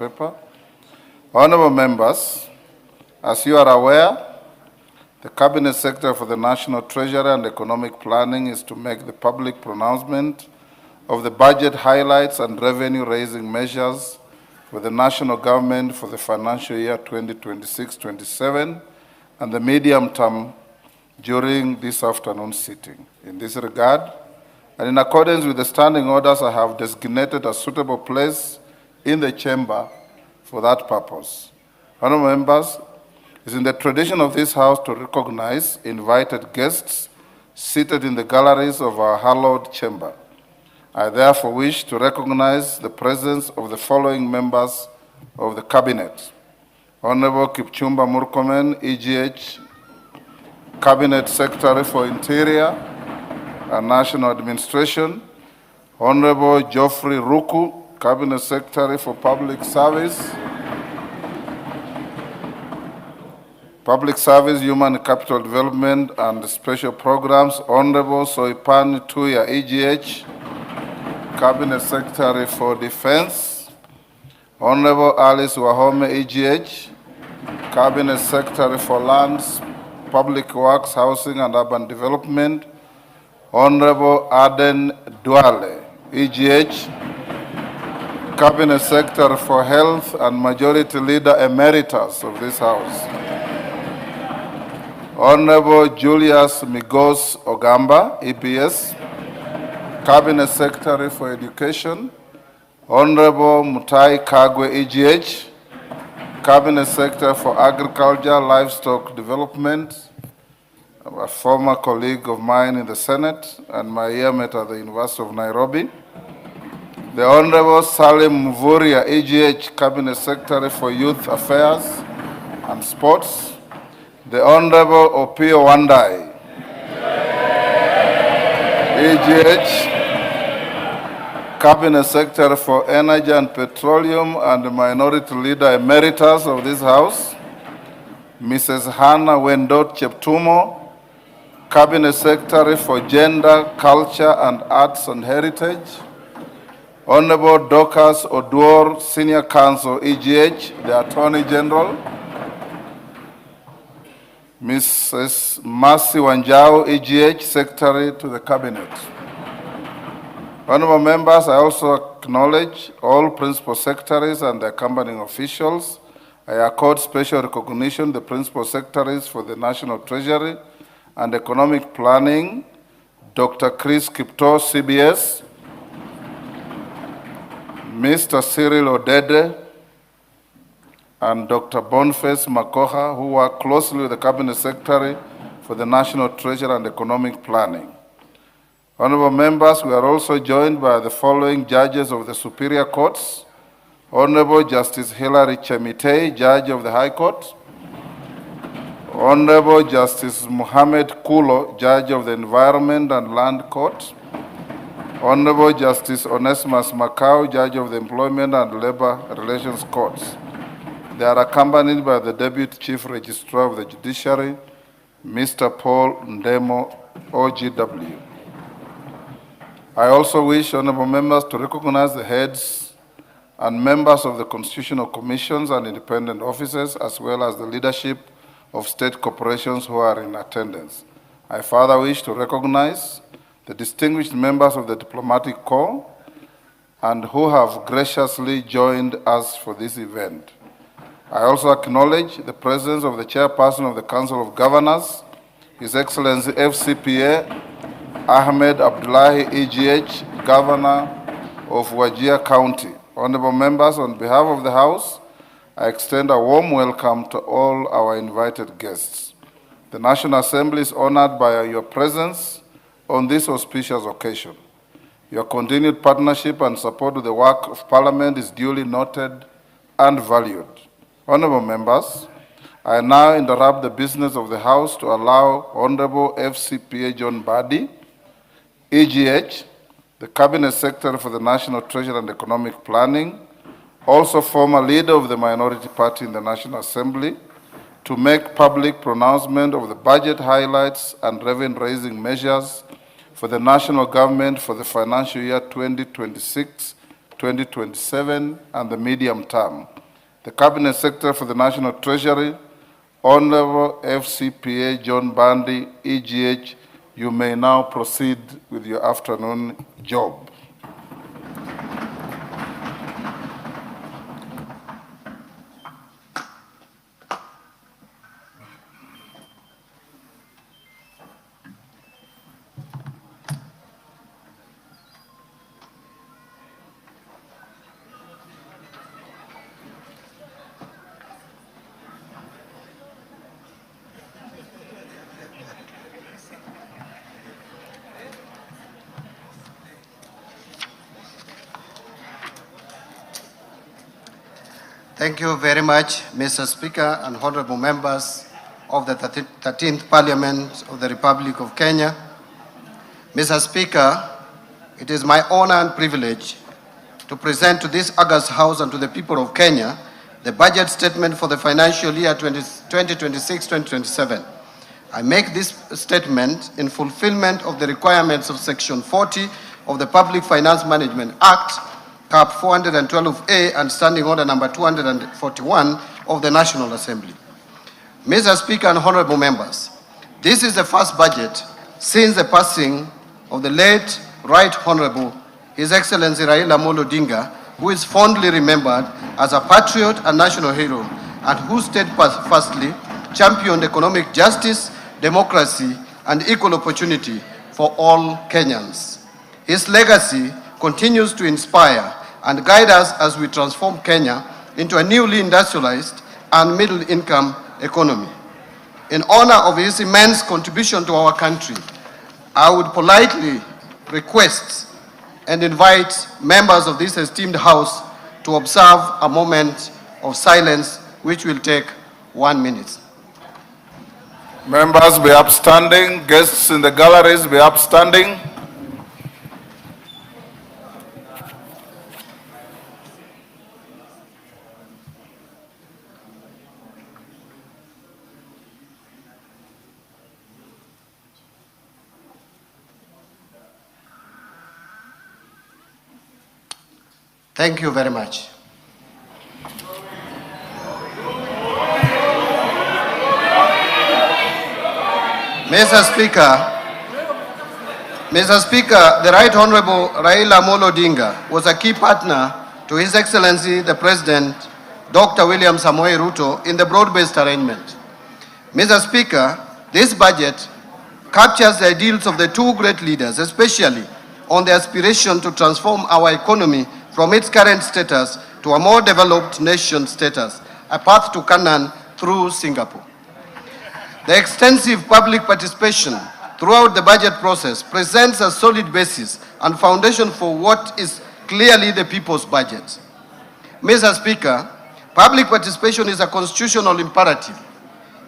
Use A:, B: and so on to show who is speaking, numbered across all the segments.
A: Paper. Honorable members, as you are aware, the Cabinet Secretary for the National Treasury and Economic Planning is to make the public pronouncement of the budget highlights and revenue-raising measures for the national government for the financial year 2026-27 and the medium term during this afternoon sitting. In this regard, and in accordance with the standing orders, I have designated a suitable place in the chamber for that purpose. Honorable members, it is in the tradition of this House to recognize invited guests seated in the galleries of our hallowed chamber. I therefore wish to recognize the presence of the following members of the Cabinet. Honorable Kipchumba Murkomen, EGH, Cabinet Secretary for Interior and National Administration. Honorable Geoffrey Ruku, Cabinet Secretary for Public Service, Human Capital Development and Special Programs. Honorable Soipan Tuya, EGH, Cabinet Secretary for Defense. Honorable Alice Wahome, EGH, Cabinet Secretary for Lands, Public Works, Housing and Urban Development. Honorable Aden Duale, EGH, Cabinet Secretary for Health and Majority Leader Emeritus of this House. Honorable Julius Migos Ogamba, EPS, Cabinet Secretary for Education. Honorable Mutai Kagwe, EGH, Cabinet Secretary for Agriculture, Livestock Development, a former colleague of mine in the Senate and my yearmate at the University of Nairobi. The Honorable Salim Mvuria, EGH, Cabinet Secretary for Youth Affairs and Sports. The Honorable Opio Wandai, EGH, Cabinet Secretary for Energy and Petroleum and Minority Leader Emeritus of this House. Mrs. Hannah Wendot Cheptumo, Cabinet Secretary for Gender, Culture and Arts and Heritage. Honorable Dorcas Oduor, Senior Counsel, EGH, the Attorney General. Mrs. Mercy Wanjao, EGH, Secretary to the Cabinet. Honorable members, I also acknowledge all Principal Secretaries and the accompanying officials. I accord special recognition to the Principal Secretaries for the National Treasury and Economic Planning, Dr. Chris Kipto, CBS, Mr. Cyril Odede, and Dr. Boniface Makoha, who work closely with the Cabinet Secretary for the National Treasury and Economic Planning. Honorable members, we are also joined by the following judges of the Superior Courts. Honorable Justice Hilary Chemitei, Judge of the High Court. Honorable Justice Mohammed Kulo, Judge of the Environment and Land Court. Honorable Justice Onesimus Macau, Judge of the Employment and Labor Relations Courts. They are accompanied by the Deputy Chief Registrar of the Judiciary, Mr. Paul Ndemo, OGW. I also wish honorable members to recognize the heads and members of the constitutional commissions and independent officers, as well as the leadership of state corporations who are in attendance. I further wish to recognize the distinguished members of the diplomatic corps and who have graciously joined us for this event. I also acknowledge the presence of the chairperson of the Council of Governors, His Excellency FCPA Ahmed Abdullahi, EGH, Governor of Wajir County. Honorable members, on behalf of the House, I extend a warm welcome to all our invited guests. The National Assembly is honored by your presence on this auspicious occasion. Your continued partnership and support to the work of Parliament is duly noted and valued. Honorable members, I now interrupt the business of the House to allow Honorable FCPA John Mbadi, EGH, the Cabinet Secretary for the National Treasury and Economic Planning, also former leader of the minority party in the National Assembly, to make public pronouncement of the budget highlights and revenue-raising measures for the national government for the financial year 2026 2027 and the medium term. The Cabinet Secretary for the National Treasury, Honorable FCPA John Mbadi, EGH, you may now proceed with your afternoon job.
B: Thank you very much, Mr. Speaker and honorable members of the 13th Parliament of the Republic of Kenya. Mr. Speaker, it is my honor and privilege to present to this august House and to the people of Kenya the budget statement for the financial year 2026-2027. I make this statement in fulfillment of the requirements of Section 40 of the Public Finance Management Act, Cap 412A, and Standing Order number 241 of the National Assembly. Mr. Speaker and honorable members, this is the first budget since the passing of the late Right Honorable His Excellency Raila Amolo Odinga, who is fondly remembered as a patriot and national hero, and who steadfastly championed economic justice, democracy, and equal opportunity for all Kenyans. His legacy continues to inspire and guide us as we transform Kenya into a newly industrialized and middle-income economy. In honor of his immense contribution to our country, I would politely request and invite members of this esteemed House to observe a moment of silence, which will take 1 minute.
A: Members be upstanding. Guests in the galleries be upstanding.
B: Thank you very much. Mr. Speaker, the Right Honorable Raila Amolo Odinga was a key partner to His Excellency the President, Dr. William Samoei Ruto, in the broad-based arrangement. Mr. Speaker, this budget captures the ideals of the two great leaders, especially on the aspiration to transform our economy from its current status to a more developed nation status, a path to Canaan through Singapore. The extensive public participation throughout the budget process presents a solid basis and foundation for what is clearly the people's budget. Mr. Speaker, public participation is a constitutional imperative.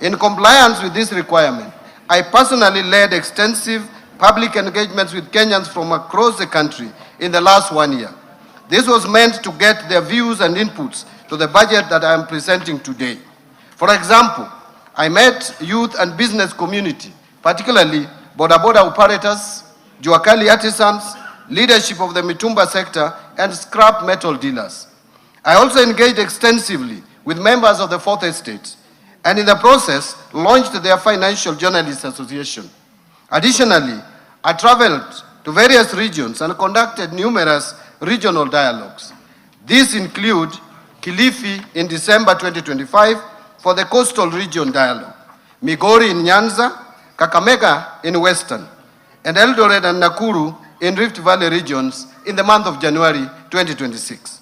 B: In compliance with this requirement, I personally led extensive public engagements with Kenyans from across the country in the last 1 year. This was meant to get their views and inputs to the budget that I am presenting today. For example, I met youth and business community, particularly boda operators, Juakali artisans, leadership of the Mitumba sector, and scrap metal dealers. I also engaged extensively with members of the Fourth Estate, and in the process, launched their Financial Journalists Association. Additionally, I traveled to various regions and conducted numerous regional dialogues. These include Kilifi in December 2025 for the Coastal Region Dialogue, Migori in Nyanza, Kakamega in Western, and Eldoret and Nakuru in Rift Valley regions in the month of January 2026.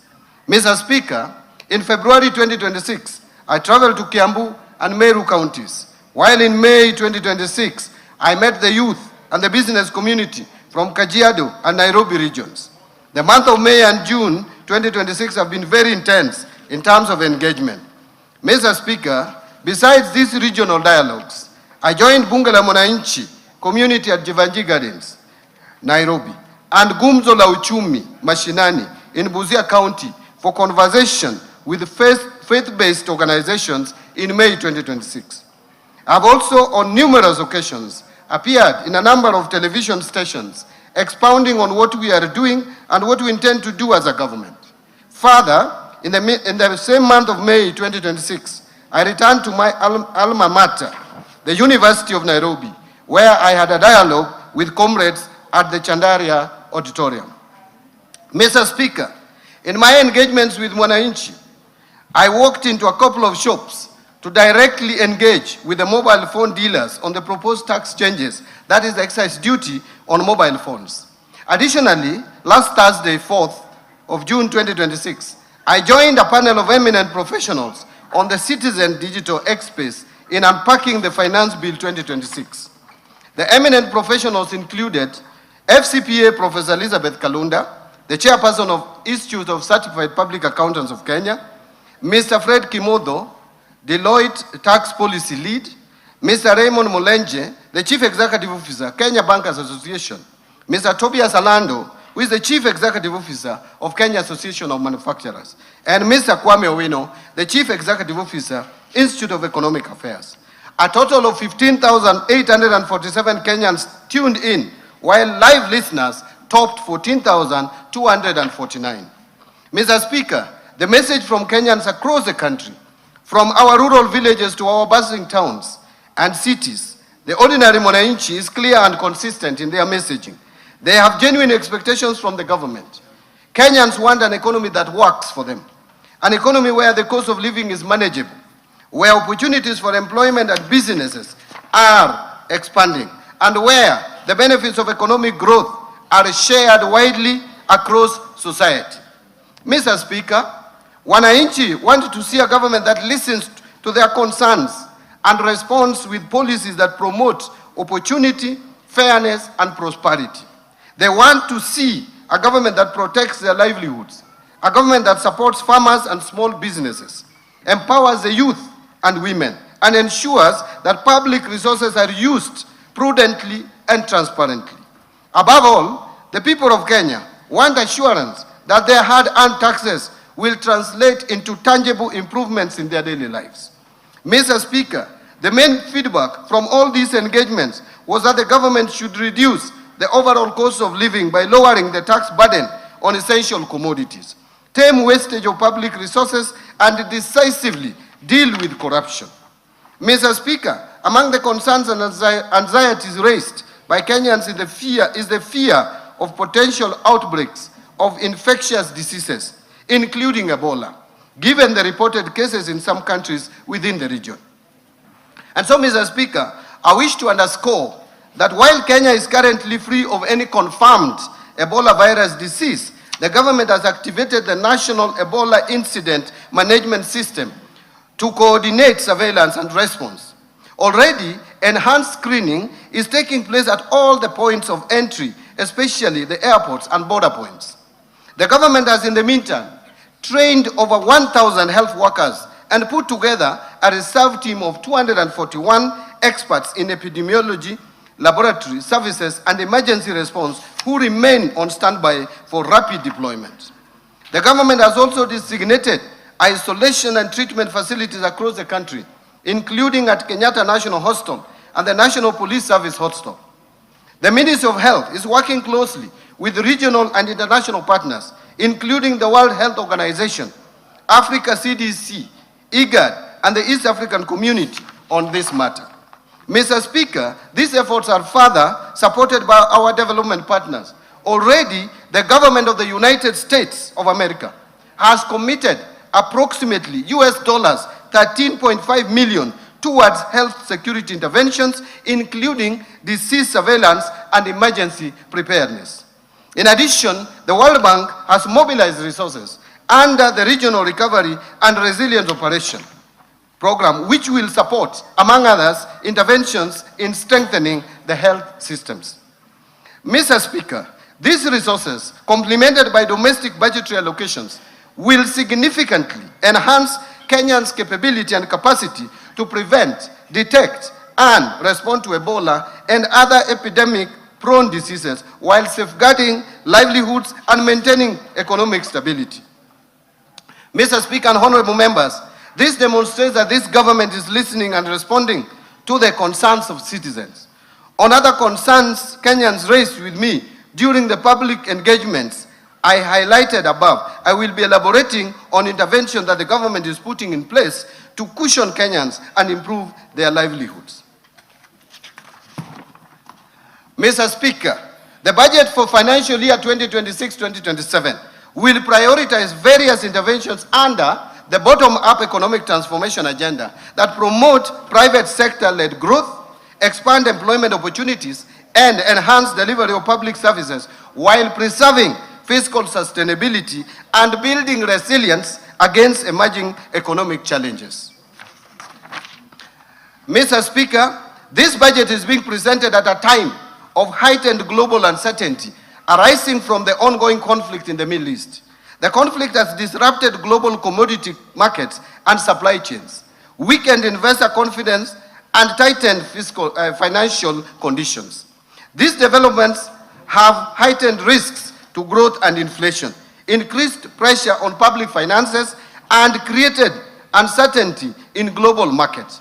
B: Mr. Speaker, in February 2026, I traveled to Kiambu and Meru counties, while in May 2026, I met the youth and the business community from Kajiado and Nairobi regions. The month of May and June 2026 have been very intense in terms of engagement. Mr. Speaker, besides these regional dialogues, I joined Bunge la Mwananchi community at Jivanji Gardens, Nairobi, and Gumzo la Uchumi Mashinani in Busia County for conversation with faith-based organizations in May 2026. I have also, on numerous occasions, appeared in a number of television stations expounding on what we are doing and what we intend to do as a government. Further, in the same month of May 2026, I returned to my alma mater, the University of Nairobi, where I had a dialogue with comrades at the Chandaria Auditorium. Mr. Speaker, in my engagements with Mwananchi, I walked into a couple of shops to directly engage with the mobile phone dealers on the proposed tax changes, that is the excise duty on mobile phones. Additionally, last Thursday, 4th of June 2026, I joined a panel of eminent professionals on the Citizen Digital X-Space in unpacking the Finance Bill 2026. The eminent professionals included FCPA Professor Elizabeth Kalunda, the chairperson of Institute of Certified Public Accountants of Kenya, Mr. Fred Kimodo, Deloitte Tax Policy Lead, Mr. Raymond Molenje, the Chief Executive Officer, Kenya Bankers Association, Mr. Tobias Alando, who is the Chief Executive Officer of Kenya Association of Manufacturers, and Mr. Kwame Owino, the Chief Executive Officer, Institute of Economic Affairs. A total of 15,847 Kenyans tuned in, while live listeners topped 14,249. Mr. Speaker, the message from Kenyans across the country, from our rural villages to our bustling towns and cities, the ordinary Mwananchi is clear and consistent in their messaging. They have genuine expectations from the government. Kenyans want an economy that works for them, an economy where the cost of living is manageable, where opportunities for employment and businesses are expanding, and where the benefits of economic growth are shared widely across society. Mr. Speaker, Wananchi want to see a government that listens to their concerns and responds with policies that promote opportunity, fairness, and prosperity. They want to see a government that protects their livelihoods, a government that supports farmers and small businesses, empowers the youth and women, and ensures that public resources are used prudently and transparently. Above all, the people of Kenya want assurance that their hard-earned taxes will translate into tangible improvements in their daily lives. Mr. Speaker, the main feedback from all these engagements was that the government should reduce the overall cost of living by lowering the tax burden on essential commodities, tame wastage of public resources, and decisively deal with corruption. Mr. Speaker, among the concerns and anxieties raised by Kenyans is the fear of potential outbreaks of infectious diseases, including Ebola, given the reported cases in some countries within the region. And so, Mr. Speaker, I wish to underscore that while Kenya is currently free of any confirmed Ebola virus disease, the government has activated the National Ebola Incident Management System to coordinate surveillance and response. Already, enhanced screening is taking place at all the points of entry, especially the airports and border points. The government has, in the meantime, trained over 1,000 health workers and put together a reserve team of 241 experts in epidemiology, laboratory services, and emergency response who remain on standby for rapid deployment. The government has also designated isolation and treatment facilities across the country, including at Kenyatta National Hospital and the National Police Service Hospital. The Ministry of Health is working closely with regional and international partners, including the World Health Organization, Africa CDC, IGAD, and the East African Community on this matter. Mr. Speaker, these efforts are further supported by our development partners. Already, the government of the United States of America has committed approximately US $13.5 million towards health security interventions, including disease surveillance and emergency preparedness. In addition, the World Bank has mobilized resources under the Regional Recovery and Resilience Operation program, which will support, among others, interventions in strengthening the health systems. Mr. Speaker, these resources, complemented by domestic budgetary allocations, will significantly enhance Kenyans' capability and capacity to prevent, detect, and respond to Ebola and other epidemic-prone diseases while safeguarding livelihoods and maintaining economic stability. Mr. Speaker and honorable members, this demonstrates that this government is listening and responding to the concerns of citizens. On other concerns Kenyans raised with me during the public engagements I highlighted above, I will be elaborating on intervention that the government is putting in place to cushion Kenyans and improve their livelihoods. Mr. Speaker, the budget for financial year 2026-2027 will prioritize various interventions under the bottom-up economic transformation agenda that promote private sector-led growth, expand employment opportunities, and enhance delivery of public services while preserving fiscal sustainability and building resilience against emerging economic challenges. Mr. Speaker, this budget is being presented at a time of heightened global uncertainty arising from the ongoing conflict in the Middle East. The conflict has disrupted global commodity markets and supply chains, weakened investor confidence, and tightened financial conditions. These developments have heightened risks to growth and inflation, increased pressure on public finances, and created uncertainty in global markets.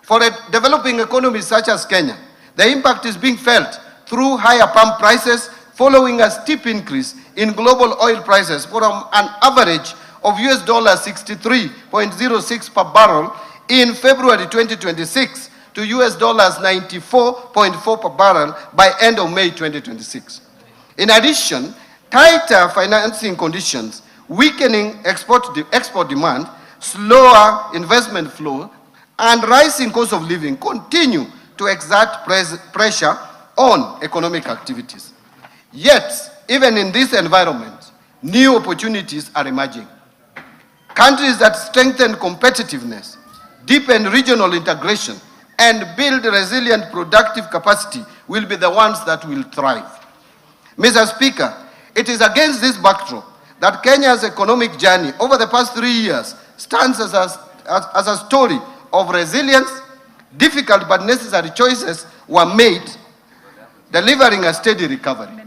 B: For a developing economy such as Kenya, the impact is being felt through higher pump prices following a steep increase in global oil prices from an average of US $63.06 per barrel in February 2026 to US $94.4 per barrel by end of May 2026. In addition, tighter financing conditions, weakening export demand, slower investment flow, and rising cost of living continue to exert pressure on economic activities. Yet, even in this environment, new opportunities are emerging. Countries that strengthen competitiveness, deepen regional integration, and build resilient productive capacity will be the ones that will thrive. Mr. Speaker, it is against this backdrop that Kenya's economic journey over the past 3 years stands as a story of resilience. Difficult but necessary choices were made, delivering a steady recovery.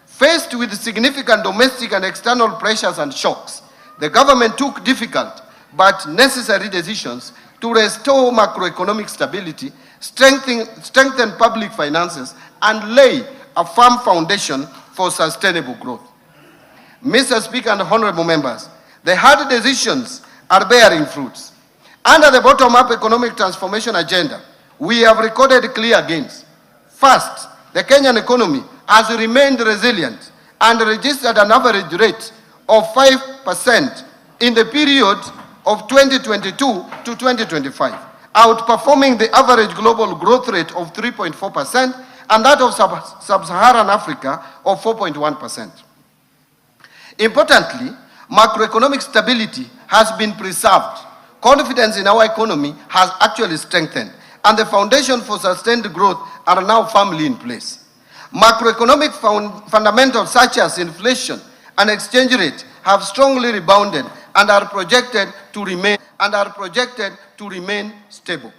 B: Faced with significant domestic and external pressures and shocks, the government took difficult but necessary decisions to restore macroeconomic stability, strengthen public finances, and lay a firm foundation for sustainable growth. Mr. Speaker and honorable members, the hard decisions are bearing fruits. Under the bottom-up economic transformation agenda, we have recorded clear gains. First, the Kenyan economy has remained resilient and registered an average rate of 5% in the period of 2022 to 2025, outperforming the average global growth rate of 3.4% and that of sub-Saharan Africa of 4.1%. Importantly, macroeconomic stability has been preserved. Confidence in our economy has actually strengthened, and the foundation for sustained growth are now firmly in place. Macroeconomic fundamentals such as inflation and exchange rate have strongly rebounded and are projected to remain stable.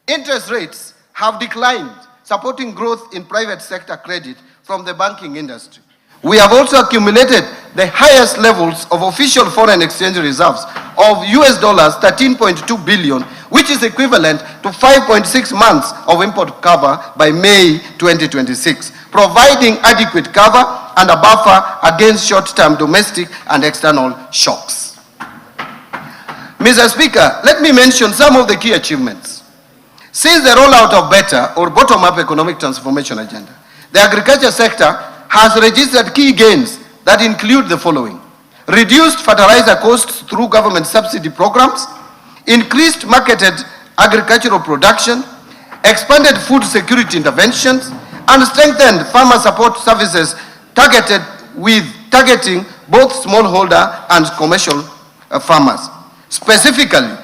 B: Interest rates have declined, supporting growth in private sector credit from the banking industry. We have also accumulated the highest levels of official foreign exchange reserves of US $13.2 billion, which is equivalent to 5.6 months of import cover by May 2026, providing adequate cover and a buffer against short-term domestic and external shocks. Mr. Speaker, let me mention some of the key achievements. Since the rollout of better or bottom-up economic transformation agenda, the agriculture sector has registered key gains that include the following: reduced fertilizer costs through government subsidy programs, increased marketed agricultural production, expanded food security interventions, and strengthened farmer support services targeting both smallholder and commercial farmers. Specifically,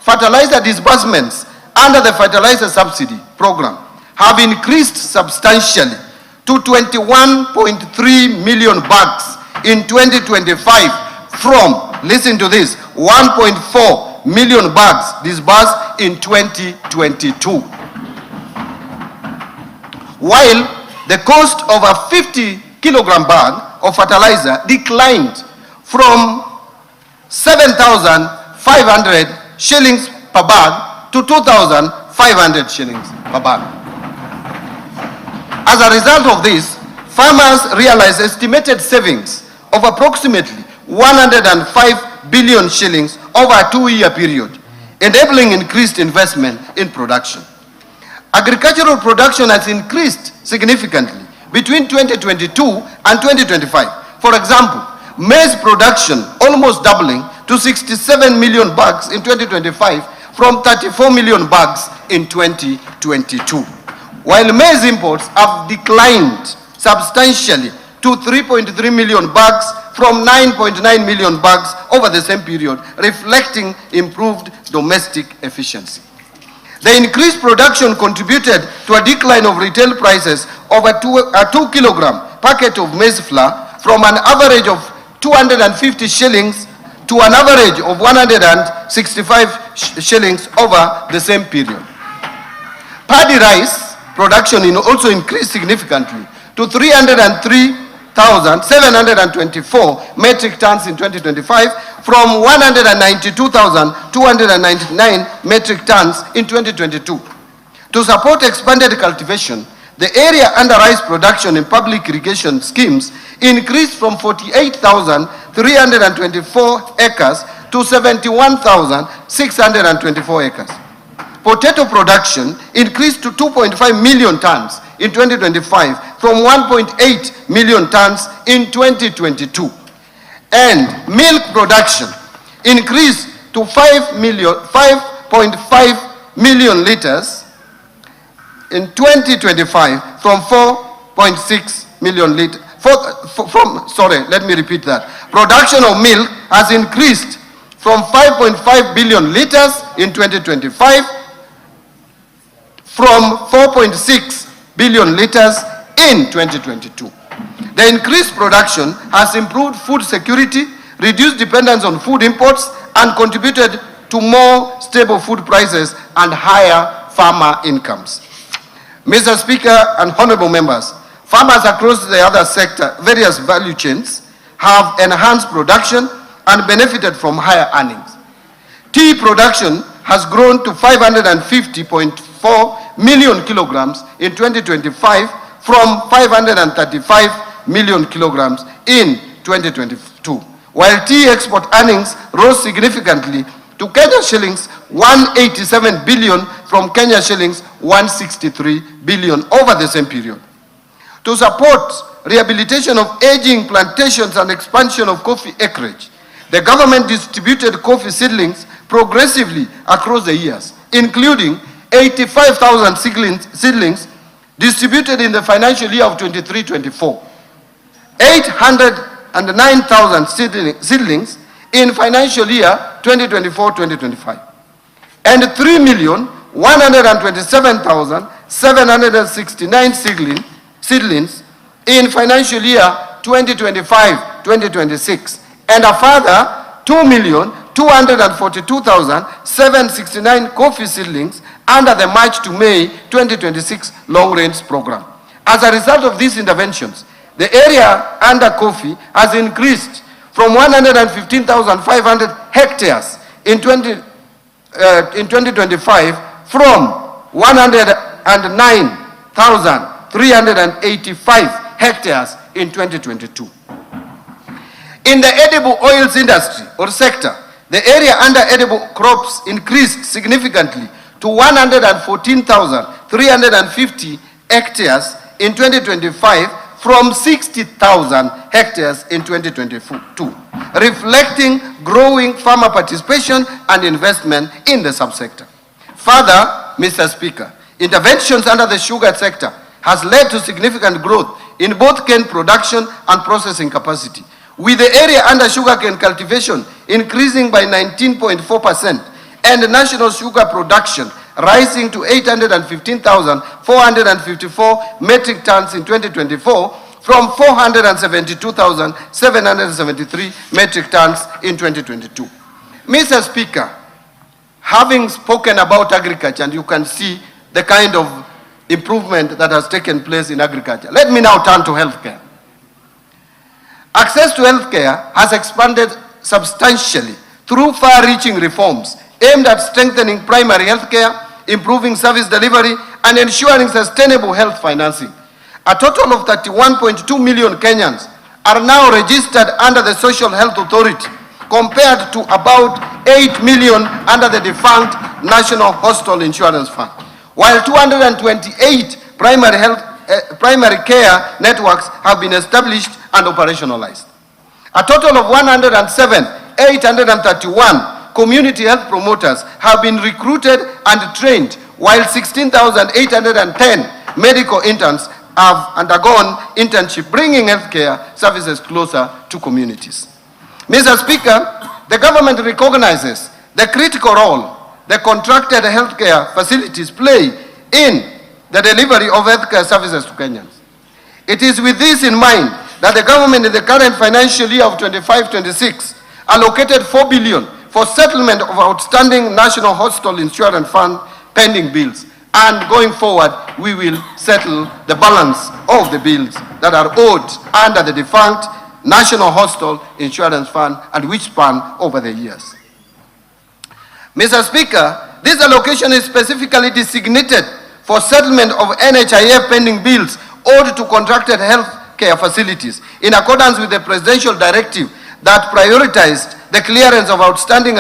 B: fertilizer disbursements under the fertilizer subsidy program have increased substantially to 21.3 million bags in 2025 from, listen to this, 1.4 million bags disbursed in 2022. While the cost of a 50-kilogram bag of fertilizer declined from 7,500 shillings per bag to 2,500 shillings per bag. As a result of this, farmers realized estimated savings of approximately 105 billion shillings over a 2-year period, enabling increased investment in production. Agricultural production has increased significantly between 2022 and 2025. For example, maize production almost doubling to 67 million bags in 2025 from 34 million bags in 2022. While maize imports have declined substantially to 3.3 million bags from 9.9 million bags over the same period, reflecting improved domestic efficiency. The increased production contributed to a decline of retail prices of a 2 kilogram packet of maize flour from an average of 250 shillings to an average of 165 shillings over the same period. Paddy rice production also increased significantly to 303,724 metric tons in 2025 from 192,299 metric tons in 2022. To support expanded cultivation, the area under rice production in public irrigation schemes increased from 48,324 acres to 71,624 acres. Potato production increased to 2.5 million tons in 2025 from 1.8 million tons in 2022. And milk production increased to 5.5 million liters in 2025 from 4.6 million liters. Let me repeat that. Production of milk has increased from 5.5 billion liters in 2025 from 4.6 billion liters in 2022. The increased production has improved food security, reduced dependence on food imports, and contributed to more stable food prices and higher farmer incomes. Mr. Speaker and honorable members, farmers across the other sector, various value chains, have enhanced production and benefited from higher earnings. Tea production has grown to 550.4 million kilograms in 2025 from 535 million kilograms in 2022, while tea export earnings rose significantly to Kenya shillings 187 billion from Kenya shillings 163 billion over the same period. To support rehabilitation of aging plantations and expansion of coffee acreage, the government distributed coffee seedlings progressively across the years, including 85,000 seedlings distributed in the financial year of 23-24, 809,000 seedlings in financial year 2024-2025, and 3,127,769 seedlings in financial year 2025-2026, and a further 2,242,769 coffee seedlings under the March to May 2026 long-range program. As a result of these interventions, the area under coffee has increased from 115,500 hectares in 2025 from 109,385 hectares in 2022. In the edible oils industry or sector, the area under edible crops increased significantly to 114,350 hectares in 2025 from 60,000 hectares in 2022, reflecting growing farmer participation and investment in the subsector. Further, Mr. Speaker, interventions under the sugar sector has led to significant growth in both cane production and processing capacity, with the area under sugarcane cultivation increasing by 19.4% and national sugar production rising to 815,454 metric tons in 2024 from 472,773 metric tons in 2022. Mr. Speaker, having spoken about agriculture, and you can see the kind of improvement that has taken place in agriculture, let me now turn to healthcare. Access to healthcare has expanded substantially through far-reaching reforms aimed at strengthening primary healthcare, improving service delivery, and ensuring sustainable health financing. A total of 31.2 million Kenyans are now registered under the Social Health Authority, compared to about 8 million under the defunct National Hospital Insurance Fund, while 228 primary care networks have been established and operationalized. A total of 107,831 community health promoters have been recruited and trained, while 16,810 medical interns have undergone internship, bringing healthcare services closer to communities. Mr. Speaker, the government recognizes the critical role the contracted healthcare facilities play in the delivery of healthcare services to Kenyans. It is with this in mind that the government in the current financial year of 25-26 allocated 4 billion for settlement of outstanding National Hospital Insurance Fund pending bills. And going forward, we will settle the balance of the bills that are owed under the defunct National Hospital Insurance Fund and which span over the years. Mr. Speaker, this allocation is specifically designated for settlement of NHIF pending bills owed to contracted health care facilities in accordance with the presidential directive that prioritized the clearance of outstanding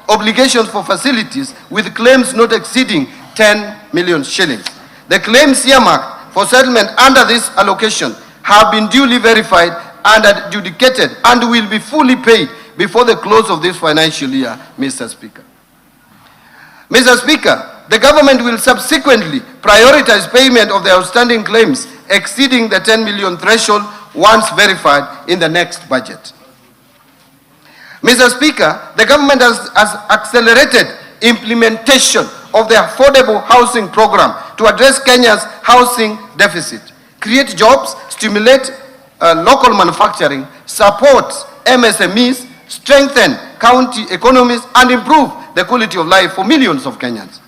B: obligations for facilities with claims not exceeding 10 million shillings. The claims earmarked for settlement under this allocation have been duly verified and adjudicated and will be fully paid before the close of this financial year, Mr. Speaker. Mr. Speaker, the government will subsequently prioritize payment of the outstanding claims exceeding the 10 million threshold once verified in the next budget. Mr. Speaker, the government has accelerated implementation of the affordable housing program to address Kenya's housing deficit, create jobs, stimulate local manufacturing, support MSMEs, strengthen county economies, and improve the quality of life for millions of Kenyans.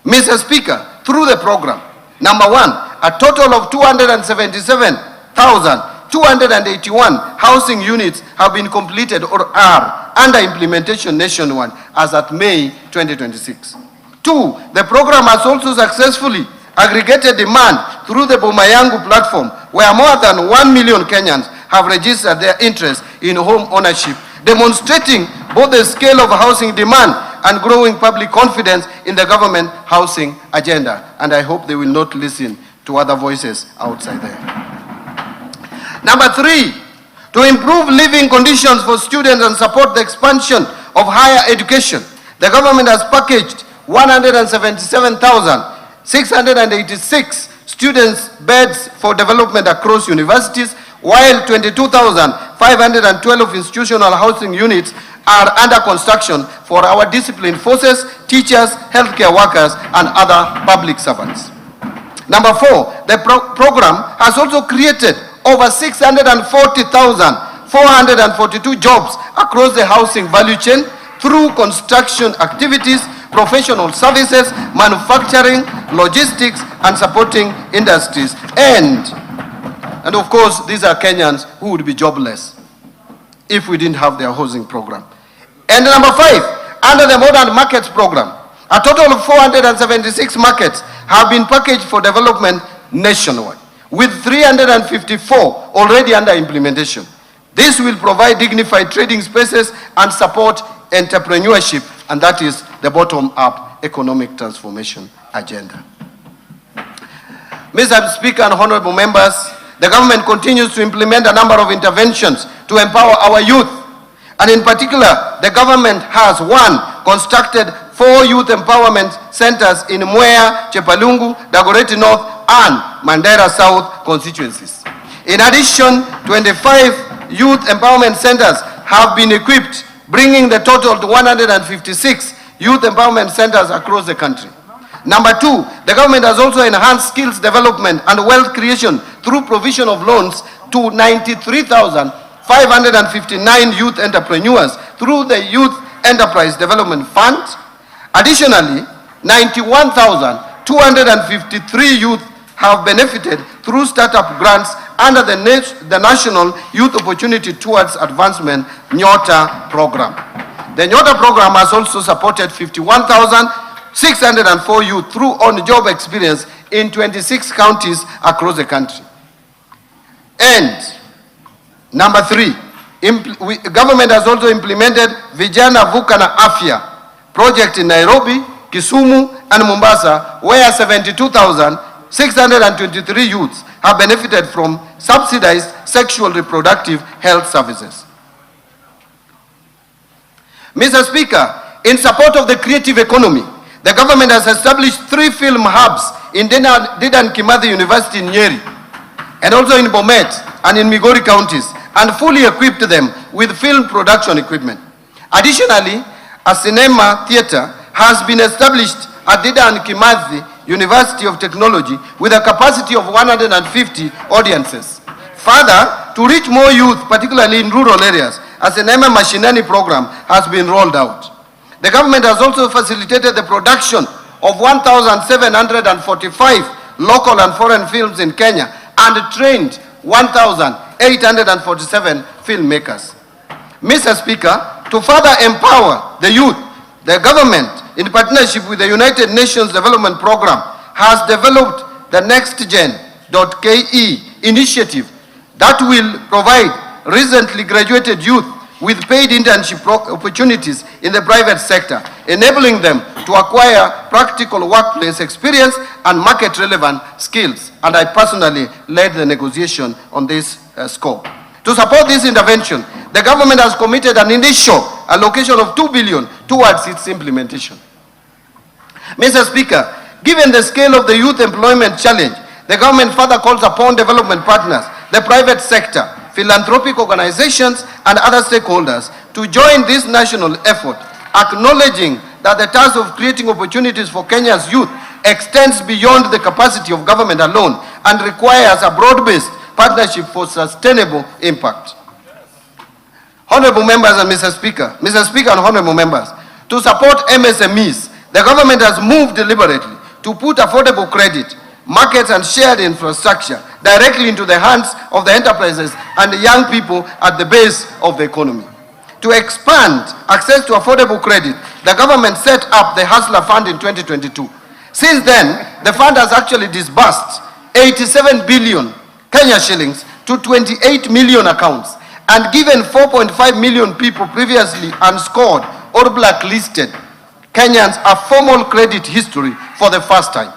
B: Mr. Speaker, through the program, number one, a total of 277,281 housing units have been completed or are under implementation nationwide as at May 2026. Two, the program has also successfully aggregated demand through the Bomayangu platform, where more than 1 million Kenyans have registered their interest in home ownership, demonstrating both the scale of housing demand and growing public confidence in the government housing agenda. And I hope they will not listen to other voices outside there. Number three, to improve living conditions for students and support the expansion of higher education, the government has packaged 177,686 students' beds for development across universities, while 22,512 institutional housing units are under construction for our disciplined forces, teachers, healthcare workers, and other public servants. Number four, the program has also created over 640,442 jobs across the housing value chain through construction activities, professional services, manufacturing, logistics, and supporting industries. And of course, these are Kenyans who would be jobless if we didn't have their housing program. And number five, under the Modern Markets program, a total of 476 markets have been packaged for development nationwide, with 354 already under implementation. This will provide dignified trading spaces and support entrepreneurship, and that is the bottom-up economic transformation agenda. Mr. Speaker and honorable members, the government continues to implement a number of interventions to empower our youth. And in particular, the government has, one, constructed 4 youth empowerment centers in Mwea, Chepalungu, Dagoretti North, and Mandera South constituencies. In addition, 25 youth empowerment centers have been equipped, bringing the total to 156 youth empowerment centers across the country. Number two, the government has also enhanced skills development and wealth creation through provision of loans to 93,559 youth entrepreneurs through the Youth Enterprise Development Fund. Additionally, 91,253 youth have benefited through startup grants under the National Youth Opportunity Towards Advancement (NYOTA) program. The NYOTA program has also supported 51,604 youth through on-job experience in 26 counties across the country. And Number 3, government has also implemented Vijana Vuka na Afya project in Nairobi, Kisumu, and Mombasa, where 72,623 youths have benefited from subsidized sexual reproductive health services. Mr. Speaker, in support of the creative economy, the government has established 3 film hubs in Dedan Kimathi University in Nyeri, and also in Bomet and in Migori counties, and fully equipped them with film production equipment. Additionally, a cinema theater has been established at Dedan Kimathi University of Technology with a capacity of 150 audiences. Further, to reach more youth, particularly in rural areas, a cinema Mashinani program has been rolled out. The government has also facilitated the production of 1,745 local and foreign films in Kenya and trained 1,847 filmmakers. Mr. Speaker, to further empower the youth, the government, in partnership with the United Nations Development Program, has developed the NextGen.ke initiative that will provide recently graduated youth with paid internship opportunities in the private sector, enabling them to acquire practical workplace experience and market-relevant skills. And I personally led the negotiation on this scope. To support this intervention, the government has committed an initial allocation of 2 billion towards its implementation. Mr. Speaker, given the scale of the youth employment challenge, the government further calls upon development partners, the private sector, philanthropic organizations, and other stakeholders to join this national effort, acknowledging that the task of creating opportunities for Kenya's youth extends beyond the capacity of government alone and requires a broad-based partnership for sustainable impact. Honorable members and Mr. Speaker and honorable members, to support MSMEs, the government has moved deliberately to put affordable credit, markets, and shared infrastructure directly into the hands of the enterprises and the young people at the base of the economy. To expand access to affordable credit, the government set up the Hustler Fund in 2022. Since then, the fund has actually disbursed 87 billion Kenya shillings to 28 million accounts and given 4.5 million people previously unscored or blacklisted Kenyans a formal credit history for the first time.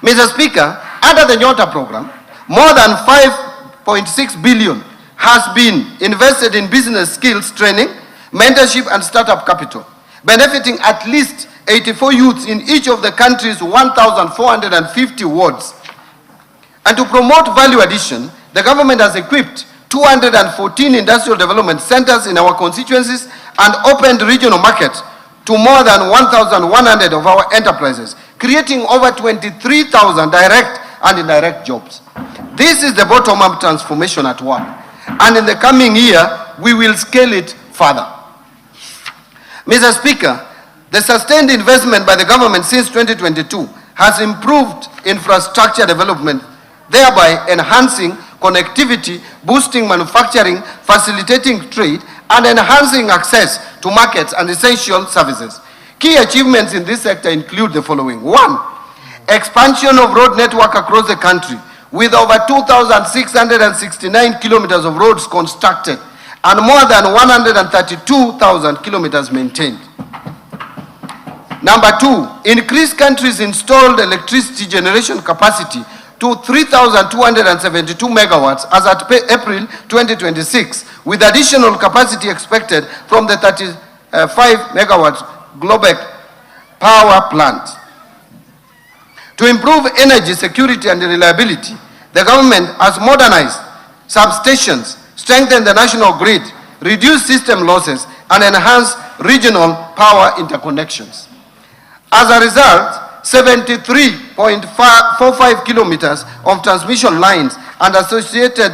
B: Mr. Speaker, under the Nyota program, more than 5.6 billion has been invested in business skills training, mentorship, and startup capital, benefiting at least 84 youths in each of the country's 1,450 wards. And to promote value addition, the government has equipped 214 industrial development centers in our constituencies and opened regional markets to more than 1,100 of our enterprises, creating over 23,000 direct and indirect jobs. This is the bottom-up transformation at work, and in the coming year, we will scale it further. Mr. Speaker, the sustained investment by the government since 2022 has improved infrastructure development, thereby enhancing connectivity, boosting manufacturing, facilitating trade, and enhancing access to markets and essential services. Key achievements in this sector include the following. 1, expansion of road network across the country with over 2,669 kilometers of roads constructed and more than 132,000 kilometers maintained. Number 2, increase country's installed electricity generation capacity to 3,272 megawatts as at April 2026, with additional capacity expected from the 35 megawatts Globek power plant. To improve energy security and reliability, the government has modernized substations, strengthened the national grid, reduced system losses, and enhanced regional power interconnections. As a result, 73.45 kilometers of transmission lines and associated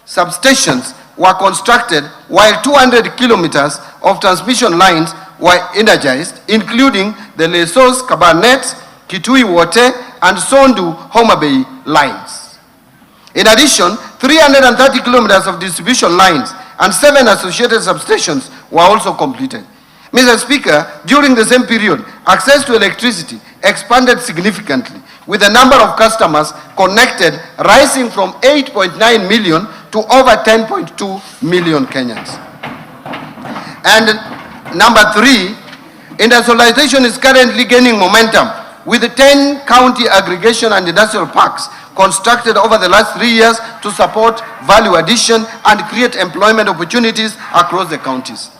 B: substations were constructed, while 200 kilometers of transmission lines were energized, including the Lesos, Kabarnet, Kitui Wote, and Sondu Homa Bay lines. In addition, 330 kilometers of distribution lines and 7 associated substations were also completed. Mr. Speaker, during the same period, access to electricity expanded significantly, with the number of customers connected rising from 8.9 million to over 10.2 million Kenyans. And number 3, industrialization is currently gaining momentum with 10 county aggregation and industrial parks constructed over the last 3 years to support value addition and create employment opportunities across the counties.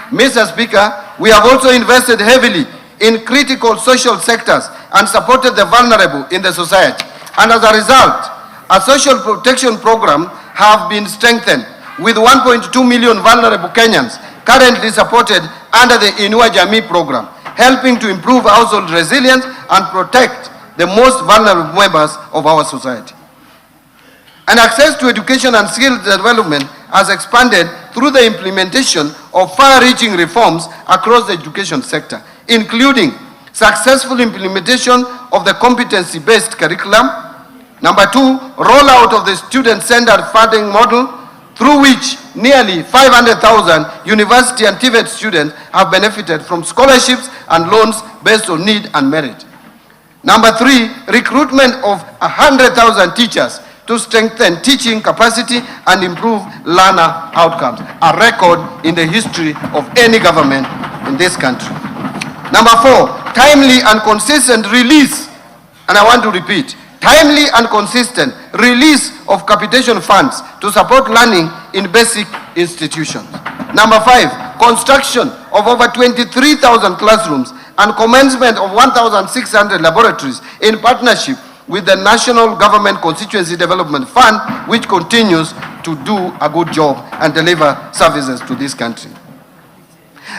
B: Mr. Speaker, we have also invested heavily in critical social sectors and supported the vulnerable in the society. And as a result, a social protection program have been strengthened with 1.2 million vulnerable Kenyans currently supported under the Inua Jamii program, helping to improve household resilience and protect the most vulnerable members of our society. And access to education and skill development has expanded through the implementation of far-reaching reforms across the education sector, including successful implementation of the competency-based curriculum. Number 2, rollout of the student-centered funding model, through which nearly 500,000 university and TVET students have benefited from scholarships and loans based on need and merit. Number 3, recruitment of 100,000 teachers to strengthen teaching capacity and improve learner outcomes, a record in the history of any government in this country. Number 4, timely and consistent release, and I want to repeat, timely and consistent release of capitation funds to support learning in basic institutions. Number 5, construction of over 23,000 classrooms and commencement of 1,600 laboratories in partnership with the National Government Constituency Development Fund, which continues to do a good job and deliver services to this country.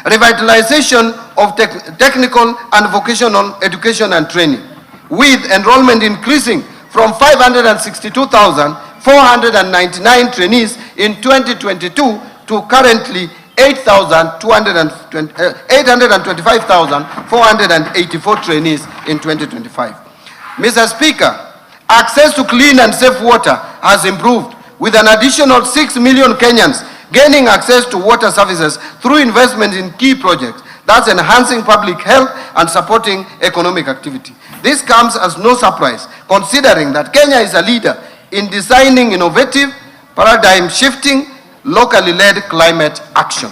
B: Revitalization of technical and vocational education and training, with enrollment increasing from 562,499 trainees in 2022 to currently 825,484 trainees in 2025. Mr. Speaker, access to clean and safe water has improved, with an additional 6 million Kenyans gaining access to water services through investment in key projects, thus enhancing public health and supporting economic activity. This comes as no surprise, considering that Kenya is a leader in designing innovative, paradigm-shifting, locally led climate action.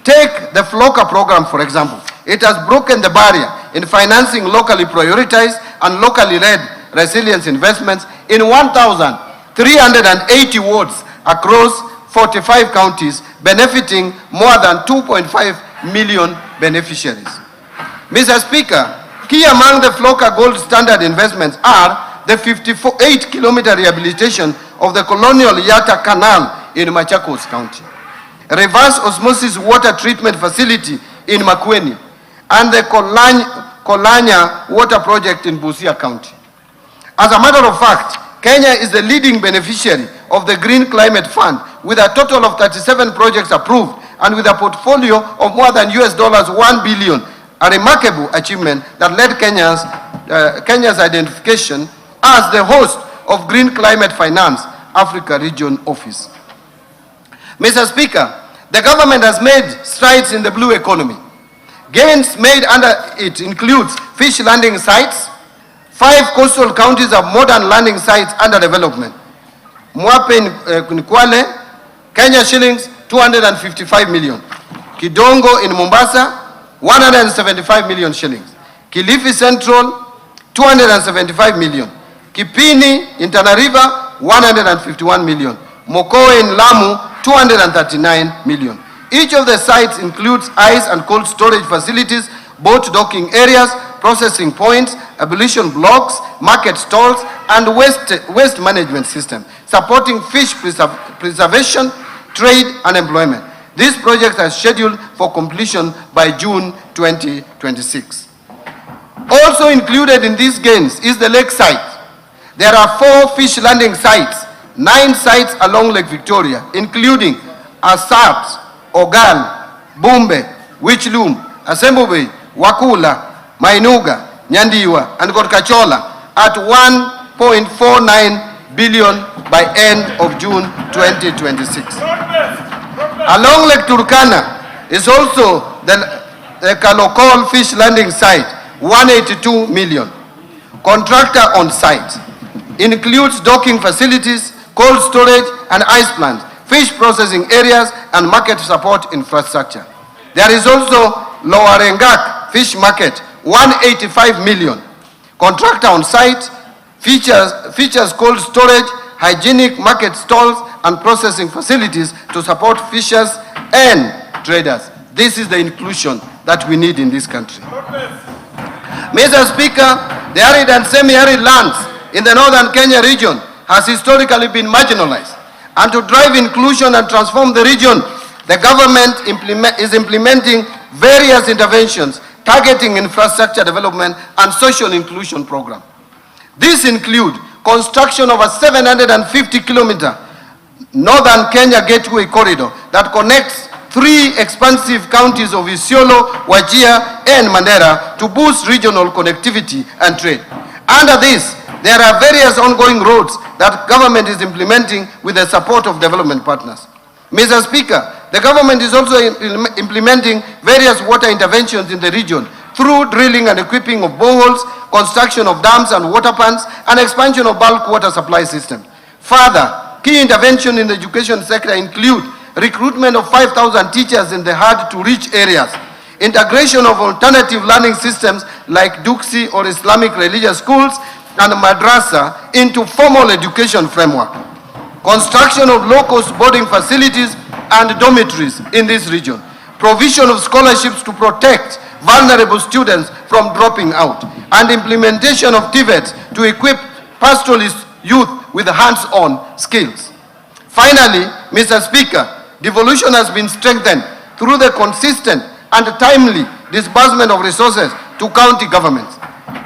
B: Take the FLOCA program, for example. It has broken the barrier in financing locally prioritized and locally led resilience investments in 1,380 wards across 45 counties, benefiting more than 2.5 million beneficiaries. Mr. Speaker, key among the FLOCA gold standard investments are the 58-kilometer rehabilitation of the Colonial Yatta Canal in Machakos County, a reverse osmosis water treatment facility in Makueni, and the Kolanya water project in Busia County. As a matter of fact, Kenya is the leading beneficiary of the Green Climate Fund, with a total of 37 projects approved and with a portfolio of more than $1 billion, a remarkable achievement that led Kenya's identification as the host of Green Climate Finance Africa Region Office. Mr. Speaker, the government has made strides in the blue economy. Gains made under it includes fish landing sites. 5 coastal counties have modern landing sites under development. Mwape in Kwale, Kenya shillings 255 million. Kidongo in Mombasa, 175 million shillings. Kilifi Central, 275 million. Kipini in Tana River, 151 million. Mokoe in Lamu, 239 million. Each of the sites includes ice and cold storage facilities, boat docking areas, processing points, ablution blocks, market stalls, and waste management system, supporting fish preservation, trade, and employment. These projects are scheduled for completion by June 2026. Also included in these gains is the lake site. There are 4 fish landing sites, 9 sites along Lake Victoria, including Asat, Ogal, Bumbe, Wichlum, Asembwe, Wakula, Mainuga, Nyandiwa, and Gorkachola at 1.49 billion by end of June 2026. Along Lake Turkana is also the Kalokol fish landing site, 182 million. Contractor on site includes docking facilities, cold storage and ice plants, fish processing areas, and market support infrastructure. There is also Lower Engak Fish Market, 185 million. Contractor on site, features cold storage, hygienic market stalls, and processing facilities to support fishers and traders. This is the inclusion that we need in this country. Mr. Speaker, the arid and semi-arid lands in the northern Kenya region has historically been marginalized. And to drive inclusion and transform the region, the government is implementing various interventions targeting infrastructure development and social inclusion program. These include construction of a 750-kilometer northern Kenya gateway corridor that connects 3 expansive counties of Isiolo, Wajir, and Mandera to boost regional connectivity and trade. Under this, there are various ongoing roads that government is implementing with the support of development partners. Mr. Speaker, the government is also implementing various water interventions in the region through drilling and equipping of boreholes, construction of dams and water pans, and expansion of bulk water supply systems. Further, key interventions in the education sector include recruitment of 5,000 teachers in the hard-to-reach areas, integration of alternative learning systems like Duksi or Islamic religious schools and madrasa into formal education framework, construction of low-cost boarding facilities and dormitories in this region, provision of scholarships to protect vulnerable students from dropping out, and implementation of TVETs to equip pastoralist youth with hands-on skills. Finally, Mr. Speaker, devolution has been strengthened through the consistent and timely disbursement of resources to county governments,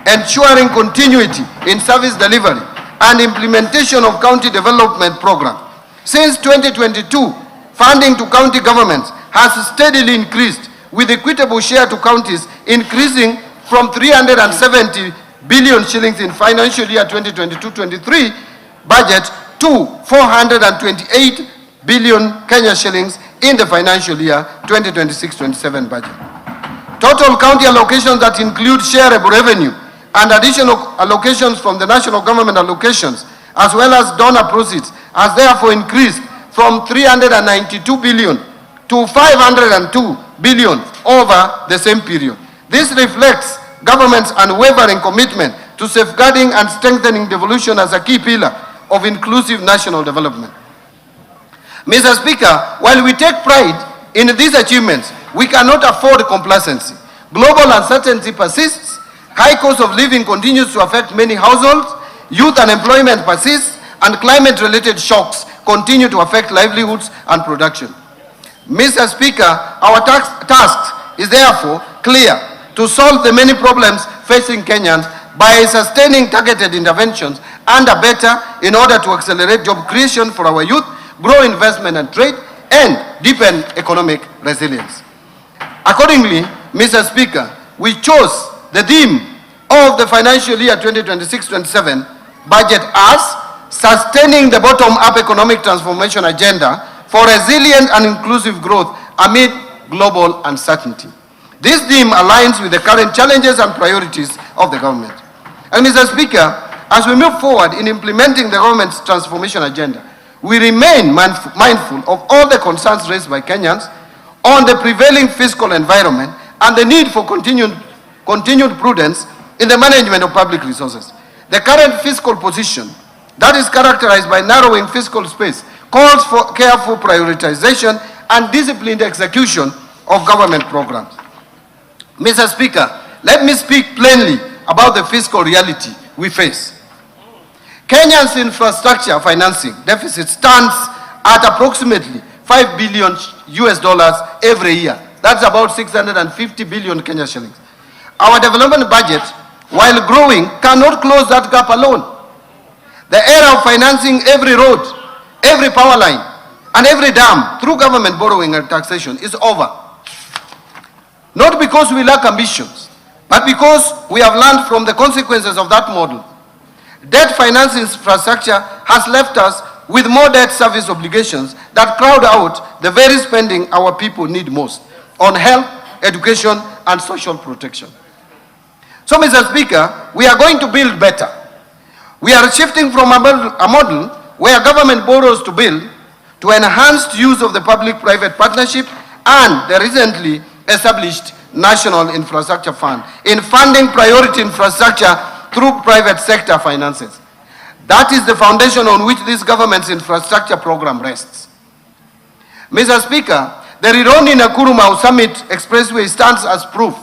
B: ensuring continuity in service delivery and implementation of county development program. Since 2022, funding to county governments has steadily increased, with equitable share to counties increasing from 370 billion shillings in financial year 2022-23 budget to 428 billion Kenya shillings in the financial year 2026-27 budget. Total county allocations that include shareable revenue and additional allocations from the national government allocations, as well as donor proceeds, has therefore increased from 392 billion to 502 billion over the same period. This reflects government's unwavering commitment to safeguarding and strengthening devolution as a key pillar of inclusive national development. Mr. Speaker, while we take pride in these achievements, we cannot afford complacency. Global uncertainty persists, high cost of living continues to affect many households, youth unemployment persists, and climate-related shocks continue to affect livelihoods and production. Mr. Speaker, our task is therefore clear: to solve the many problems facing Kenyans by sustaining targeted interventions and better in order to accelerate job creation for our youth, grow investment and trade, and deepen economic resilience. Accordingly, Mr. Speaker, we chose the theme of the financial year 2026-27 budget as sustaining the bottom-up economic transformation agenda for resilient and inclusive growth amid global uncertainty. This theme aligns with the current challenges and priorities of the government. And Mr. Speaker, as we move forward in implementing the government's transformation agenda, we remain mindful of all the concerns raised by Kenyans on the prevailing fiscal environment and the need for continued prudence in the management of public resources. The current fiscal position that is characterized by narrowing fiscal space calls for careful prioritization and disciplined execution of government programs. Mr. Speaker, let me speak plainly about the fiscal reality we face. Kenya's infrastructure financing deficit stands at approximately $5 billion every year. That's about 650 billion Kenya shillings. Our development budget, while growing, cannot close that gap alone. The era of financing every road, every power line, and every dam through government borrowing and taxation is over. Not because we lack ambitions, but because we have learned from the consequences of that model. Debt finance infrastructure has left us with more debt service obligations that crowd out the very spending our people need most on health, education, and social protection. So, Mr. Speaker, we are going to build better. We are shifting from a model where government borrows to build, to enhanced use of the public-private partnership, and the recently established National Infrastructure Fund in funding priority infrastructure through private sector finances. That is the foundation on which this government's infrastructure program rests. Mr. Speaker, the Trilioni Summit Expressway stands as proof.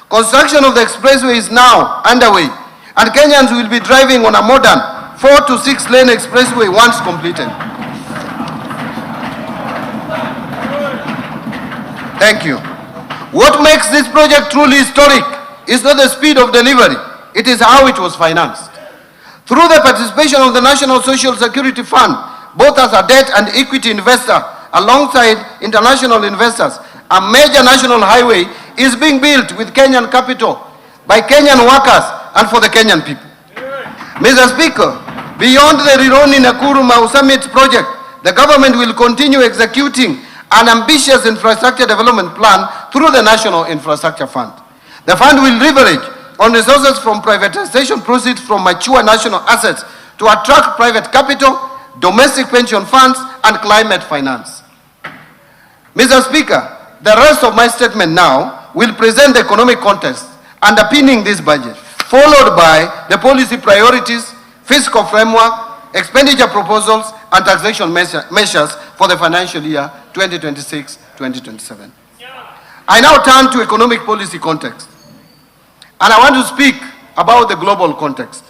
B: Construction of the expressway is now underway, and Kenyans will be driving on a modern 4 to 6 lane expressway once completed. Thank you. What makes this project truly historic is not the speed of delivery, it is how it was financed. Through the participation of the National Social Security Fund, both as a debt and equity investor, alongside international investors, a major national highway is being built with Kenyan capital by Kenyan workers and for the Kenyan people. Mr. Speaker, beyond the Trilioni Summit project, the government will continue executing an ambitious infrastructure development plan through the National Infrastructure Fund. The fund will leverage on resources from privatization proceeds from mature national assets to attract private capital, domestic pension funds, and climate finance. Mr. Speaker, the rest of my statement now will present the economic context underpinning this budget, followed by the policy priorities, fiscal framework, expenditure proposals, and taxation measures for the financial year 2026-2027. I now turn to economic policy context, and I want to speak about the global context.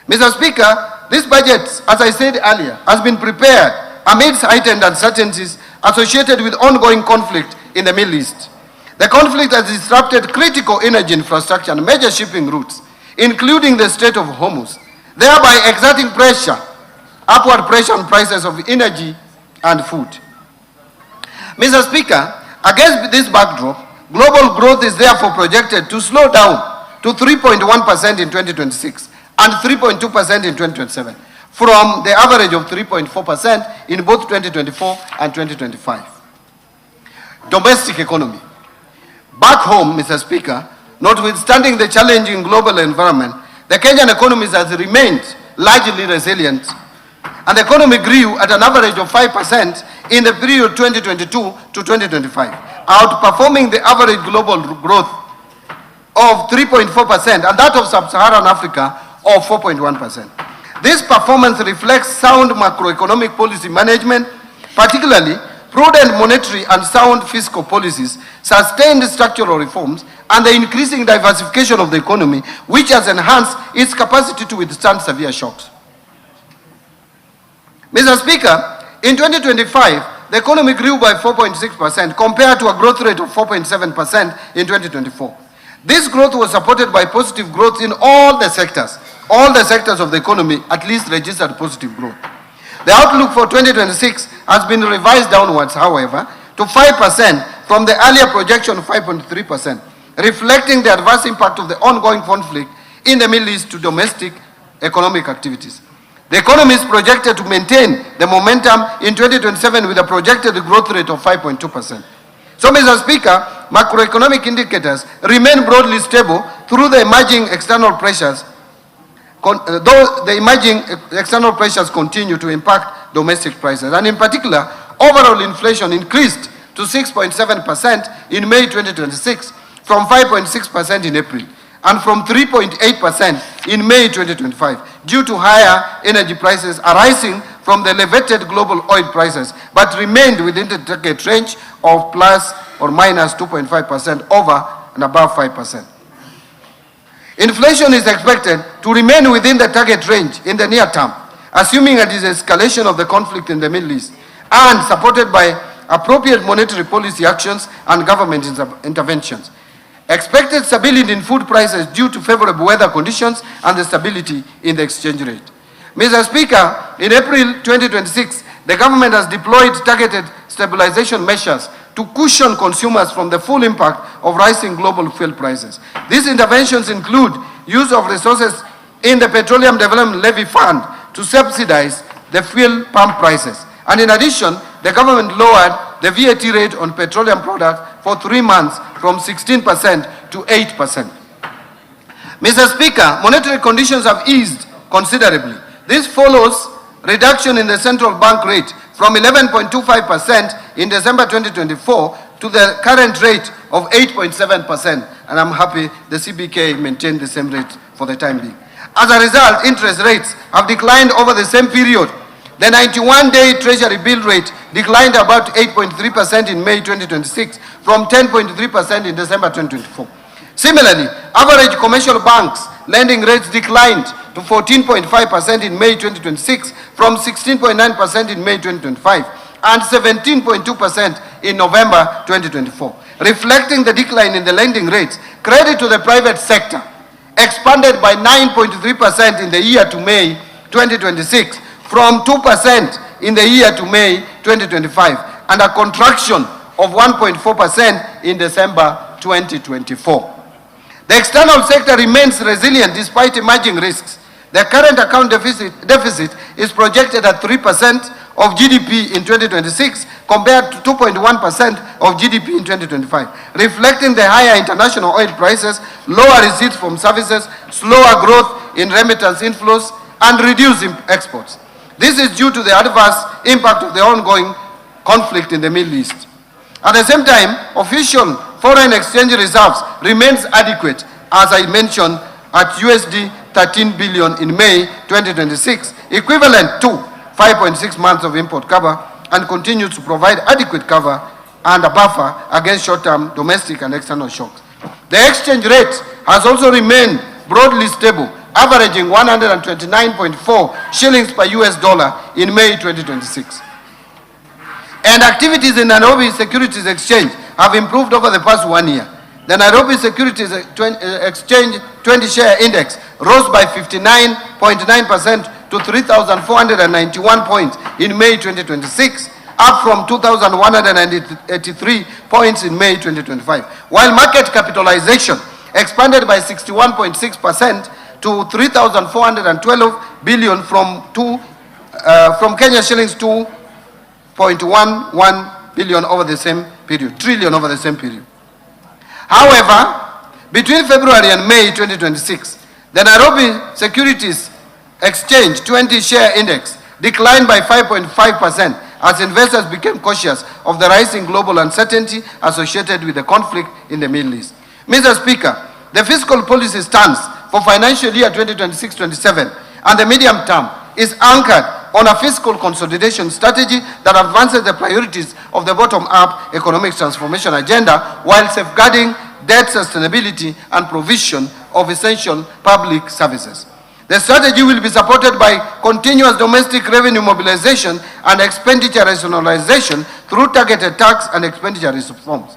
B: Mr. Speaker, this budget, as I said earlier, has been prepared amidst heightened uncertainties associated with ongoing conflict in the Middle East. The conflict has disrupted critical energy infrastructure and major shipping routes, including the Strait of Hormuz, thereby exerting pressure, upward pressure on prices of energy and food. Mr. Speaker, against this backdrop, global growth is therefore projected to slow down to 3.1% in 2026 and 3.2% in 2027, from the average of 3.4% in both 2024 and 2025. Domestic economy. Back home, Mr. Speaker, notwithstanding the challenging global environment, the Kenyan economy has remained largely resilient, and the economy grew at an average of 5% in the period 2022 to 2025, outperforming the average global growth of 3.4% and that of sub-Saharan Africa of 4.1%. This performance reflects sound macroeconomic policy management, particularly prudent monetary and sound fiscal policies, sustained structural reforms, and the increasing diversification of the economy, which has enhanced its capacity to withstand severe shocks. Mr. Speaker, in 2025, the economy grew by 4.6% compared to a growth rate of 4.7% in 2024. This growth was supported by positive growth in all the sectors. All the sectors of the economy at least registered positive growth. The outlook for 2026 has been revised downwards, however, to 5% from the earlier projection of 5.3%, reflecting the adverse impact of the ongoing conflict in the Middle East to domestic economic activities. The economy is projected to maintain the momentum in 2027 with a projected growth rate of 5.2%. So, Mr. Speaker, macroeconomic indicators remain broadly stable through the emerging external pressures, though the emerging external pressures continue to impact domestic prices. And in particular, overall inflation increased to 6.7% in May 2026 from 5.6% in April, and from 3.8% in May 2025 due to higher energy prices arising from the elevated global oil prices, but remained within the target range of plus or minus 2.5% over and above 5%. Inflation is expected to remain within the target range in the near term, assuming a de-escalation of the conflict in the Middle East, and supported by appropriate monetary policy actions and government interventions. Expected stability in food prices due to favorable weather conditions and the stability in the exchange rate. Mr. Speaker, in April 2026, the government has deployed targeted stabilization measures to cushion consumers from the full impact of rising global fuel prices. These interventions include use of resources in the Petroleum Development Levy Fund to subsidize the fuel pump prices. And in addition, the government lowered the VAT rate on petroleum products for 3 months from 16% to 8%. Mr. Speaker, monetary conditions have eased considerably. This follows reduction in the central bank rate from 11.25% in December 2024 to the current rate of 8.7%. And I'm happy the CBK maintained the same rate for the time being. As a result, interest rates have declined over the same period. The 91-day Treasury bill rate declined about 8.3% in May 2026 from 10.3% in December 2024. Similarly, average commercial banks lending rates declined to 14.5% in May 2026 from 16.9% in May 2025 and 17.2% in November 2024. Reflecting the decline in the lending rates, credit to the private sector expanded by 9.3% in the year to May 2026 from 2% in the year to May 2025 and a contraction of 1.4% in December 2024. The external sector remains resilient despite emerging risks. The current account deficit is projected at 3% of GDP in 2026 compared to 2.1% of GDP in 2025, reflecting the higher international oil prices, lower receipts from services, slower growth in remittance inflows, and reduced exports. This is due to the adverse impact of the ongoing conflict in the Middle East. At the same time, official foreign exchange reserves remains adequate, as I mentioned, at USD 13 billion in May 2026, equivalent to 5.6 months of import cover, and continues to provide adequate cover and a buffer against short-term domestic and external shocks. The exchange rate has also remained broadly stable, averaging 129.4 shillings per US dollar in May 2026. And activities in Nairobi Securities Exchange have improved over the past 1 year. The Nairobi Securities Exchange 20-share index rose by 59.9% to 3,491 points in May 2026, up from 2,183 points in May 2025, while market capitalization expanded by 61.6% to 3,412 billion from Kenya shillings 2.11 billion over the same period, trillion over the same period. However, between February and May 2026, the Nairobi Securities Exchange 20-share index declined by 5.5% as investors became cautious of the rising global uncertainty associated with the conflict in the Middle East. Mr. Speaker, the fiscal policy stance for financial year 2026-27 and the medium term is anchored on a fiscal consolidation strategy that advances the priorities of the bottom-up economic transformation agenda while safeguarding debt sustainability and provision of essential public services. The strategy will be supported by continuous domestic revenue mobilization and expenditure rationalization through targeted tax and expenditure reforms.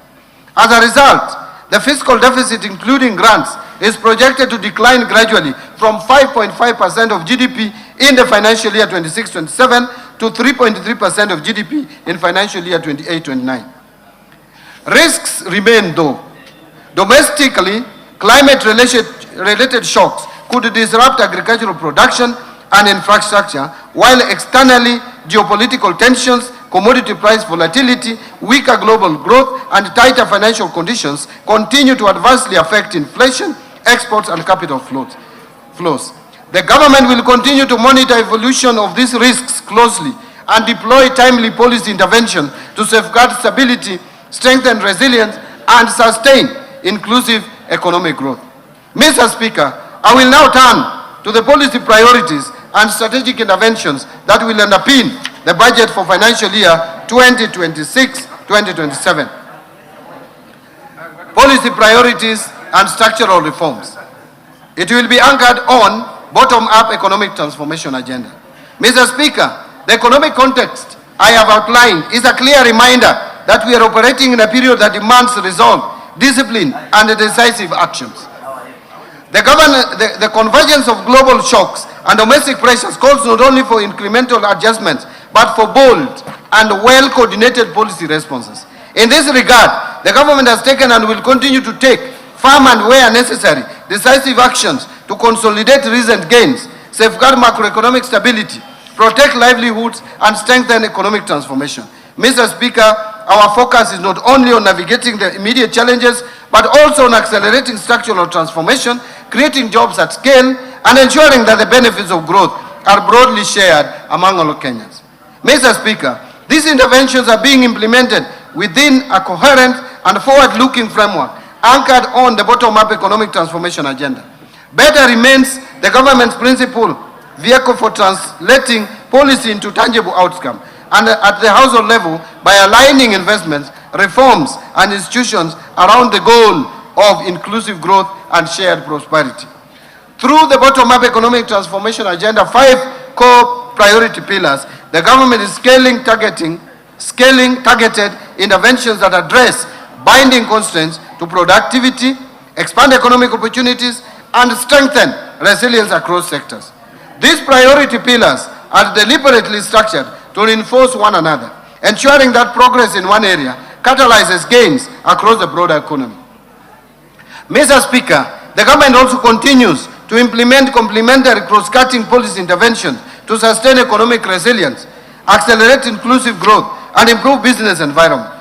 B: As a result, the fiscal deficit, including grants, is projected to decline gradually from 5.5% of GDP in the financial year 26-27 to 3.3% of GDP in financial year 28-29. Risks remain though. Domestically, climate-related shocks could disrupt agricultural production and infrastructure, while externally, geopolitical tensions, commodity price volatility, weaker global growth, and tighter financial conditions continue to adversely affect inflation, exports, and capital flows. The government will continue to monitor evolution of these risks closely and deploy timely policy intervention to safeguard stability, strengthen resilience, and sustain inclusive economic growth. Mr. Speaker, I will now turn to the policy priorities and strategic interventions that will underpin the budget for financial year 2026-2027. Policy priorities and structural reforms. It will be anchored on bottom-up economic transformation agenda. Mr. Speaker, the economic context I have outlined is a clear reminder that we are operating in a period that demands resolve, discipline, and decisive actions. The convergence of global shocks and domestic pressures calls not only for incremental adjustments, but for bold and well-coordinated policy responses. In this regard, the government has taken and will continue to take firm and where necessary decisive actions to consolidate recent gains, safeguard macroeconomic stability, protect livelihoods, and strengthen economic transformation. Mr. Speaker, our focus is not only on navigating the immediate challenges, but also on accelerating structural transformation, creating jobs at scale, and ensuring that the benefits of growth are broadly shared among all Kenyans. Mr. Speaker, these interventions are being implemented within a coherent and forward-looking framework anchored on the bottom-up economic transformation agenda. Better remains the government's principal vehicle for translating policy into tangible outcome, and at the household level by aligning investments, reforms, and institutions around the goal of inclusive growth and shared prosperity. Through the bottom-up economic transformation agenda, 5 core priority pillars, the government is scaling targeted interventions that address binding constraints to productivity, expand economic opportunities, and strengthen resilience across sectors. These priority pillars are deliberately structured to reinforce one another, ensuring that progress in one area catalyzes gains across the broader economy. Mr. Speaker, the government also continues to implement complementary cross-cutting policy interventions to sustain economic resilience, accelerate inclusive growth, and improve business environment.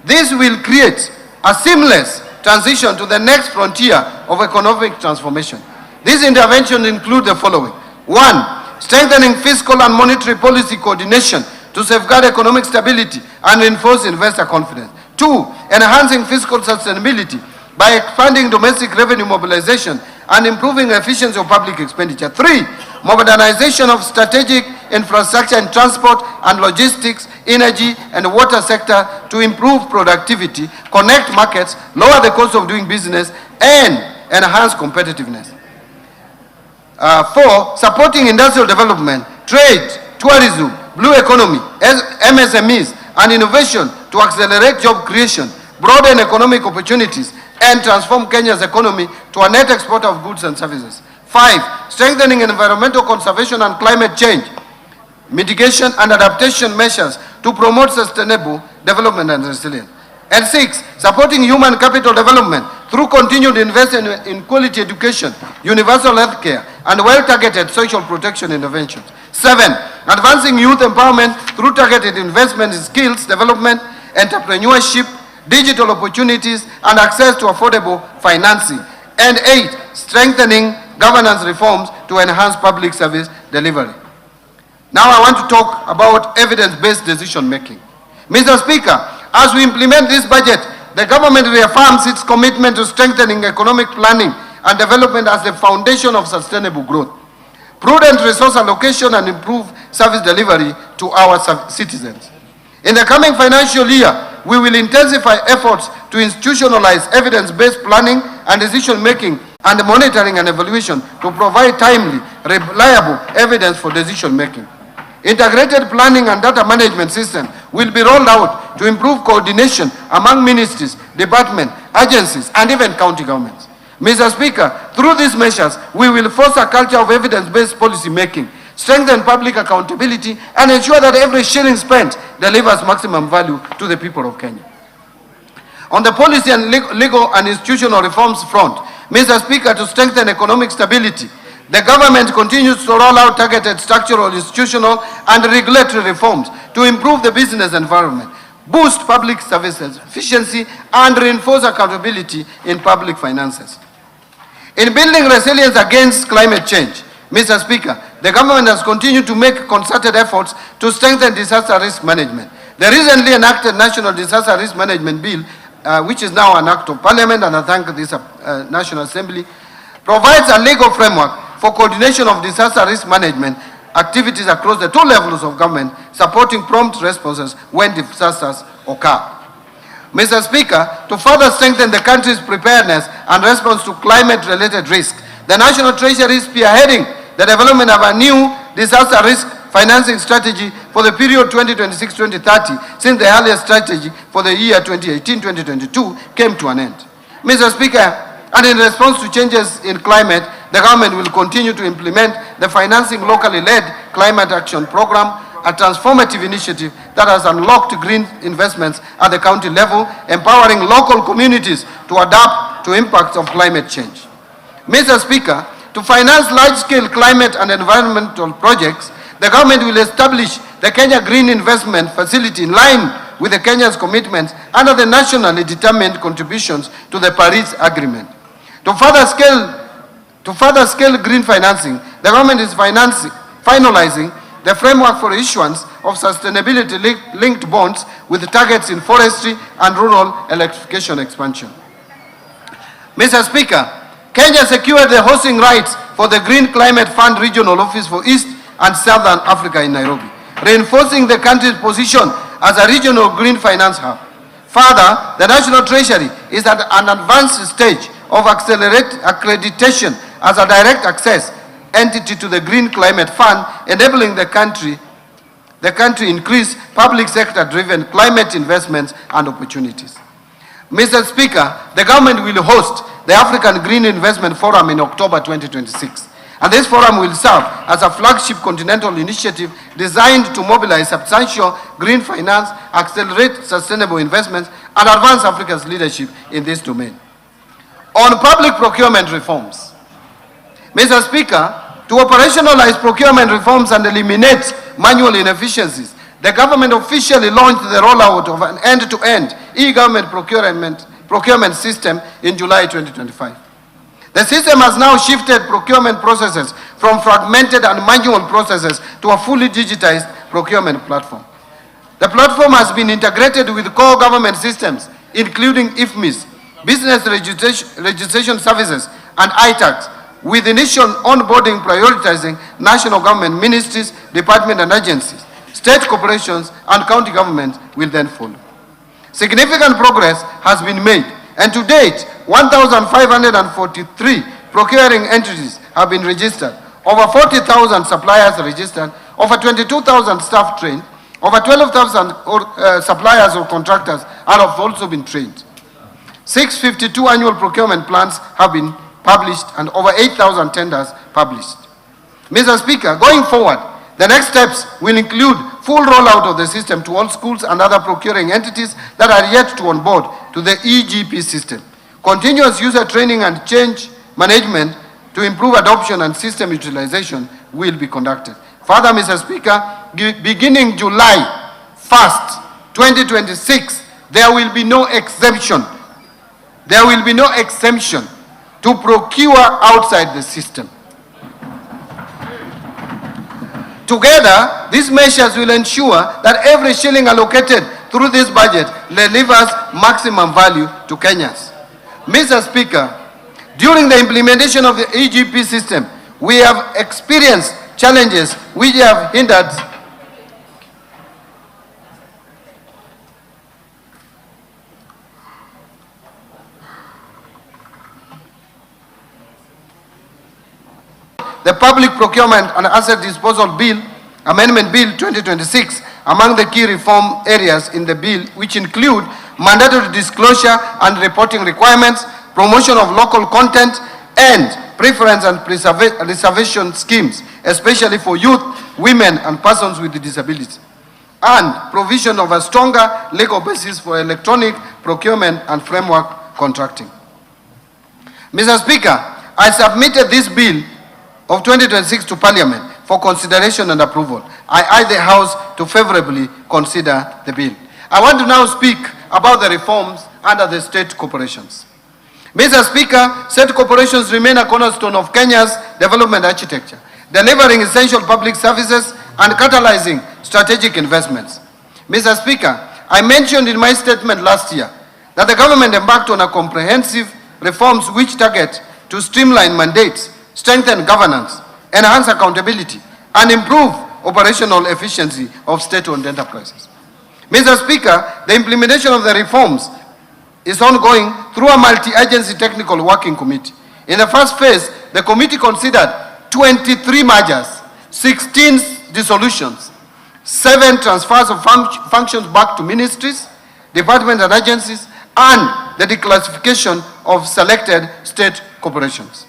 B: This will create a seamless transition to the next frontier of economic transformation. These interventions include the following. 1. Strengthening fiscal and monetary policy coordination to safeguard economic stability and reinforce investor confidence. 2. Enhancing fiscal sustainability by expanding domestic revenue mobilization and improving efficiency of public expenditure. 3. Modernization of strategic infrastructure in transport and logistics, energy and water sector to improve productivity, connect markets, lower the cost of doing business, and enhance competitiveness. 4. Supporting industrial development, trade, tourism, blue economy, MSMEs, and innovation to accelerate job creation, broaden economic opportunities, and transform Kenya's economy to a net exporter of goods and services. 5. Strengthening environmental conservation and climate change, mitigation and adaptation measures to promote sustainable development and resilience. And 6. Supporting human capital development through continued investment in quality education, universal health care, and well-targeted social protection interventions. 7. Advancing youth empowerment through targeted investment in skills development, entrepreneurship, digital opportunities, and access to affordable financing. And 8. Strengthening governance reforms to enhance public service delivery. Now I want to talk about evidence-based decision-making. Mr. Speaker, as we implement this budget, the government reaffirms its commitment to strengthening economic planning and development as the foundation of sustainable growth, prudent resource allocation, and improved service delivery to our citizens. In the coming financial year, we will intensify efforts to institutionalize evidence-based planning and decision-making and monitoring and evaluation to provide timely, reliable evidence for decision-making. Integrated planning and data management system will be rolled out to improve coordination among ministries, departments, agencies, and even county governments. Mr. Speaker, through these measures, we will foster a culture of evidence-based policy making, strengthen public accountability, and ensure that every shilling spent delivers maximum value to the people of Kenya. On the policy and legal and institutional reforms front, Mr. Speaker, to strengthen economic stability, the government continues to roll out targeted structural, institutional, and regulatory reforms to improve the business environment, boost public services efficiency, and reinforce accountability in public finances. In building resilience against climate change, Mr. Speaker, the government has continued to make concerted efforts to strengthen disaster risk management. The recently enacted National Disaster Risk Management Bill, which is now an act of Parliament, and I thank this National Assembly, provides a legal framework for coordination of disaster risk management activities across the 2 levels of government, supporting prompt responses when disasters occur. Mr. Speaker, to further strengthen the country's preparedness and response to climate-related risks, the National Treasury is spearheading the development of a new disaster risk financing strategy for the period 2026-2030, since the earlier strategy for the year 2018-2022 came to an end. Mr. Speaker, and in response to changes in climate, the government will continue to implement the Financing Locally Led Climate Action Program, a transformative initiative that has unlocked green investments at the county level, empowering local communities to adapt to impacts of climate change. Mr. Speaker, to finance large-scale climate and environmental projects, the government will establish the Kenya Green Investment Facility in line with the Kenya's commitments under the nationally determined contributions to the Paris Agreement. To further scale green financing, the government is finalizing the framework for issuance of sustainability-linked bonds with targets in forestry and rural electrification expansion. Mr. Speaker, Kenya secured the hosting rights for the Green Climate Fund Regional Office for East and Southern Africa in Nairobi, reinforcing the country's position as a regional green finance hub. Further, the National Treasury is at an advanced stage of accreditation as a direct access entity to the Green Climate Fund, enabling the country increase public sector-driven climate investments and opportunities. Mr. Speaker, the government will host the African Green Investment Forum in October 2026. And this forum will serve as a flagship continental initiative designed to mobilize substantial green finance, accelerate sustainable investments, and advance Africa's leadership in this domain. On public procurement reforms, Mr. Speaker, to operationalize procurement reforms and eliminate manual inefficiencies, the government officially launched the rollout of an end-to-end e-government procurement system in July 2025. The system has now shifted procurement processes from fragmented and manual processes to a fully digitized procurement platform. The platform has been integrated with core government systems, including IFMIS, Business Registration Services, and ITAX, with initial onboarding prioritizing national government ministries, departments and agencies. State corporations and county governments will then follow. Significant progress has been made, and to date, 1,543 procuring entities have been registered, over 40,000 suppliers registered, over 22,000 staff trained, over 12,000 suppliers or contractors have also been trained. 652 annual procurement plans have been published and over 8,000 tenders published. Mr. Speaker, going forward, the next steps will include full rollout of the system to all schools and other procuring entities that are yet to onboard to the EGP system. Continuous user training and change management to improve adoption and system utilization will be conducted. Further, Mr. Speaker, beginning July 1st, 2026, there will be no exemption. There will be no exemption to procure outside the system. Together, these measures will ensure that every shilling allocated through this budget delivers maximum value to Kenyans. Mr. Speaker, during the implementation of the EGP system, we have experienced challenges which have hindered the Public Procurement and Asset Disposal Bill, Amendment Bill 2026, among the key reform areas in the bill, which include mandatory disclosure and reporting requirements, promotion of local content, and preference and reservation schemes, especially for youth, women, and persons with disabilities, and provision of a stronger legal basis for electronic procurement and framework contracting. Mr. Speaker, I submitted this bill of 2026 to Parliament for consideration and approval. I urge the House to favorably consider the bill. I want to now speak about the reforms under the state corporations. Mr. Speaker, state corporations remain a cornerstone of Kenya's development architecture, delivering essential public services and catalyzing strategic investments. Mr. Speaker, I mentioned in my statement last year that the government embarked on a comprehensive reforms which target to streamline mandates, strengthen governance, enhance accountability, and improve operational efficiency of state-owned enterprises. Mr. Speaker, the implementation of the reforms is ongoing through a multi-agency technical working committee. In the first phase, the committee considered 23 mergers, 16 dissolutions, 7 transfers of functions back to ministries, departments and agencies, and the declassification of selected state corporations.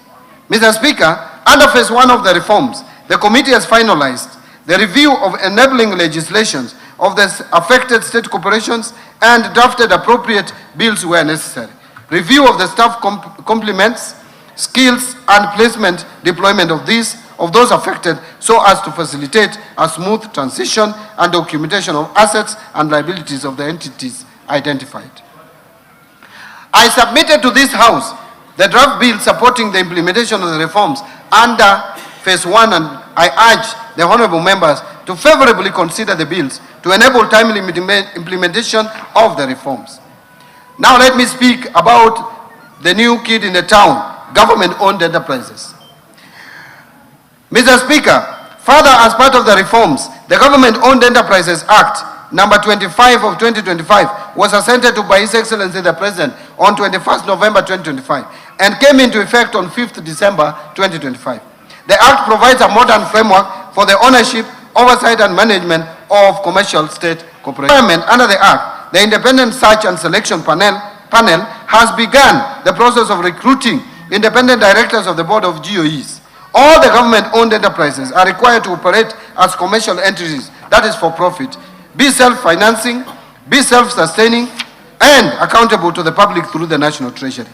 B: Mr. Speaker, under phase 1 of the reforms, the committee has finalized the review of enabling legislations of the affected state corporations and drafted appropriate bills where necessary. Review of the staff complements, skills and placement deployment of those affected so as to facilitate a smooth transition and documentation of assets and liabilities of the entities identified. I submitted to this House the draft bill supporting the implementation of the reforms under phase 1, and I urge the honorable members to favorably consider the bills to enable timely implementation of the reforms. Now let me speak about the new kid in the town, government-owned enterprises. Mr. Speaker, further, as part of the reforms, the Government-Owned Enterprises Act number 25 of 2025 was assented to by His Excellency the President on 21st November 2025 and came into effect on 5th December 2025. The Act provides a modern framework for the ownership, oversight and management of commercial state corporations. Under the Act, the Independent Search and Selection Panel has begun the process of recruiting independent directors of the Board of GOEs. All the government-owned enterprises are required to operate as commercial entities, that is for profit, be self-financing, be self-sustaining, and accountable to the public through the National Treasury.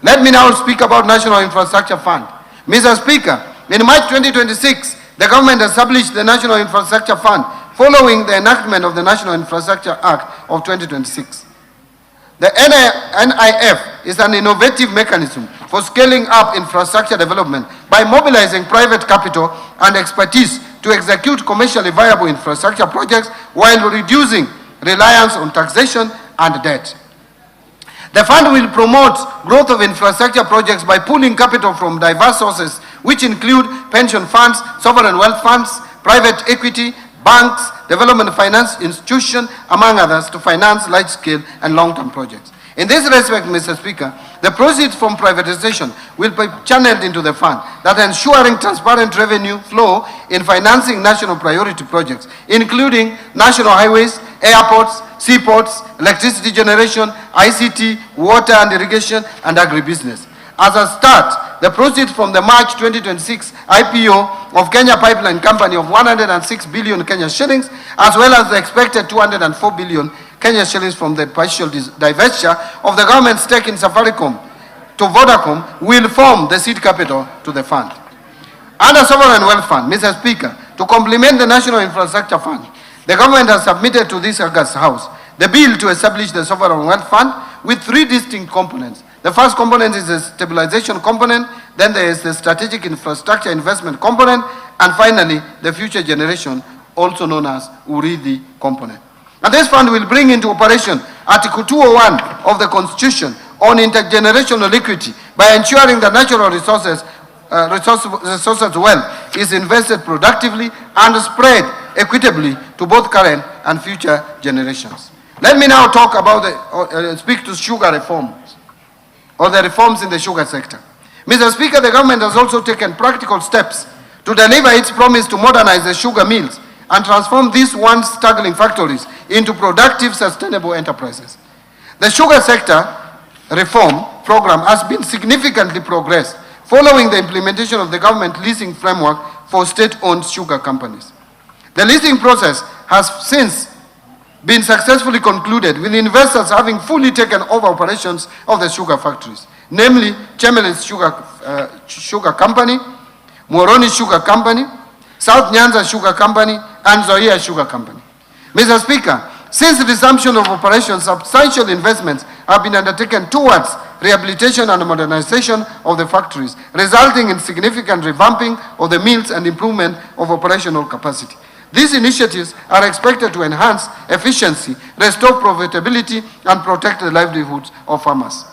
B: Let me now speak about National Infrastructure Fund. Mr. Speaker, in March 2026, the government established the National Infrastructure Fund following the enactment of the National Infrastructure Act of 2026. The NIF is an innovative mechanism for scaling up infrastructure development by mobilizing private capital and expertise to execute commercially viable infrastructure projects while reducing reliance on taxation and debt. The fund will promote growth of infrastructure projects by pooling capital from diverse sources, which include pension funds, sovereign wealth funds, private equity, banks, development finance institutions, among others, to finance large-scale and long-term projects. In this respect, Mr. Speaker, the proceeds from privatization will be channeled into the fund, that ensuring transparent revenue flow in financing national priority projects, including national highways, airports, seaports, electricity generation, ICT, water and irrigation, and agribusiness. As a start, the proceeds from the March 2026 IPO of Kenya Pipeline Company of 106 billion Kenya shillings, as well as the expected 204 billion Kenya shillings from the partial divestiture of the government stake in Safaricom to Vodacom, will form the seed capital to the fund. Under Sovereign Wealth Fund, Mr. Speaker, to complement the National Infrastructure Fund, the government has submitted to this August House the bill to establish the Sovereign Wealth Fund with three distinct components. The first component is the stabilization component, then there is the strategic infrastructure investment component, and finally, the future generation, also known as URIDI component. And this fund will bring into operation Article 201 of the Constitution on intergenerational equity by ensuring that natural resources wealth is invested productively and spread equitably to both current and future generations. Let me now talk about speak to sugar reforms, or the reforms in the sugar sector. Mr. Speaker, the government has also taken practical steps to deliver its promise to modernize the sugar mills and transform these once struggling factories into productive, sustainable enterprises. The sugar sector reform program has been significantly progressed following the implementation of the government leasing framework for state-owned sugar companies. The leasing process has since been successfully concluded, with investors having fully taken over operations of the sugar factories, namely Chemelis Sugar Company, Moroni Sugar Company, South Nyanza Sugar Company, and Zoia Sugar Company. Mr. Speaker, since the resumption of operations, substantial investments have been undertaken towards rehabilitation and modernization of the factories, resulting in significant revamping of the mills and improvement of operational capacity. These initiatives are expected to enhance efficiency, restore profitability, and protect the livelihoods of farmers.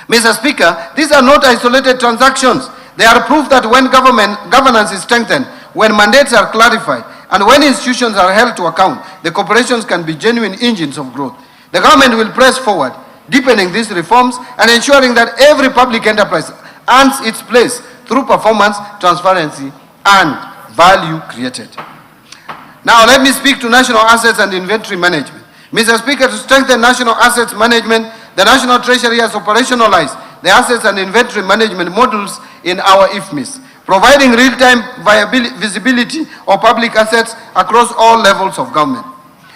B: Mr. Speaker, these are not isolated transactions. They are proof that when governance is strengthened, when mandates are clarified, and when institutions are held to account, the corporations can be genuine engines of growth. The government will press forward, deepening these reforms and ensuring that every public enterprise earns its place through performance, transparency, and value created. Now let me speak to national assets and inventory management. Mr. Speaker, to strengthen national assets management, the National Treasury has operationalized the assets and inventory management modules in our IFMIS, providing real-time visibility of public assets across all levels of government.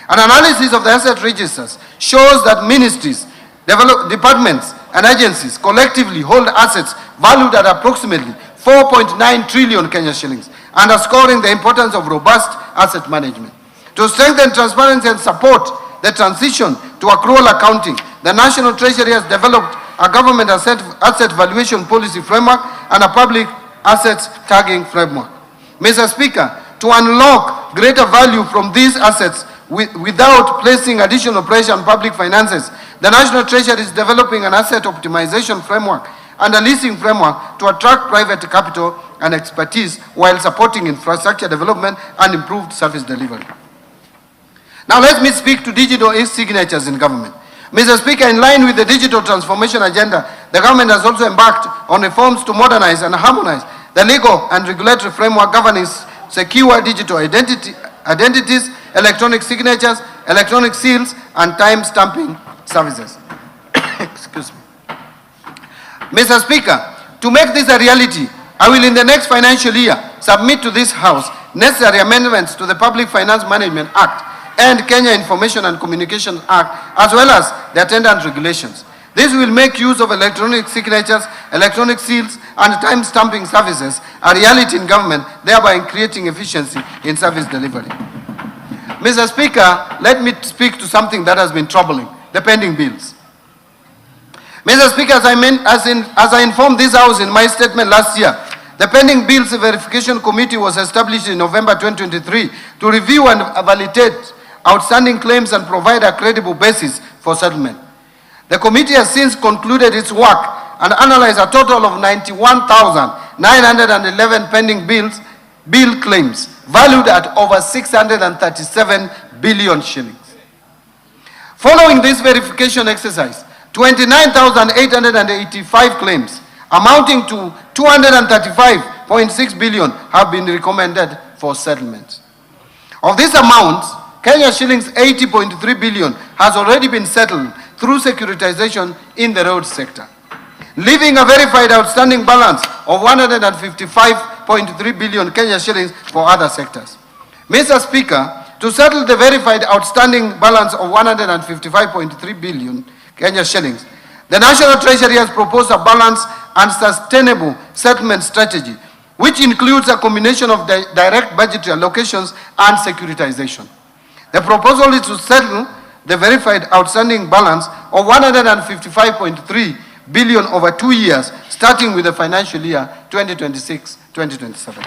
B: An analysis of the asset registers shows that ministries, departments, and agencies collectively hold assets valued at approximately 4.9 trillion Kenya shillings, underscoring the importance of robust asset management. To strengthen transparency and support the transition to accrual accounting, the National Treasury has developed a government asset valuation policy framework and a public assets tagging framework. Mr. Speaker, to unlock greater value from these assets without placing additional pressure on public finances, the National Treasury is developing an asset optimization framework and a leasing framework to attract private capital and expertise while supporting infrastructure development and improved service delivery. Now let me speak to digital e-signatures in government. Mr. Speaker, in line with the digital transformation agenda, the government has also embarked on reforms to modernize and harmonize the legal and regulatory framework governing secure digital identities, electronic signatures, electronic seals, and time stamping services. Excuse me. Mr. Speaker, to make this a reality, I will in the next financial year submit to this House necessary amendments to the Public Finance Management Act and Kenya Information and Communications Act, as well as the attendant regulations. This will make use of electronic signatures, electronic seals, and time stamping services a reality in government, thereby creating efficiency in service delivery. Mr. Speaker, let me speak to something that has been troubling, the pending bills. Mr. Speaker, as I informed this House in my statement last year, the pending bills verification committee was established in November 2023 to review and validate outstanding claims and provide a credible basis for settlement. The committee has since concluded its work and analyzed a total of 91,911 pending bill claims valued at over 637 billion shillings. Following this verification exercise, 29,885 claims amounting to 235.6 billion have been recommended for settlement. Of this amount, Kenya shillings 80.3 billion has already been settled through securitization in the road sector, leaving a verified outstanding balance of 155.3 billion Kenya shillings for other sectors. Mr. Speaker, to settle the verified outstanding balance of 155.3 billion Kenya shillings, the National Treasury has proposed a balanced and sustainable settlement strategy, which includes a combination of direct budgetary allocations and securitization. The proposal is to settle the verified outstanding balance of 155.3 billion over 2 years, starting with the financial year 2026-2027.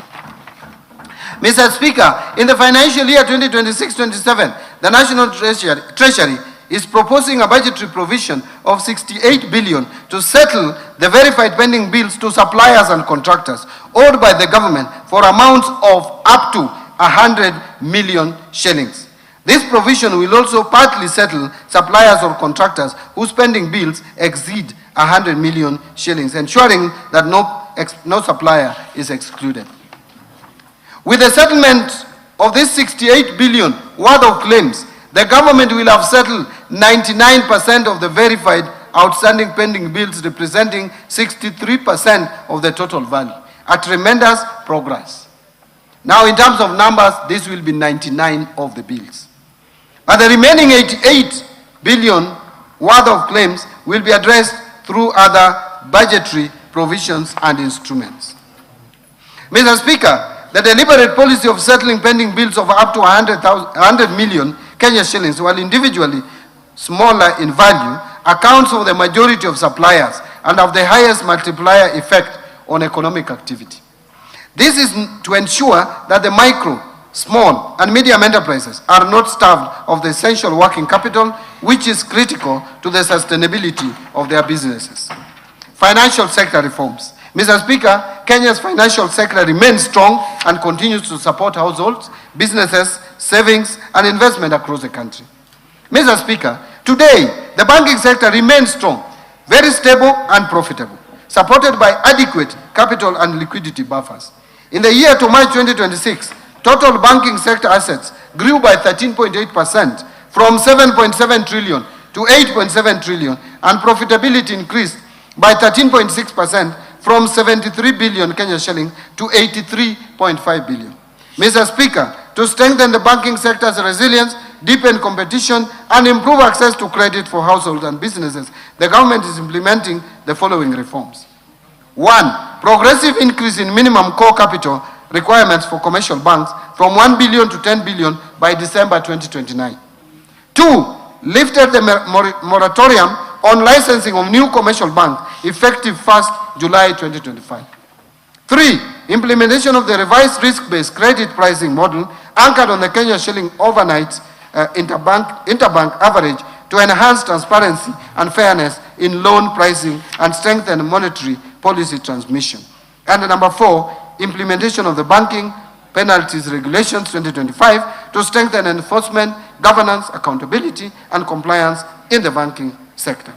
B: Mr. Speaker, in the financial year 2026-27, the National Treasury is proposing a budgetary provision of 68 billion to settle the verified pending bills to suppliers and contractors owed by the government for amounts of up to 100 million shillings. This provision will also partly settle suppliers or contractors whose pending bills exceed 100 million shillings, ensuring that no supplier is excluded. With the settlement of this 68 billion worth of claims, the government will have settled 99% of the verified outstanding pending bills, representing 63% of the total value, a tremendous progress. Now, in terms of numbers, this will be 99 of the bills. But the remaining 88 billion worth of claims will be addressed through other budgetary provisions and instruments. Mr. Speaker, the deliberate policy of settling pending bills of up to 100 million Kenya shillings, while individually smaller in value, accounts for the majority of suppliers and of the highest multiplier effect on economic activity. This is to ensure that the micro, small, and medium enterprises are not starved of the essential working capital, which is critical to the sustainability of their businesses. Financial sector reforms. Mr. Speaker, Kenya's financial sector remains strong and continues to support households, businesses, savings, and investment across the country. Mr. Speaker, today, the banking sector remains strong, very stable and profitable, supported by adequate capital and liquidity buffers. In the year to March 2026, total banking sector assets grew by 13.8% from 7.7 trillion to 8.7 trillion, and profitability increased by 13.6% from 73 billion Kenya shilling to 83.5 billion. Mr. Speaker, to strengthen the banking sector's resilience, deepen competition, and improve access to credit for households and businesses, the government is implementing the following reforms. 1. Progressive increase in minimum core capital requirements for commercial banks from 1 billion to 10 billion by December 2029. 2. Lifted the moratorium on licensing of new commercial banks effective 1st July 2025. 3. Implementation of the revised risk-based credit pricing model anchored on the Kenya shilling overnight interbank average to enhance transparency and fairness in loan pricing and strengthen monetary policy transmission. And number 4, implementation of the banking penalties regulations 2025 to strengthen enforcement, governance, accountability, and compliance in the banking sector.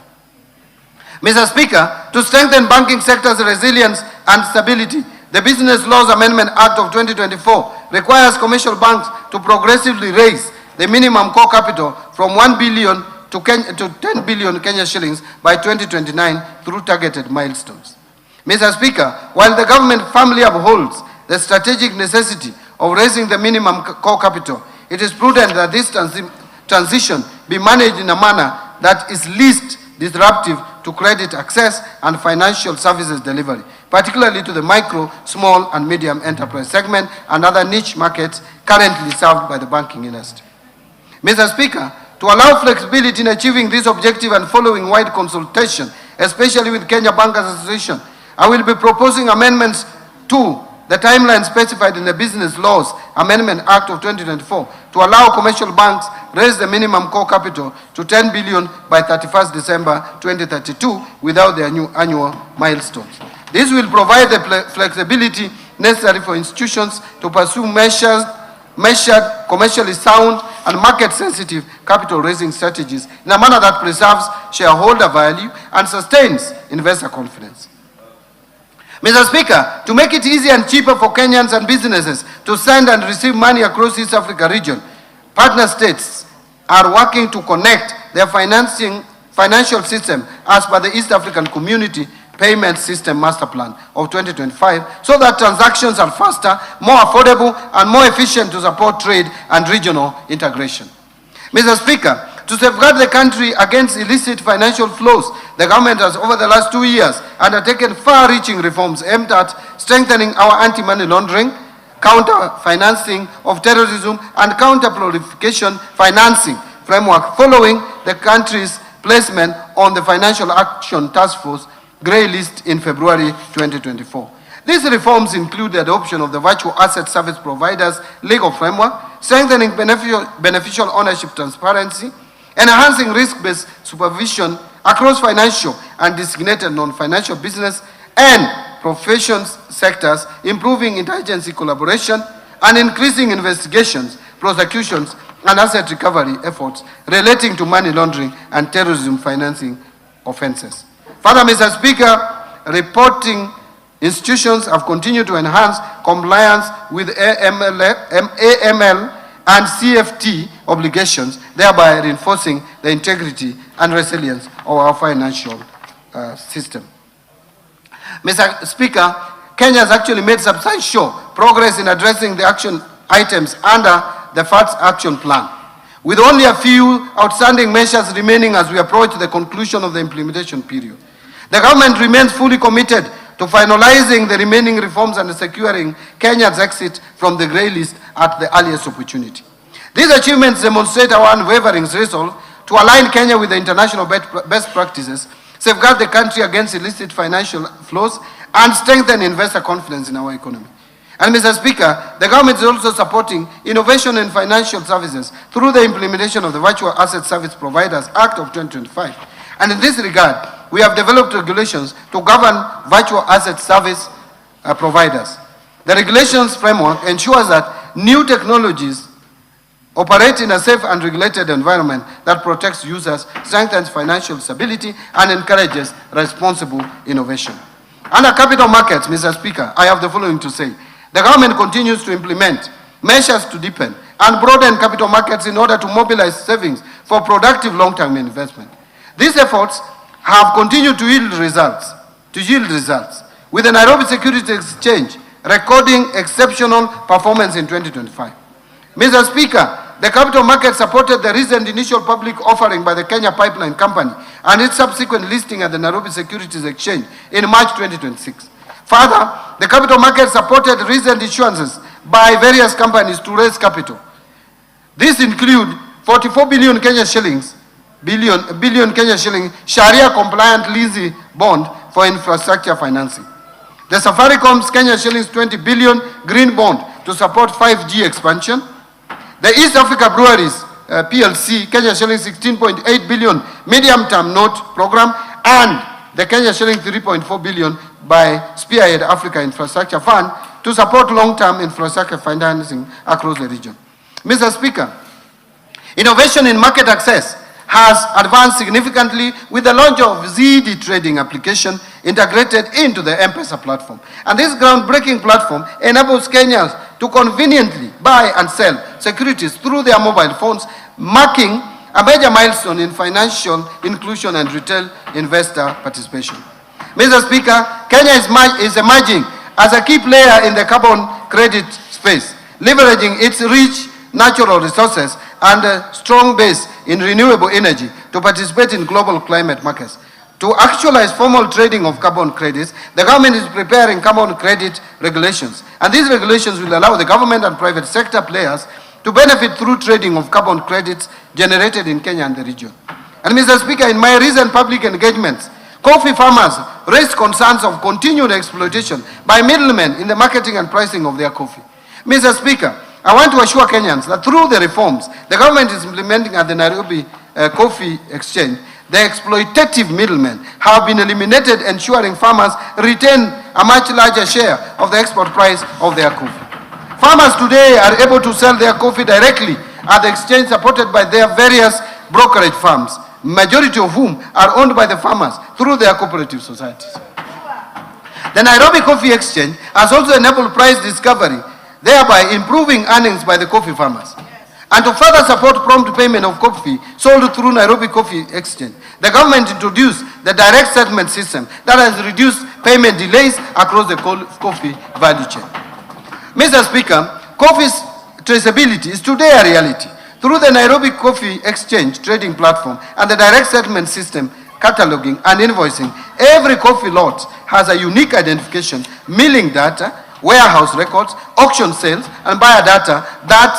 B: Mr. Speaker, to strengthen banking sector's resilience and stability, the Business Laws Amendment Act of 2024 requires commercial banks to progressively raise the minimum core capital from 1 billion to 10 billion Kenya shillings by 2029 through targeted milestones. Mr. Speaker, while the government firmly upholds the strategic necessity of raising the minimum core capital, it is prudent that this transition be managed in a manner that is least disruptive to credit access and financial services delivery, particularly to the micro, small, and medium enterprise segment and other niche markets currently served by the banking industry. Mr. Speaker, to allow flexibility in achieving this objective and following wide consultation, especially with Kenya Bankers Association, I will be proposing amendments to the timeline specified in the Business Laws Amendment Act of 2024 to allow commercial banks raise the minimum core capital to 10 billion by 31st December 2032 without the annual milestones. This will provide the flexibility necessary for institutions to pursue measured, commercially sound, and market-sensitive capital raising strategies in a manner that preserves shareholder value and sustains investor confidence. Mr. Speaker, to make it easier and cheaper for Kenyans and businesses to send and receive money across East Africa region, partner states are working to connect their financial system as per the East African Community Payment System Master Plan of 2025 so that transactions are faster, more affordable, and more efficient to support trade and regional integration. Mr. Speaker, to safeguard the country against illicit financial flows, the government has over the last 2 years undertaken far-reaching reforms aimed at strengthening our anti-money laundering, counter-financing of terrorism, and counter-proliferation financing framework following the country's placement on the Financial Action Task Force Grey List in February 2024. These reforms include the adoption of the Virtual Asset Service Providers Legal Framework, strengthening beneficial ownership transparency, enhancing risk-based supervision across financial and designated non-financial business and professions sectors, improving interagency collaboration, and increasing investigations, prosecutions, and asset recovery efforts relating to money laundering and terrorism financing offenses. Further, Mr. Speaker, reporting institutions have continued to enhance compliance with AML and CFT obligations, thereby reinforcing the integrity and resilience of our financial system. Mr. Speaker, Kenya has actually made substantial progress in addressing the action items under the FATS action plan, with only a few outstanding measures remaining as we approach the conclusion of the implementation period. The government remains fully committed to finalizing the remaining reforms and securing Kenya's exit from the grey list at the earliest opportunity. These achievements demonstrate our unwavering resolve to align Kenya with the international best practices, safeguard the country against illicit financial flows, and strengthen investor confidence in our economy. And Mr. Speaker, the government is also supporting innovation in financial services through the implementation of the Virtual Asset Service Providers Act of 2025. And in this regard, we have developed regulations to govern virtual asset service providers. The regulations framework ensures that new technologies operate in a safe and regulated environment that protects users, strengthens financial stability, and encourages responsible innovation. Under capital markets, Mr. Speaker, I have the following to say. The government continues to implement measures to deepen and broaden capital markets in order to mobilize savings for productive long-term investment. These efforts have continued to yield results, with the Nairobi Securities Exchange recording exceptional performance in 2025. Mr. Speaker, the capital market supported the recent initial public offering by the Kenya Pipeline Company and its subsequent listing at the Nairobi Securities Exchange in March 2026. Further, the capital market supported recent issuances by various companies to raise capital. These include 44 billion Kenya shillings, Sharia-compliant leasing bond for infrastructure financing. The Safaricom's Kenya shillings 20 billion green bond to support 5G expansion. The East Africa Breweries PLC Kenya shillings 16.8 billion medium-term note program, and the Kenya shilling 3.4 billion by Spearhead Africa Infrastructure Fund to support long-term infrastructure financing across the region. Mr. Speaker, innovation in market access has advanced significantly with the launch of ZD trading application integrated into the M-Pesa platform. And this groundbreaking platform enables Kenyans to conveniently buy and sell securities through their mobile phones, marking a major milestone in financial inclusion and retail investor participation. Mr. Speaker, Kenya is emerging as a key player in the carbon credit space, leveraging its rich natural resources and a strong base in renewable energy to participate in global climate markets. To actualize formal trading of carbon credits, the government is preparing carbon credit regulations, and these regulations will allow the government and private sector players to benefit through trading of carbon credits generated in Kenya and the region. And Mr. Speaker, in my recent public engagements, coffee farmers raised concerns of continued exploitation by middlemen in the marketing and pricing of their coffee. Mr. Speaker, I want to assure Kenyans that through the reforms the government is implementing at the Nairobi Coffee Exchange, the exploitative middlemen have been eliminated, ensuring farmers retain a much larger share of the export price of their coffee. Farmers today are able to sell their coffee directly at the exchange, supported by their various brokerage firms, majority of whom are owned by the farmers through their cooperative societies. The Nairobi Coffee Exchange has also enabled price discovery, thereby improving earnings by the coffee farmers. And to further support prompt payment of coffee sold through Nairobi Coffee Exchange, the government introduced the direct settlement system that has reduced payment delays across the coffee value chain. Mr. Speaker, coffee's traceability is today a reality. Through the Nairobi Coffee Exchange trading platform and the direct settlement system, cataloging and invoicing, every coffee lot has a unique identification, milling data, warehouse records, auction sales, and buyer data that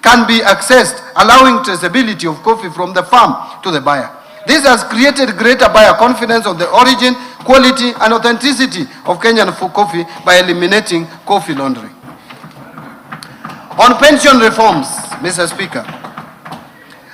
B: can be accessed, allowing traceability of coffee from the farm to the buyer. This has created greater buyer confidence of the origin, quality, and authenticity of Kenyan coffee by eliminating coffee laundering. On pension reforms, Mr. Speaker.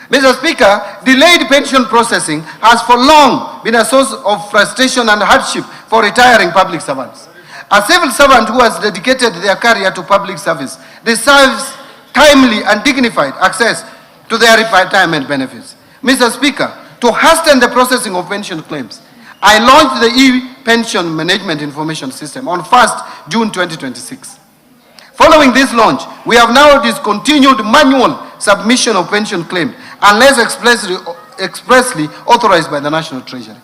B: Mr. Speaker, delayed pension processing has for long been a source of frustration and hardship for retiring public servants. A civil servant who has dedicated their career to public service deserves timely and dignified access to their retirement benefits. Mr. Speaker, to hasten the processing of pension claims, I launched the e-pension management information system on 1st June 2026. Following this launch, we have now discontinued manual submission of pension claims unless expressly authorized by the National Treasury.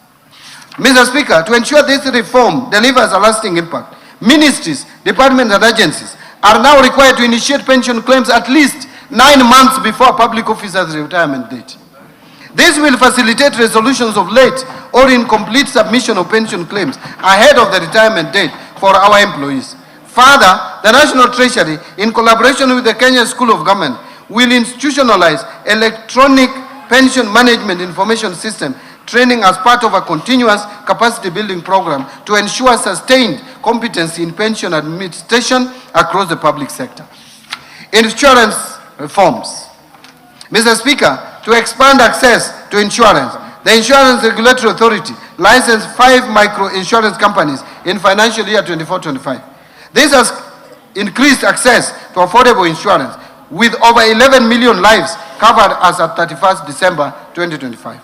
B: Mr. Speaker, to ensure this reform delivers a lasting impact, ministries, departments, and agencies are now required to initiate pension claims at least 9 months before a public officer's retirement date. This will facilitate resolutions of late or incomplete submission of pension claims ahead of the retirement date for our employees. Further, the National Treasury, in collaboration with the Kenya School of Government, will institutionalize electronic pension management information system training as part of a continuous capacity building program to ensure sustained competency in pension administration across the public sector. Insurance reforms. Mr. Speaker, to expand access to insurance, the Insurance Regulatory Authority licensed 5 micro-insurance companies in financial year 24-25. This has increased access to affordable insurance, with over 11 million lives covered as of 31st December 2025.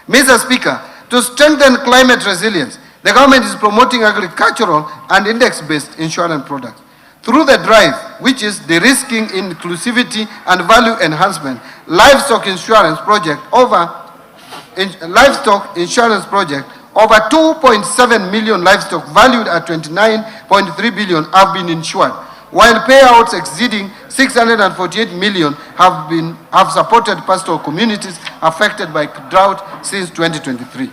B: Mr. Speaker, to strengthen climate resilience, the government is promoting agricultural and index-based insurance products. Through the drive, which is de-risking, inclusivity, and value enhancement, livestock insurance project, over 2.7 million livestock valued at 29.3 billion have been insured, while payouts exceeding 648 million have supported pastoral communities affected by drought since 2023.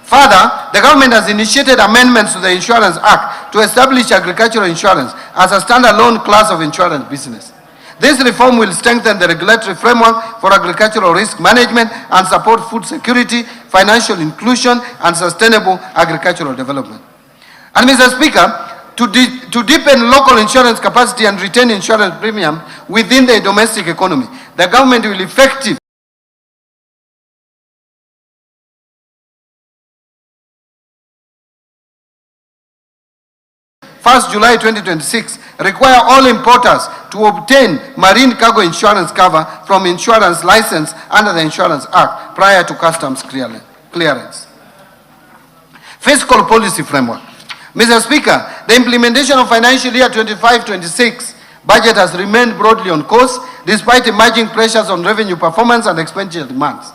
B: Further, the government has initiated amendments to the Insurance Act to establish agricultural insurance as a standalone class of insurance business. This reform will strengthen the regulatory framework for agricultural risk management and support food security, financial inclusion, and sustainable agricultural development. And Mr. Speaker, to deepen local insurance capacity and retain insurance premium within the domestic economy, the government will effective 1st July 2026, require all importers to obtain marine cargo insurance cover from insurance license under the Insurance Act prior to customs clearance. Fiscal policy framework. Mr. Speaker, the implementation of financial year 25-26 budget has remained broadly on course despite emerging pressures on revenue performance and expenditure demands.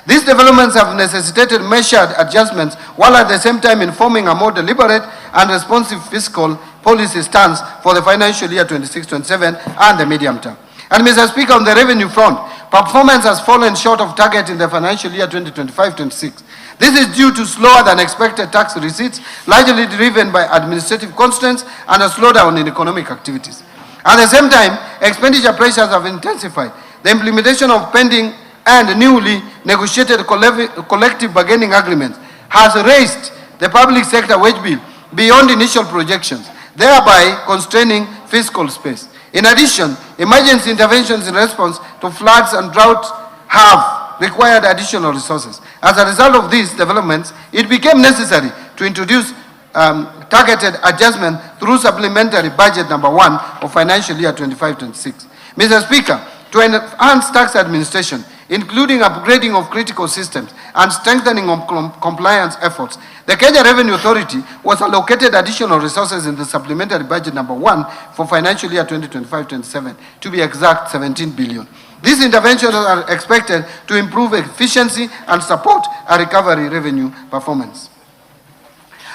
B: These developments have necessitated measured adjustments while at the same time informing a more deliberate and responsive fiscal policy stance for the financial year 26-27 and the medium term. And Mr. Speaker, on the revenue front, performance has fallen short of target in the financial year 2025-26. This is due to slower than expected tax receipts, largely driven by administrative constraints and a slowdown in economic activities. At the same time, expenditure pressures have intensified. The implementation of pending and newly negotiated collective bargaining agreements has raised the public sector wage bill beyond initial projections, thereby constraining fiscal space. In addition, emergency interventions in response to floods and droughts have required additional resources. As a result of these developments, it became necessary to introduce targeted adjustment through supplementary budget number 1 of financial year 25-26. Mr. Speaker, to enhance tax administration, including upgrading of critical systems and strengthening of compliance efforts, the Kenya Revenue Authority was allocated additional resources in the supplementary budget number 1 for financial year 2025-27, to be exact 17 billion. These interventions are expected to improve efficiency and support a recovery revenue performance.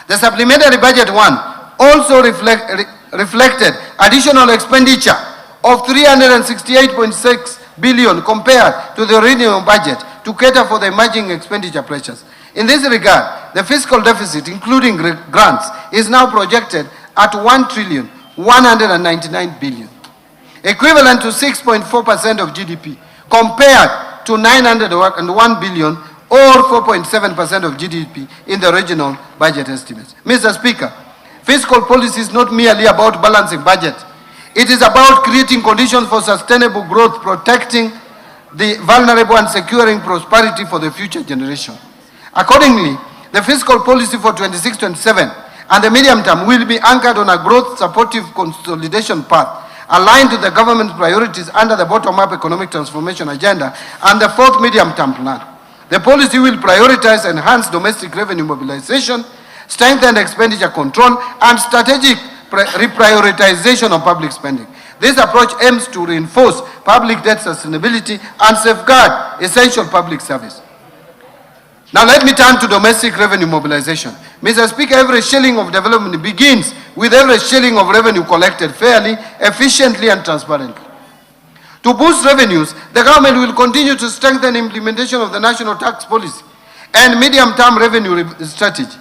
B: The supplementary budget 1 also reflected additional expenditure of 368.6 billion compared to the original budget to cater for the emerging expenditure pressures. In this regard, the fiscal deficit, including grants, is now projected at 1,199 billion, equivalent to 6.4% of GDP, compared to 901 billion or 4.7% of GDP in the original budget estimates. Mr. Speaker, fiscal policy is not merely about balancing budget. It is about creating conditions for sustainable growth, protecting the vulnerable and securing prosperity for the future generation. Accordingly, the fiscal policy for 26-27 and the medium term will be anchored on a growth-supportive consolidation path, aligned to the government's priorities under the bottom-up economic transformation agenda and the 4th medium-term plan. The policy will prioritize enhanced domestic revenue mobilization, strengthen expenditure control, and strategic reprioritization of public spending. This approach aims to reinforce public debt sustainability and safeguard essential public service. Now let me turn to domestic revenue mobilization. Mr. Speaker, every shilling of development begins with every shilling of revenue collected fairly, efficiently, and transparently. To boost revenues, the government will continue to strengthen implementation of the national tax policy and medium-term revenue strategy,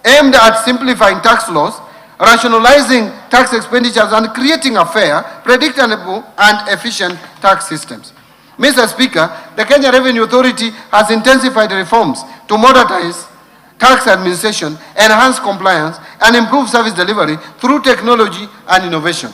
B: aimed at simplifying tax laws, rationalizing tax expenditures, and creating a fair, predictable, and efficient tax systems. Mr. Speaker, the Kenya Revenue Authority has intensified reforms to modernize tax administration, enhance compliance, and improve service delivery through technology and innovation.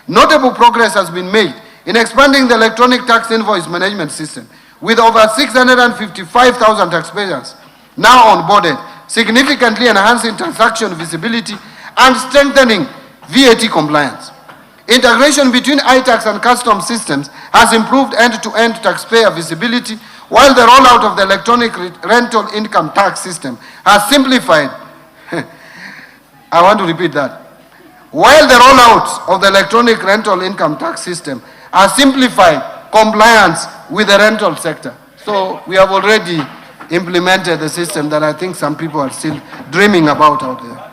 B: Notable progress has been made in expanding the electronic tax invoice management system, with over 655,000 taxpayers now onboarded, significantly enhancing transaction visibility and strengthening VAT compliance. Integration between iTax and customs systems has improved end-to-end taxpayer visibility, while the rollout of the electronic rental income tax system has simplified. I want to repeat that. While the rollout of the electronic rental income tax system has simplified compliance with the rental sector. So we have already implemented the system that I think some people are still dreaming about out there.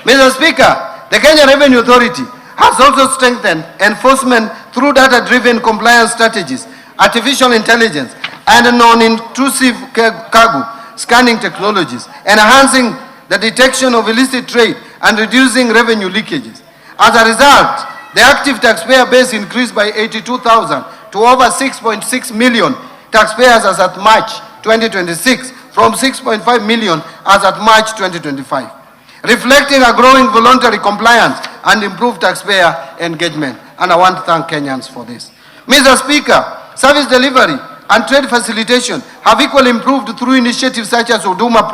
B: Mr. Speaker, the Kenya Revenue Authority has also strengthened enforcement through data-driven compliance strategies, artificial intelligence, and non-intrusive cargo scanning technologies, enhancing the detection of illicit trade and reducing revenue leakages. As a result, the active taxpayer base increased by 82,000 to over 6.6 million taxpayers as at March 2026, from 6.5 million as at March 2025. reflecting a growing voluntary compliance and improved taxpayer engagement. And I want to thank Kenyans for this. Mr. Speaker, service delivery and trade facilitation have equally improved through initiatives such as Huduma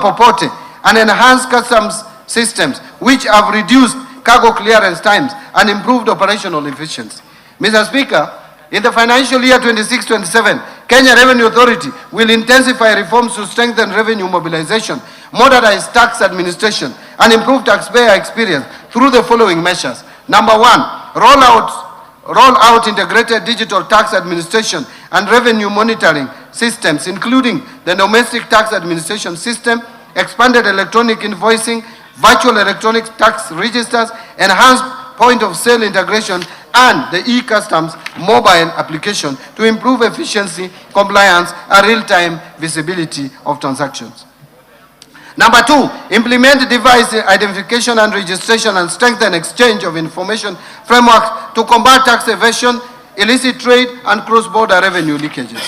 B: Popote and enhanced customs systems, which have reduced cargo clearance times and improved operational efficiency. Mr. Speaker, in the financial year 26-27, Kenya Revenue Authority will intensify reforms to strengthen revenue mobilization, modernize tax administration, and improve taxpayer experience through the following measures. Number one, roll out integrated digital tax administration and revenue monitoring systems, including the domestic tax administration system, expanded electronic invoicing, virtual electronic tax registers, enhanced point of sale integration, and the e-customs mobile application to improve efficiency, compliance, and real-time visibility of transactions. Number two, implement device identification and registration and strengthen exchange of information frameworks to combat tax evasion, illicit trade, and cross-border revenue leakages.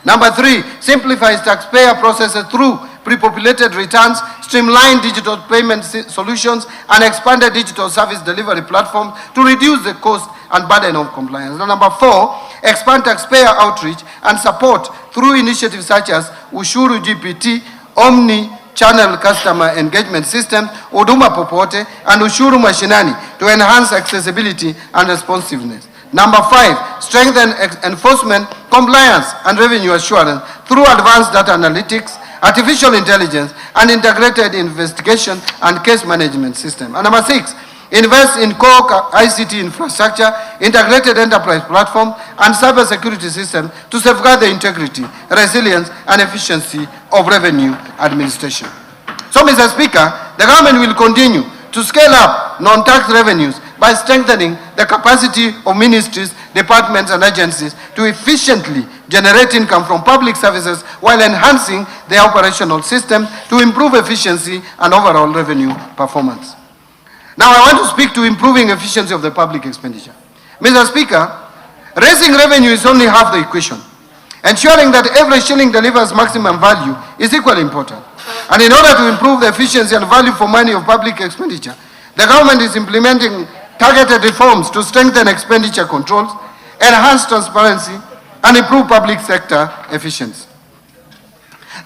B: Number three, simplifies taxpayer processes through pre-populated returns, streamlined digital payment solutions, and expanded digital service delivery platforms to reduce the cost and burden of compliance. And number four, expand taxpayer outreach and support through initiatives such as Ushuru GPT, Omni-channel customer engagement system, Huduma Popote, and Ushuru Mashinani to enhance accessibility and responsiveness. Number five, strengthen enforcement, compliance, and revenue assurance through advanced data analytics, artificial intelligence, and integrated investigation and case management system. And number six, invest in core ICT infrastructure, integrated enterprise platform, and cybersecurity system to safeguard the integrity, resilience, and efficiency of revenue administration. So, Mr. Speaker, the government will continue to scale up non-tax revenues by strengthening the capacity of ministries, departments, and agencies to efficiently generate income from public services while enhancing their operational system to improve efficiency and overall revenue performance. Now, I want to speak to improving efficiency of the public expenditure. Mr. Speaker, raising revenue is only half the equation. Ensuring that every shilling delivers maximum value is equally important. And in order to improve the efficiency and value for money of public expenditure, the government is implementing targeted reforms to strengthen expenditure controls, enhance transparency, and improve public sector efficiency.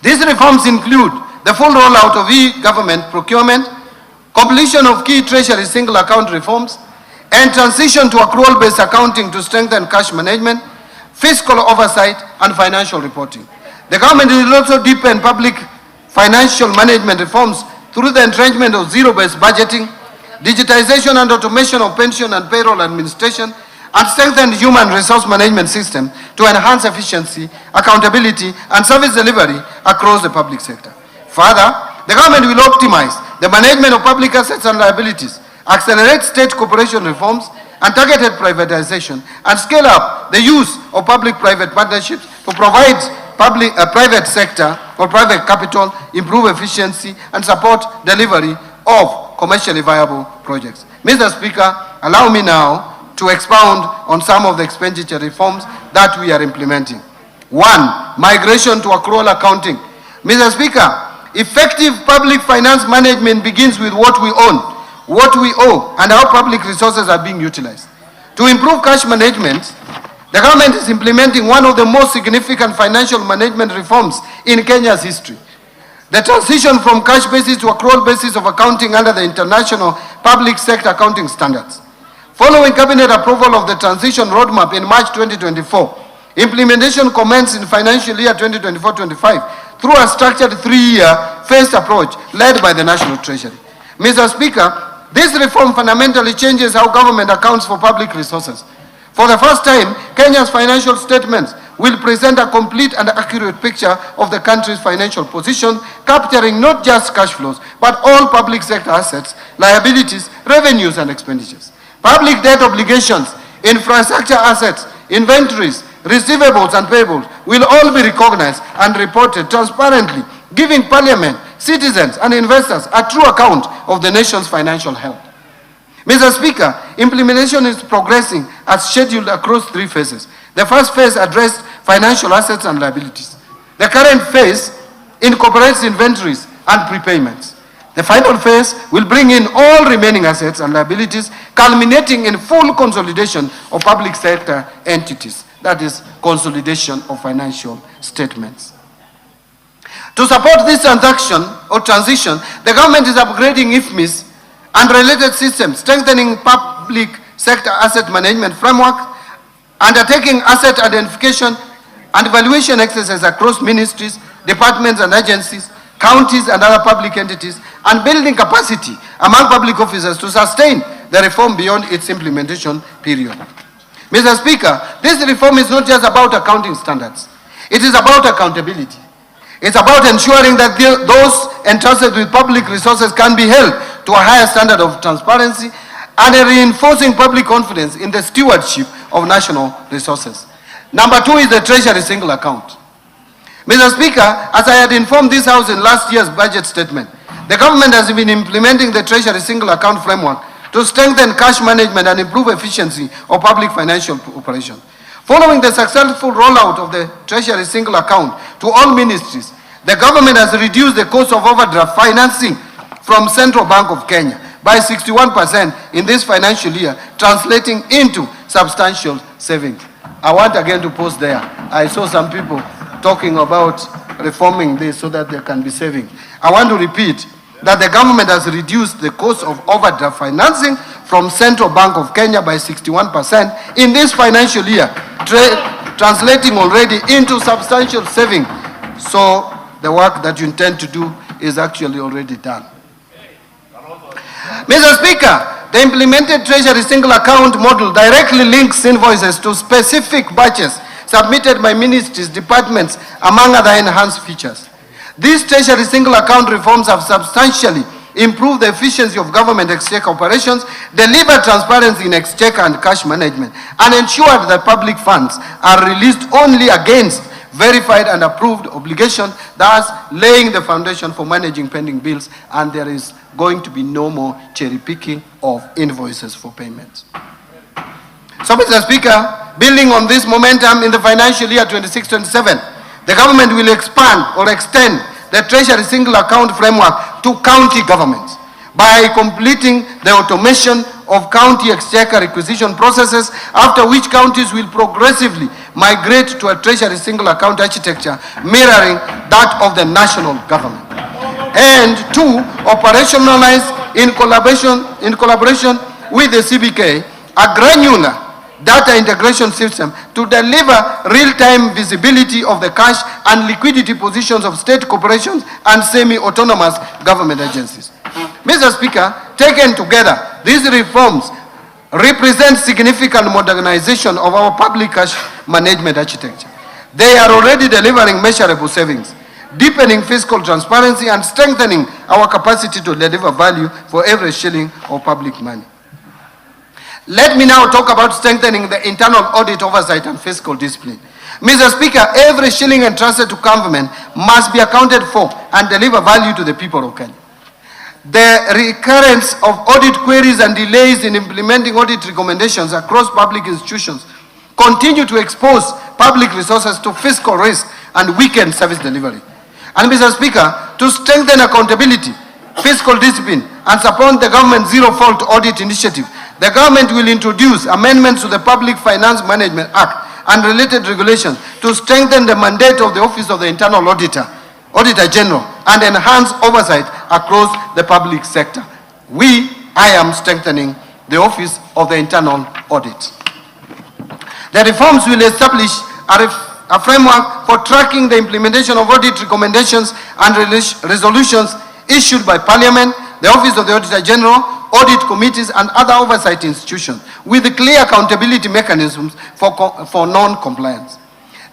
B: These reforms include the full rollout of e-government procurement, completion of key treasury single account reforms, and transition to accrual-based accounting to strengthen cash management, fiscal oversight, and financial reporting. The government will also deepen public financial management reforms through the entrenchment of zero-based budgeting, digitization and automation of pension and payroll administration, and strengthen human resource management system to enhance efficiency, accountability, and service delivery across the public sector. Further, the government will optimize the management of public assets and liabilities, accelerate state corporation reforms and targeted privatization, and scale up the use of public-private partnerships to provide private sector or private capital, improve efficiency, and support delivery of commercially viable projects. Mr. Speaker, allow me now to expound on some of the expenditure reforms that we are implementing. One, migration to accrual accounting. Mr. Speaker, effective public finance management begins with what we own, what we owe, and how public resources are being utilized. To improve cash management, the government is implementing one of the most significant financial management reforms in Kenya's history. The transition from cash basis to accrual basis of accounting under the International Public Sector Accounting Standards. Following cabinet approval of the transition roadmap in March 2024, implementation commenced in financial year 2024-25 through a structured 3-year phased approach led by the National Treasury. Mr. Speaker, this reform fundamentally changes how government accounts for public resources. For the first time, Kenya's financial statements will present a complete and accurate picture of the country's financial position, capturing not just cash flows, but all public sector assets, liabilities, revenues, and expenditures. Public debt obligations, infrastructure assets, inventories, receivables, and payables will all be recognized and reported transparently, giving Parliament, citizens, and investors a true account of the nation's financial health. Mr. Speaker, implementation is progressing as scheduled across 3 phases. The first phase addressed financial assets and liabilities. The current phase incorporates inventories and prepayments. The final phase will bring in all remaining assets and liabilities, culminating in full consolidation of public sector entities, that is, consolidation of financial statements. To support this transition, the government is upgrading IFMIS and related systems, strengthening public sector asset management framework, undertaking asset identification and evaluation exercises across ministries, departments and agencies, counties and other public entities, and building capacity among public officers to sustain the reform beyond its implementation period. Mr. Speaker, this reform is not just about accounting standards. It is about accountability. It's about ensuring that those entrusted with public resources can be held to a higher standard of transparency and reinforcing public confidence in the stewardship of national resources. Number two is the Treasury single account. Mr. Speaker, as I had informed this House in last year's budget statement, the government has been implementing the Treasury single account framework to strengthen cash management and improve efficiency of public financial operations. Following the successful rollout of the Treasury single account to all ministries, the government has reduced the cost of overdraft financing from Central Bank of Kenya by 61% in this financial year, translating into substantial savings. I want again to pause there. I saw some people talking about reforming this so that there can be saving. I want to repeat that the government has reduced the cost of overdraft financing from Central Bank of Kenya by 61% in this financial year, translating already into substantial saving. So the work that you intend to do is actually already done. Mr. Speaker, the implemented Treasury single account model directly links invoices to specific batches submitted by ministries, departments, among other enhanced features. These Treasury single account reforms have substantially improved the efficiency of government exchequer operations, delivered transparency in exchequer and cash management, and ensured that public funds are released only against verified and approved obligations, thus laying the foundation for managing pending bills, and there is going to be no more cherry picking of invoices for payments. So, Mr. Speaker, building on this momentum in the financial year 26-27, the government will expand or extend the Treasury single account framework to county governments by completing the automation of county exchequer requisition processes, after which counties will progressively migrate to a Treasury single account architecture mirroring that of the national government. And two, operationalize in collaboration with the CBK a granular data integration system to deliver real-time visibility of the cash and liquidity positions of state corporations and semi-autonomous government agencies. Mr. Speaker, taken together, these reforms represent significant modernization of our public cash management architecture. They are already delivering measurable savings, deepening fiscal transparency, and strengthening our capacity to deliver value for every shilling of public money. Let me now talk about strengthening the internal audit oversight and fiscal discipline. Mr. Speaker, every shilling entrusted to government must be accounted for and deliver value to the people of Kenya. The recurrence of audit queries and delays in implementing audit recommendations across public institutions continue to expose public resources to fiscal risk and weaken service delivery. And Mr. Speaker, to strengthen accountability, fiscal discipline, and support the government's zero-fault audit initiative, the government will introduce amendments to the Public Finance Management Act and related regulations to strengthen the mandate of the Office of the Internal Auditor General, and enhance oversight across the public sector. I am strengthening the Office of the Internal Audit. The reforms will establish a framework for tracking the implementation of audit recommendations and resolutions issued by Parliament, the Office of the Auditor General, audit committees, and other oversight institutions, with clear accountability mechanisms for non-compliance.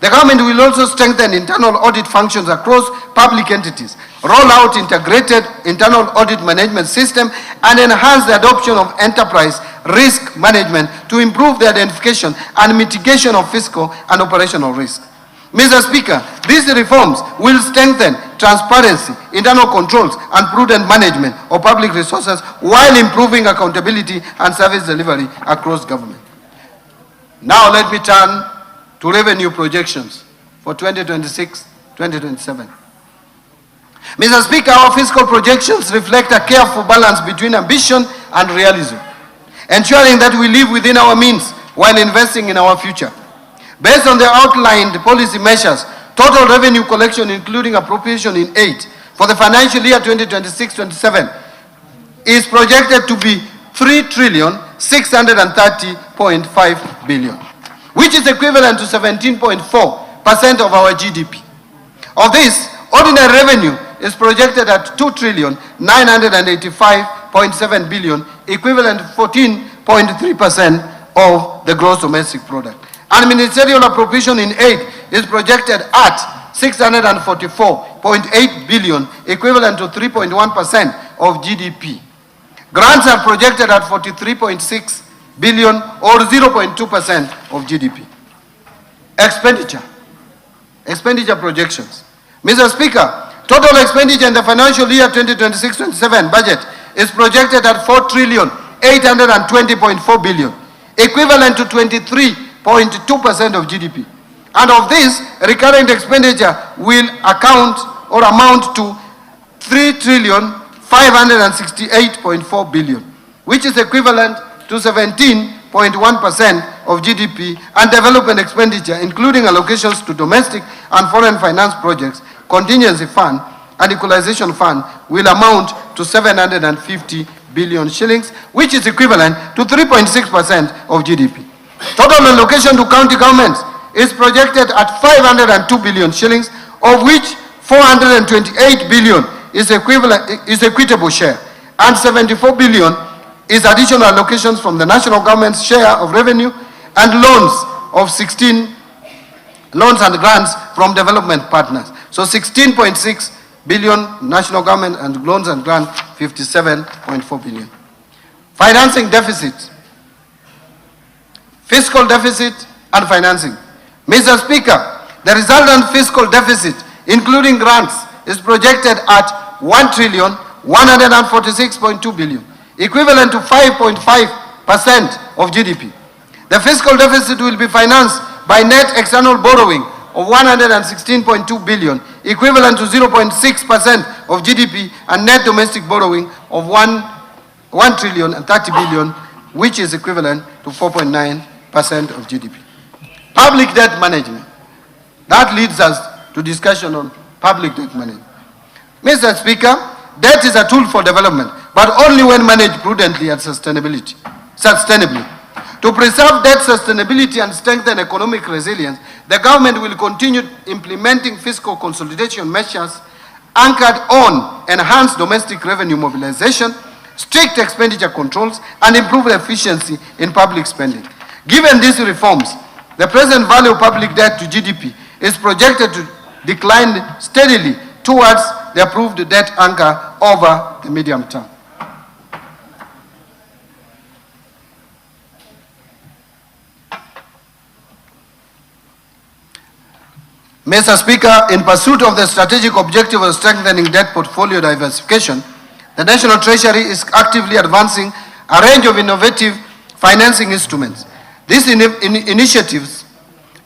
B: The government will also strengthen internal audit functions across public entities, roll out integrated internal audit management system, and enhance the adoption of enterprise risk management to improve the identification and mitigation of fiscal and operational risk. Mr. Speaker, these reforms will strengthen transparency, internal controls, and prudent management of public resources while improving accountability and service delivery across government. Now let me turn to revenue projections for 2026-2027. Mr. Speaker, our fiscal projections reflect a careful balance between ambition and realism, ensuring that we live within our means while investing in our future. Based on the outlined policy measures, total revenue collection, including appropriation in aid, for the financial year 2026-27 is projected to be 3,630.5 billion, which is equivalent to 17.4% of our GDP. Of this, ordinary revenue is projected at 2,985.7 billion, equivalent to 14.3% of the gross domestic product. And ministerial appropriation in aid is projected at 644.8 billion, equivalent to 3.1% of GDP. Grants are projected at 43.6 billion or 0.2% of GDP. Expenditure projections. Mr. Speaker, total expenditure in the financial year 2026-27 budget is projected at 4,820.4 billion, equivalent to 23.2% of GDP. And of this, recurrent expenditure will amount to 3,568.4 billion, which is equivalent to 17.1% of GDP, and development expenditure, including allocations to domestic and foreign finance projects, contingency fund, and equalization fund, will amount to 750 billion shillings, which is equivalent to 3.6% of GDP. Total allocation to county governments is projected at 502 billion shillings, of which 428 billion is equitable share, and 74 billion is additional allocations from the national government's share of revenue, and loans and grants from development partners. So 16.6 billion national government, and loans and grants 57.4 billion. Financing deficit, fiscal deficit and financing. Mr. Speaker, the resultant fiscal deficit, including grants, is projected at 1,146.2 billion, equivalent to 5.5% of GDP. The fiscal deficit will be financed by net external borrowing of 116.2 billion, equivalent to 0.6% of GDP, and net domestic borrowing of 1,030 billion, which is equivalent to 4.9% of GDP. Public debt management. That leads us to discussion on public debt management. Mr. Speaker, debt is a tool for development, but only when managed prudently and sustainably. To preserve debt sustainability and strengthen economic resilience, the government will continue implementing fiscal consolidation measures anchored on enhanced domestic revenue mobilization, strict expenditure controls, and improved efficiency in public spending. Given these reforms, the present value of public debt to GDP is projected to decline steadily towards the approved debt anchor over the medium term. Mr. Speaker, in pursuit of the strategic objective of strengthening debt portfolio diversification, the National Treasury is actively advancing a range of innovative financing instruments. These initiatives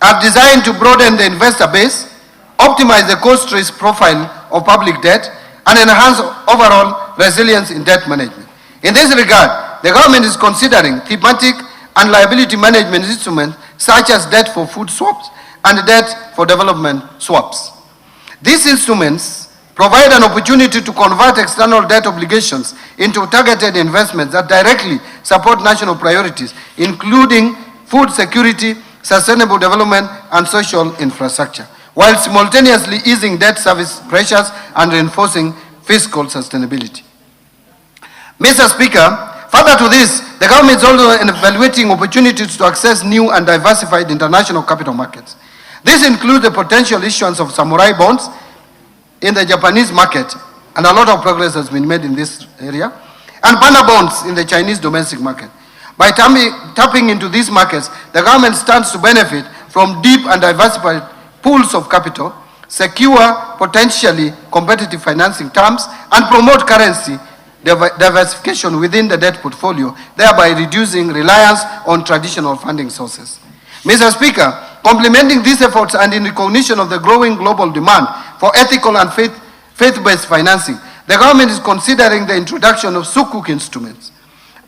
B: are designed to broaden the investor base, optimize the cost risk profile of public debt, and enhance overall resilience in debt management. In this regard, the government is considering thematic and liability management instruments such as debt for food swaps and debt for development swaps. These instruments provide an opportunity to convert external debt obligations into targeted investments that directly support national priorities, including food security, sustainable development, and social infrastructure, while simultaneously easing debt service pressures and reinforcing fiscal sustainability. Mr. Speaker, further to this, the government is also evaluating opportunities to access new and diversified international capital markets. This includes the potential issuance of samurai bonds in the Japanese market, and a lot of progress has been made in this area, and panda bonds in the Chinese domestic market. By tapping into these markets, the government stands to benefit from deep and diversified pools of capital, secure potentially competitive financing terms, and promote currency diversification within the debt portfolio, thereby reducing reliance on traditional funding sources. Mr. Speaker, complementing these efforts and in recognition of the growing global demand for ethical and faith-based financing, the government is considering the introduction of sukuk instruments.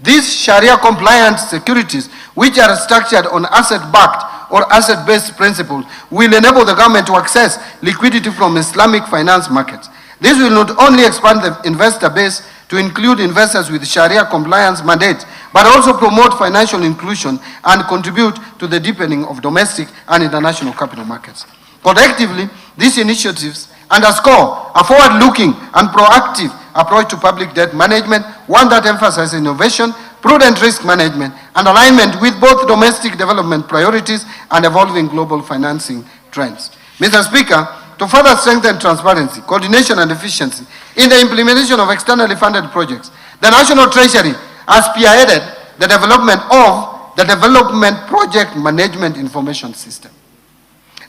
B: These Sharia-compliant securities, which are structured on asset-backed or asset-based principles, will enable the government to access liquidity from Islamic finance markets. This will not only expand the investor base to include investors with Sharia compliance mandates, but also promote financial inclusion and contribute to the deepening of domestic and international capital markets. Collectively, these initiatives underscore a forward-looking and proactive approach to public debt management, one that emphasizes innovation, prudent risk management, and alignment with both domestic development priorities and evolving global financing trends. Mr. Speaker, to further strengthen transparency, coordination, and efficiency in the implementation of externally funded projects, the National Treasury has spearheaded the development of the Development Project Management Information System.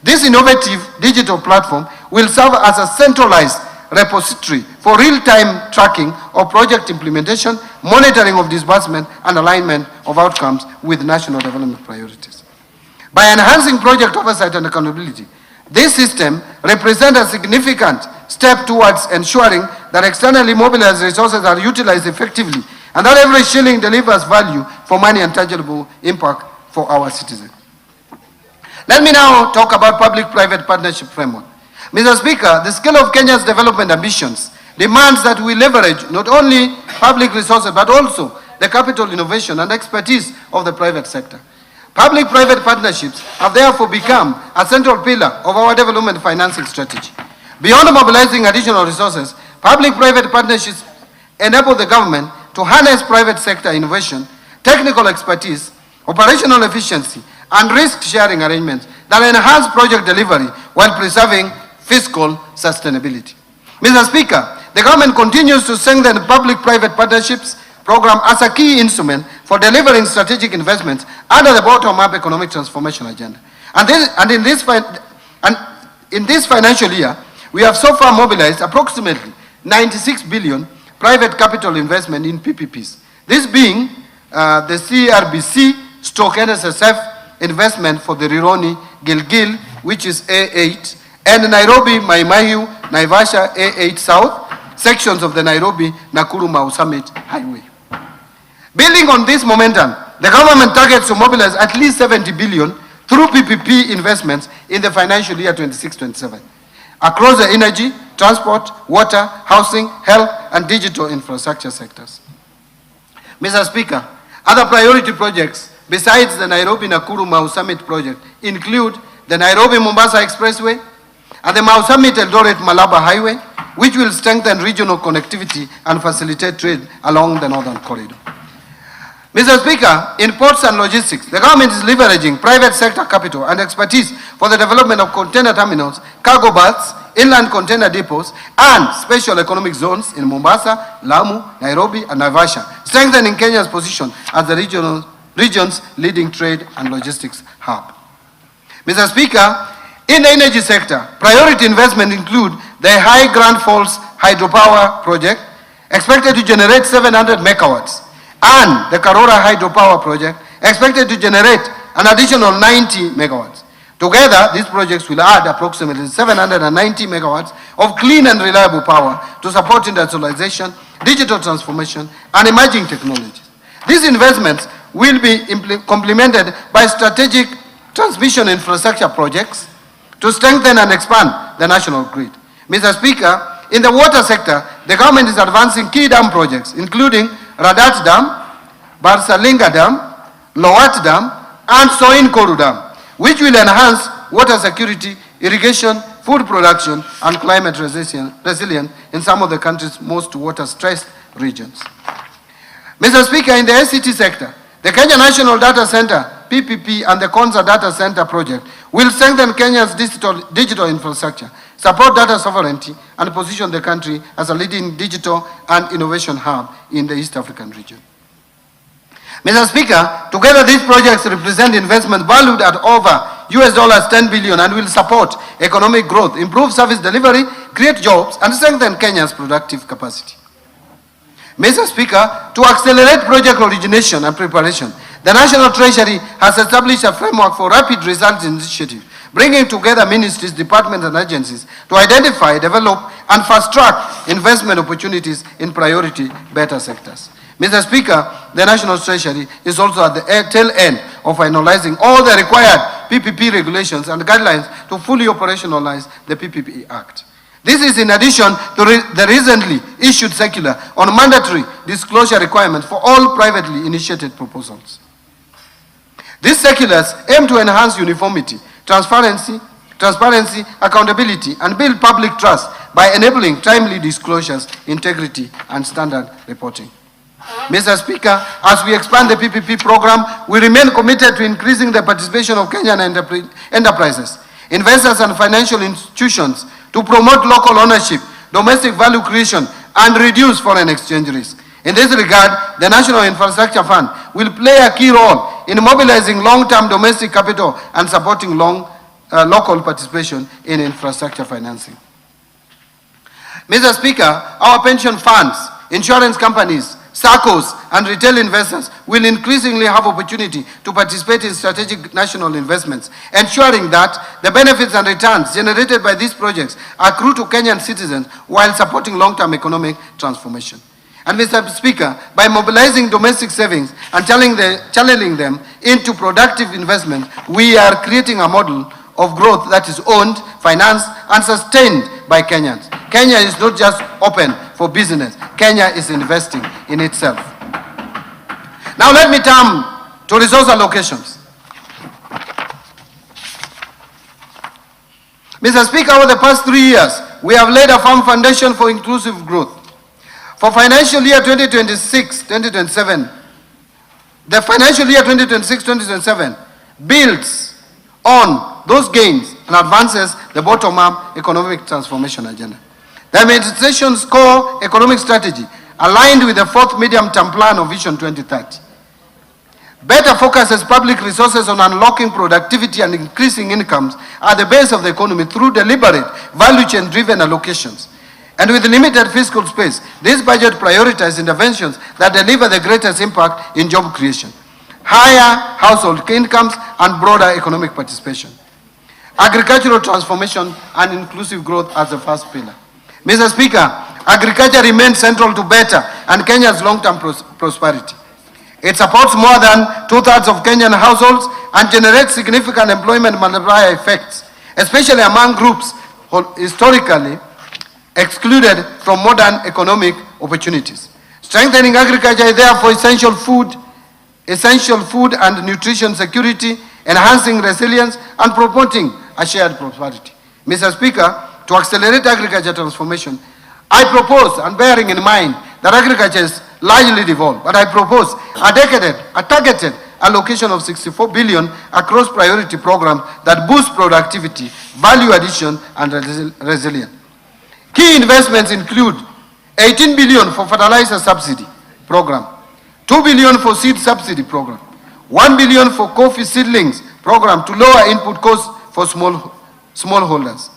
B: This innovative digital platform will serve as a centralized repository for real-time tracking of project implementation, monitoring of disbursement, and alignment of outcomes with national development priorities. By enhancing project oversight and accountability, this system represents a significant step towards ensuring that externally mobilized resources are utilized effectively and that every shilling delivers value for money and tangible impact for our citizens. Let me now talk about public-private partnership framework. Mr. Speaker, the scale of Kenya's development ambitions demands that we leverage not only public resources but also the capital, innovation, and expertise of the private sector. Public-private partnerships have therefore become a central pillar of our development financing strategy. Beyond mobilizing additional resources, public-private partnerships enable the government to harness private sector innovation, technical expertise, operational efficiency, and risk-sharing arrangements that enhance project delivery while preserving fiscal sustainability. Mr. Speaker, the government continues to strengthen public-private partnerships program as a key instrument for delivering strategic investments under the bottom-up economic transformation agenda. In this financial year, we have so far mobilized approximately 96 billion private capital investment in PPPs. This being the CRBC/NSSF investment for the Trilioni Gilgil, which is A8, and Nairobi Maimahiu Naivasha A8 South, sections of the Nairobi Nakuru Mau Summit Highway. Building on this momentum, the government targets to mobilize at least 70 billion through PPP investments in the financial year 26-27 across the energy, transport, water, housing, health, and digital infrastructure sectors. Mr. Speaker, other priority projects besides the Nairobi Nakuru Mau Summit project include the Nairobi Mombasa Expressway and the Mau Summit Eldoret Malaba Highway, which will strengthen regional connectivity and facilitate trade along the northern corridor. Mr. Speaker, in ports and logistics, the government is leveraging private sector capital and expertise for the development of container terminals, cargo berths, inland container depots, and special economic zones in Mombasa, Lamu, Nairobi, and Naivasha, strengthening Kenya's position as the region's leading trade and logistics hub. Mr. Speaker, in the energy sector, priority investment include the High Grand Falls hydropower project, expected to generate 700 megawatts, and the Karora hydropower project, expected to generate an additional 90 megawatts. Together, these projects will add approximately 790 megawatts of clean and reliable power to support industrialization, digital transformation, and emerging technologies. These investments will be complemented by strategic transmission infrastructure projects to strengthen and expand the national grid. Mr. Speaker, in the water sector, the government is advancing key dam projects, including Radat Dam, Barsalinga Dam, Lowat Dam, and Soin Koru Dam, which will enhance water security, irrigation, food production, and climate resilience in some of the country's most water-stressed regions. Mr. Speaker, in the ICT sector, the Kenya National Data Center, PPP, and the Konza Data Center project will strengthen Kenya's digital infrastructure, support data sovereignty, and position the country as a leading digital and innovation hub in the East African region. Mr. Speaker, together these projects represent investment valued at over $10 billion and will support economic growth, improve service delivery, create jobs, and strengthen Kenya's productive capacity. Mr. Speaker, to accelerate project origination and preparation, the National Treasury has established a framework for rapid results initiative bringing together ministries, departments, and agencies to identify, develop, and fast-track investment opportunities in priority beta sectors. Mr. Speaker, the National Treasury is also at the tail end of finalizing all the required PPP regulations and guidelines to fully operationalize the PPP Act. This is in addition to the recently issued circular on mandatory disclosure requirements for all privately initiated proposals. These circulars aim to enhance uniformity, transparency, accountability, and build public trust by enabling timely disclosures, integrity, and standard reporting. Mr. Speaker, as we expand the PPP program, we remain committed to increasing the participation of Kenyan enterprises, investors, and financial institutions to promote local ownership, domestic value creation, and reduce foreign exchange risk. In this regard, the National Infrastructure Fund will play a key role in mobilizing long-term domestic capital and supporting local participation in infrastructure financing. Mr. Speaker, our pension funds, insurance companies, SACCOs, and retail investors will increasingly have opportunity to participate in strategic national investments, ensuring that the benefits and returns generated by these projects accrue to Kenyan citizens while supporting long-term economic transformation. And Mr. Speaker, by mobilizing domestic savings and channeling them into productive investment, we are creating a model of growth that is owned, financed, and sustained by Kenyans. Kenya is not just open for business. Kenya is investing in itself. Now let me turn to resource allocations. Mr. Speaker, over the past 3 years, we have laid a firm foundation for inclusive growth. For financial year 2026-2027, the financial year 2026-2027 builds on those gains and advances the bottom-up economic transformation agenda. The administration's core economic strategy aligned with the fourth medium-term plan of Vision 2030. Better focuses public resources on unlocking productivity and increasing incomes at the base of the economy through deliberate, value chain-driven allocations. And with limited fiscal space, this budget prioritizes interventions that deliver the greatest impact in job creation, higher household incomes, and broader economic participation. Agricultural transformation and inclusive growth as the first pillar. Mr. Speaker, agriculture remains central to better and Kenya's long-term prosperity. It supports more than 2/3 of Kenyan households and generates significant employment multiplier effects, especially among groups historically excluded from modern economic opportunities. Strengthening agriculture is therefore essential food and nutrition security, enhancing resilience, and promoting a shared prosperity. Mr. Speaker, to accelerate agriculture transformation, I propose, and bearing in mind that agriculture is largely devolved, but I propose a targeted allocation of 64 billion across priority programs that boost productivity, value addition, and resilience. Key investments include 18 billion for fertilizer subsidy program, 2 billion for seed subsidy program, 1 billion for coffee seedlings program to lower input costs for smallholders,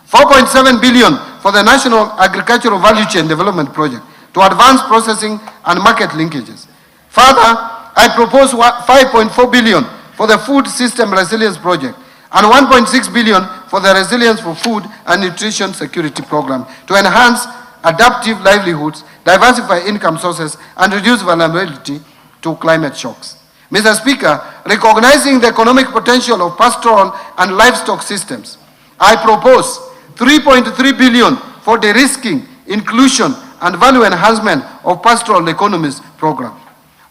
B: 4.7 billion for the National Agricultural Value Chain Development Project to advance processing and market linkages. Further, I propose 5.4 billion for the Food System Resilience Project and 1.6 billion for the Resilience for Food and Nutrition Security Program to enhance adaptive livelihoods, diversify income sources, and reduce vulnerability to climate shocks. Mr. Speaker, recognizing the economic potential of pastoral and livestock systems, I propose 3.3 billion for de-risking, inclusion, and value enhancement of pastoral economies program,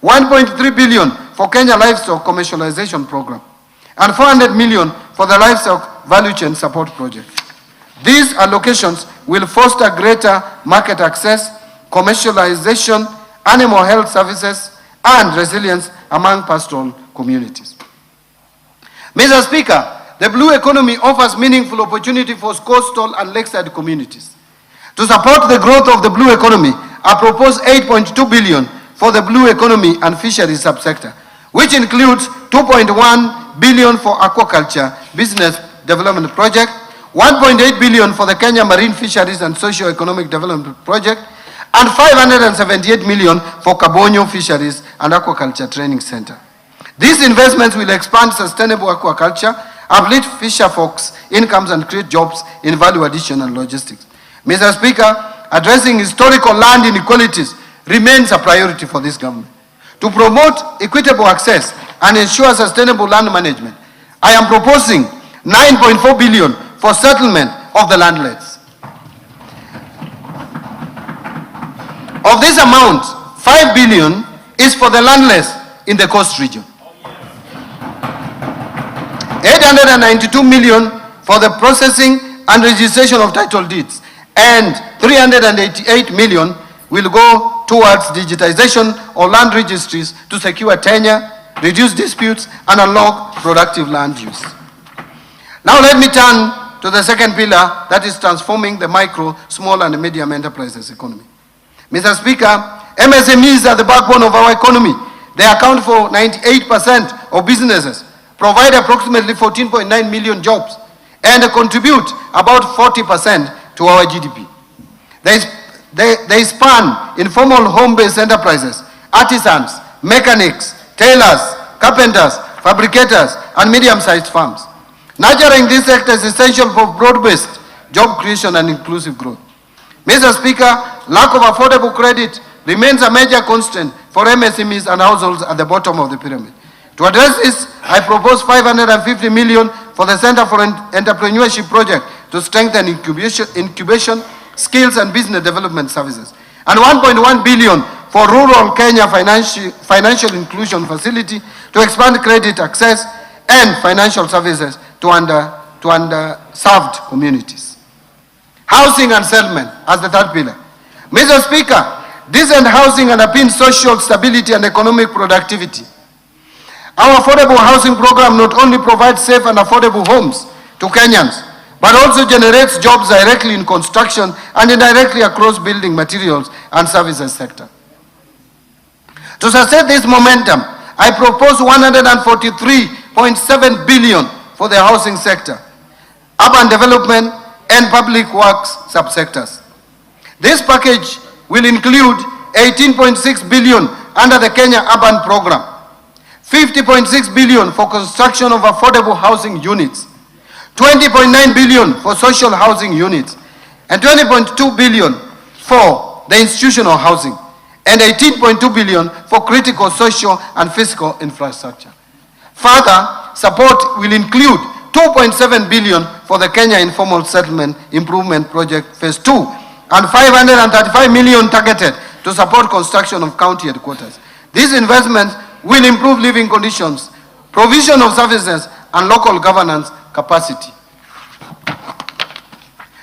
B: 1.3 billion for Kenya Livestock Commercialization Program, and 400 million for the Livestock Value Chain Support Project. These allocations will foster greater market access, commercialization, animal health services, and resilience among pastoral communities. Mr. Speaker, the blue economy offers meaningful opportunity for coastal and lakeside communities. To support the growth of the blue economy, I propose 8.2 billion for the blue economy and fisheries subsector, which includes 2.1 billion for aquaculture business development project, 1.8 billion for the Kenya Marine Fisheries and Socio-Economic Development Project, and 578 million for Kabonyo Fisheries and Aquaculture Training Center. These investments will expand sustainable aquaculture, uplift fisher folks' incomes and create jobs in value addition and logistics. Mr. Speaker, addressing historical land inequalities remains a priority for this government. To promote equitable access and ensure sustainable land management, I am proposing 9.4 billion for settlement of the landless. Of this amount, 5 billion is for the landless in the coast region. 892 million for the processing and registration of title deeds, and 388 million will go towards digitization of land registries to secure tenure, reduce disputes, and unlock productive land use. Now let me turn to the second pillar, that is transforming the micro, small, and medium enterprises economy. Mr. Speaker, MSMEs are the backbone of our economy. They account for 98% of businesses, provide approximately 14.9 million jobs, and contribute about 40% to our GDP. They span informal home-based enterprises, artisans, mechanics, tailors, carpenters, fabricators, and medium-sized firms. Nurturing this sector is essential for broad-based job creation and inclusive growth. Mr. Speaker, lack of affordable credit remains a major constraint for MSMEs and households at the bottom of the pyramid. To address this, I propose 550 million for the Center for Entrepreneurship Project to strengthen incubation, skills, and business development services, and 1.1 billion for Rural Kenya Financial Inclusion Facility to expand credit access and financial services to underserved communities. Housing and settlement as the third pillar. Mr. Speaker, decent housing underpins social stability and economic productivity. Our affordable housing program not only provides safe and affordable homes to Kenyans, but also generates jobs directly in construction and indirectly across building materials and services sector. To sustain this momentum, I propose 143.7 billion for the housing sector, urban development, and public works subsectors. This package will include 18.6 billion under the Kenya Urban Program, 50.6 billion for construction of affordable housing units, 20.9 billion for social housing units, and 20.2 billion for the institutional housing, and 18.2 billion for critical social and physical infrastructure. Further, support will include 2.7 billion for the Kenya Informal Settlement Improvement Project Phase 2, and 535 million targeted to support construction of county headquarters. These investments will improve living conditions, provision of services, and local governance capacity.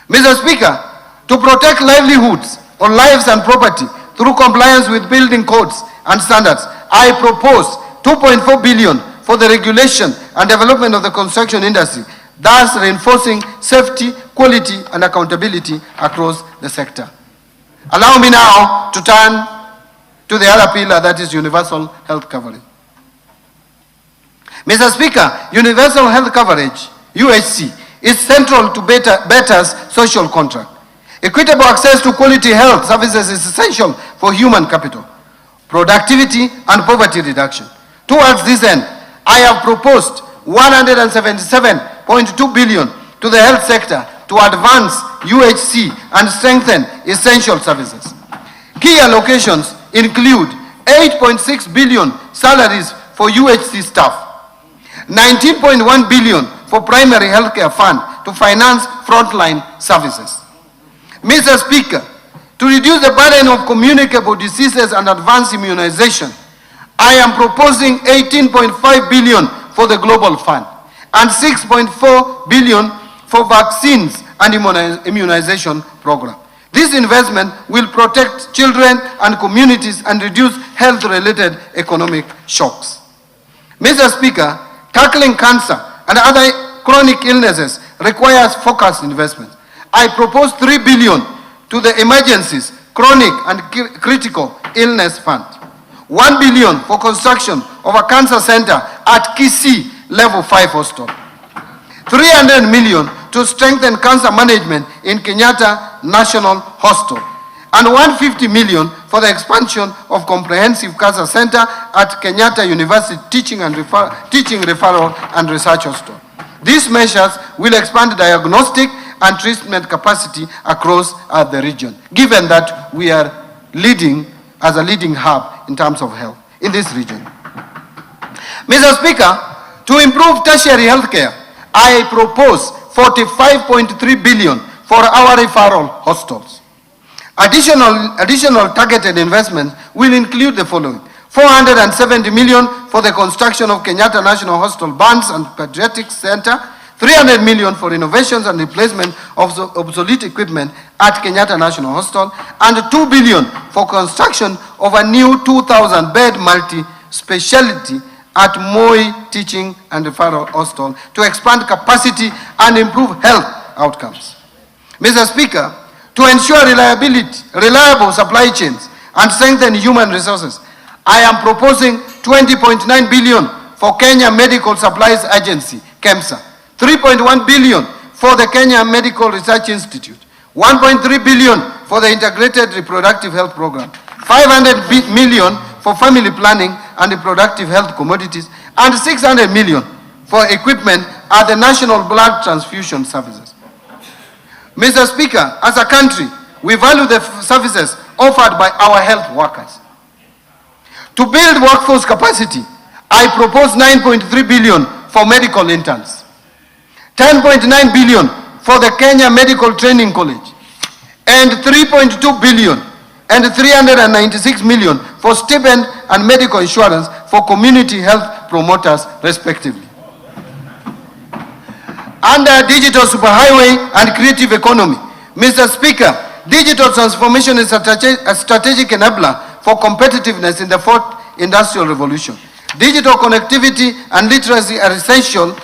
B: Mr. Speaker, to protect livelihoods or lives and property through compliance with building codes and standards, I propose 2.4 billion for the regulation and development of the construction industry, thus reinforcing safety, quality, and accountability across the sector. Allow me now to turn to the other pillar, that is universal health coverage. Mr. Speaker, universal health coverage, UHC, is central to Better's social contract. Equitable access to quality health services is essential for human capital, productivity, and poverty reduction. Towards this end, I have proposed 177.2 billion to the health sector to advance UHC and strengthen essential services. Key allocations include 8.6 billion salaries for UHC staff, 19.1 billion for primary healthcare fund to finance frontline services. Mr. Speaker, to reduce the burden of communicable diseases and advance immunization, I am proposing 18.5 billion for the Global Fund and 6.4 billion for vaccines and immunization program. This investment will protect children and communities and reduce health-related economic shocks. Mr. Speaker, tackling cancer and other chronic illnesses requires focused investment. I propose 3 billion to the Emergencies, Chronic and Critical Illness Fund, 1 billion for construction of a cancer center at Kisii Level 5 Hospital, 300 million to strengthen cancer management in Kenyatta National Hospital, and 150 million for the expansion of comprehensive cancer center at Kenyatta University Teaching Referral and Research Hospital. These measures will expand diagnostic and treatment capacity across the region, given that we are leading as a leading hub in terms of health in this region. Mr. Speaker, to improve tertiary healthcare, I propose 45.3 billion for our referral hospitals. Additional targeted investments will include the following: 470 million for the construction of Kenyatta National Hospital Burns and Pediatrics Center, 300 million for innovations and replacement of obsolete equipment at Kenyatta National Hospital, and 2 billion for construction of a new 2,000-bed multi-speciality at Moi Teaching and Referral Hospital to expand capacity and improve health outcomes. Mr. Speaker, to ensure reliable supply chains and strengthen human resources, I am proposing 20.9 billion for Kenya Medical Supplies Agency, KEMSA, 3.1 billion for the Kenya Medical Research Institute, 1.3 billion for the Integrated Reproductive Health Program, 500 million for family planning and reproductive health commodities, and 600 million for equipment at the National Blood Transfusion Services. Mr. Speaker, as a country, we value the services offered by our health workers. To build workforce capacity, I propose 9.3 billion for medical interns, 10.9 billion for the Kenya Medical Training College, and 3.2 billion and 396 million for stipend and medical insurance for community health promoters, respectively. Under digital superhighway and creative economy, Mr. Speaker, digital transformation is a strategic enabler for competitiveness in the fourth industrial revolution. Digital connectivity and literacy are essential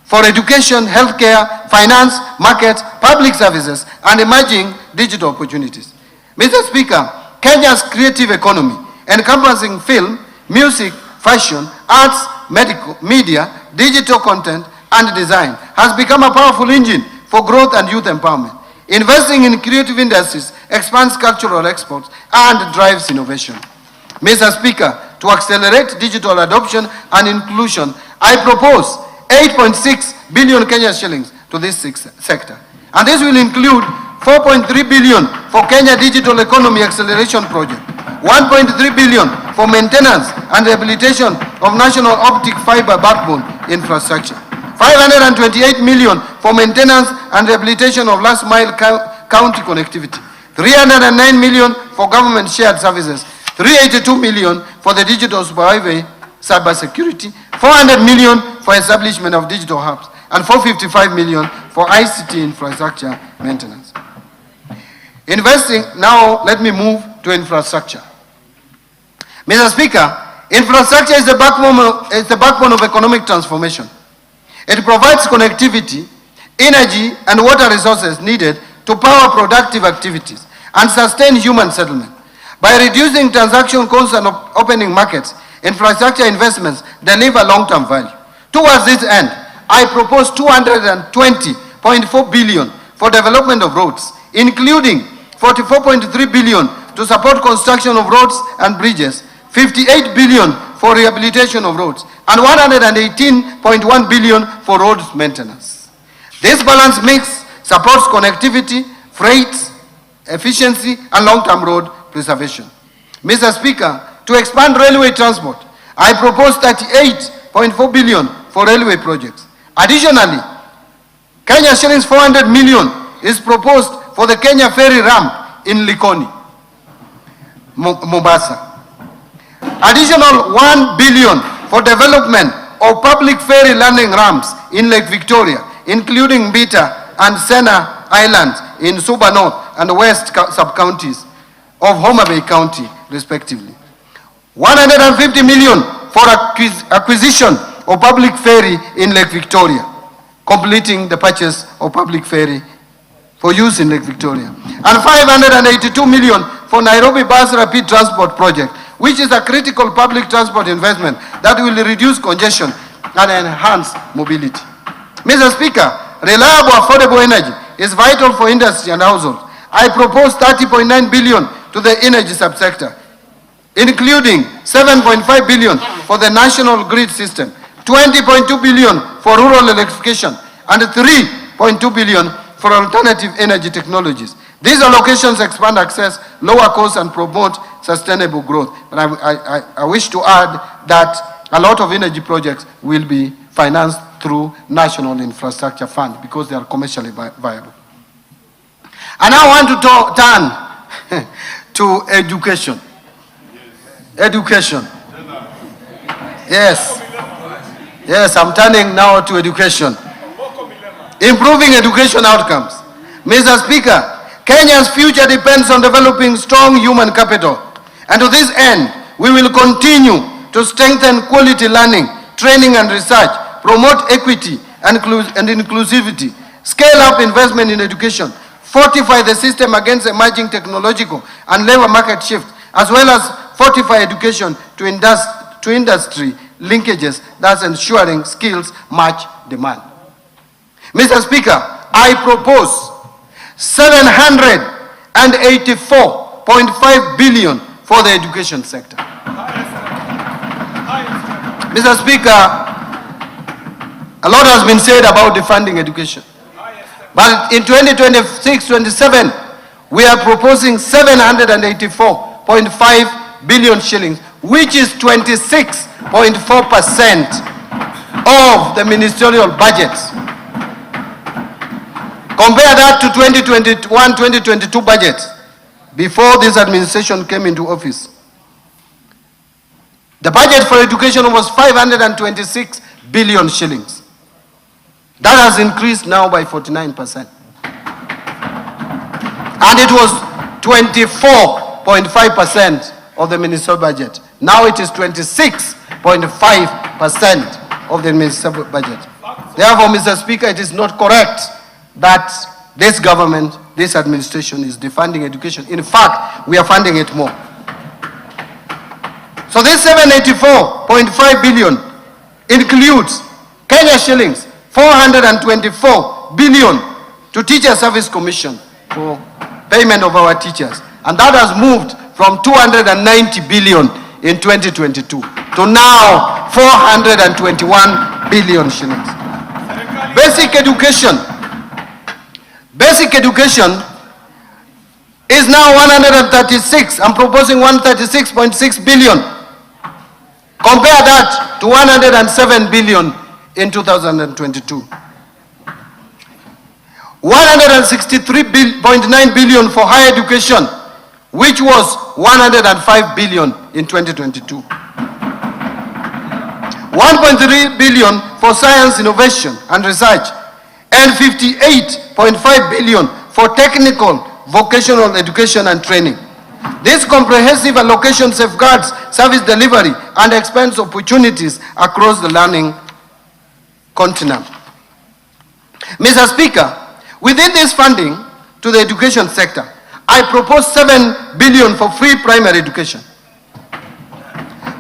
B: for education, healthcare, finance, markets, public services, and emerging digital opportunities. Mr. Speaker, Kenya's creative economy, encompassing film, music, fashion, arts, medical, media, digital content, and design, has become a powerful engine for growth and youth empowerment. Investing in creative industries expands cultural exports and drives innovation. Mr. Speaker, to accelerate digital adoption and inclusion, I propose 8.6 billion Kenya shillings to this sector. And this will include 4.3 billion for Kenya Digital Economy Acceleration Project, 1.3 billion for maintenance and rehabilitation of national optic fiber backbone infrastructure, 528 million for maintenance and rehabilitation of last mile county connectivity, 309 million for government shared services, 382 million for the digital superhighway cyber security, 400 million for establishment of digital hubs, and 455 million for ICT infrastructure maintenance. Investing, now let me move to infrastructure. Mr. Speaker, infrastructure is the backbone of economic transformation. It provides connectivity, energy, and water resources needed to power productive activities and sustain human settlement. By reducing transaction costs and opening markets, infrastructure investments deliver long-term value. Towards this end, I propose 220.4 billion for development of roads, including 44.3 billion to support construction of roads and bridges, 58 billion for rehabilitation of roads, and 118.1 billion for road maintenance. This balance mix supports connectivity, freight, efficiency, and long-term road preservation. Mr. Speaker, to expand railway transport, I propose 38.4 billion for railway projects. Additionally, Kenya shillings 400 million is proposed for the Kenya ferry ramp in Likoni, Mombasa. Additional 1 billion for development of public ferry landing ramps in Lake Victoria, including Mbita and Sena Islands in Suba North and West sub-counties of Homa Bay County, respectively. 150 million for acquisition of public ferry in Lake Victoria, completing the purchase of public ferry for use in Lake Victoria. And 582 million for Nairobi Bus Rapid Transport Project, which is a critical public transport investment that will reduce congestion and enhance mobility. Mr. Speaker, reliable, affordable energy is vital for industry and households. I propose 30.9 billion to the energy subsector, including 7.5 billion for the national grid system, 20.2 billion for rural electrification and 3.2 billion for alternative energy technologies. These allocations expand access, lower costs, and promote sustainable growth. But I wish to add that a lot of energy projects will be financed through National Infrastructure Fund because they are commercially viable. And I want to turn to education. Education. Yes, I'm turning now to education. Improving education outcomes. Mr. Speaker, Kenya's future depends on developing strong human capital. And to this end, we will continue to strengthen quality learning, training and research, promote equity and inclusivity, scale up investment in education, fortify the system against emerging technological and labor market shifts, as well as fortify education to industry linkages, thus ensuring skills match demand. Mr. Speaker, I propose 784.5 billion for the education sector. Mr. Speaker, a lot has been said about defunding education. But in 2026-27, we are proposing 784.5 billion shillings, which is 26.4% of the ministerial budgets. Compare that to 2021-2022 budgets before this administration came into office. The budget for education was 526 billion shillings. That has increased now by 49%. And it was 24.5% of the ministerial budget. Now it is 26.5% of the ministerial budget. Therefore, Mr. Speaker, it is not correct that this government, this administration is defunding education. In fact, we are funding it more. So this 784.5 billion includes Kenya shillings 424 billion to Teacher Service Commission for payment of our teachers. And that has moved from 290 billion in 2022 to now 421 billion shillings. Basic education is now 136. I'm proposing 136.6 billion. Compare that to 107 billion in 2022. 163.9 billion for higher education, which was 105 billion in 2022. 1.3 billion for science, innovation and research, and 58.5 billion for technical, vocational education and training. This comprehensive allocation safeguards service delivery and expands opportunities across the learning continent. Mr. Speaker, within this funding to the education sector, I propose 7 billion for free primary education,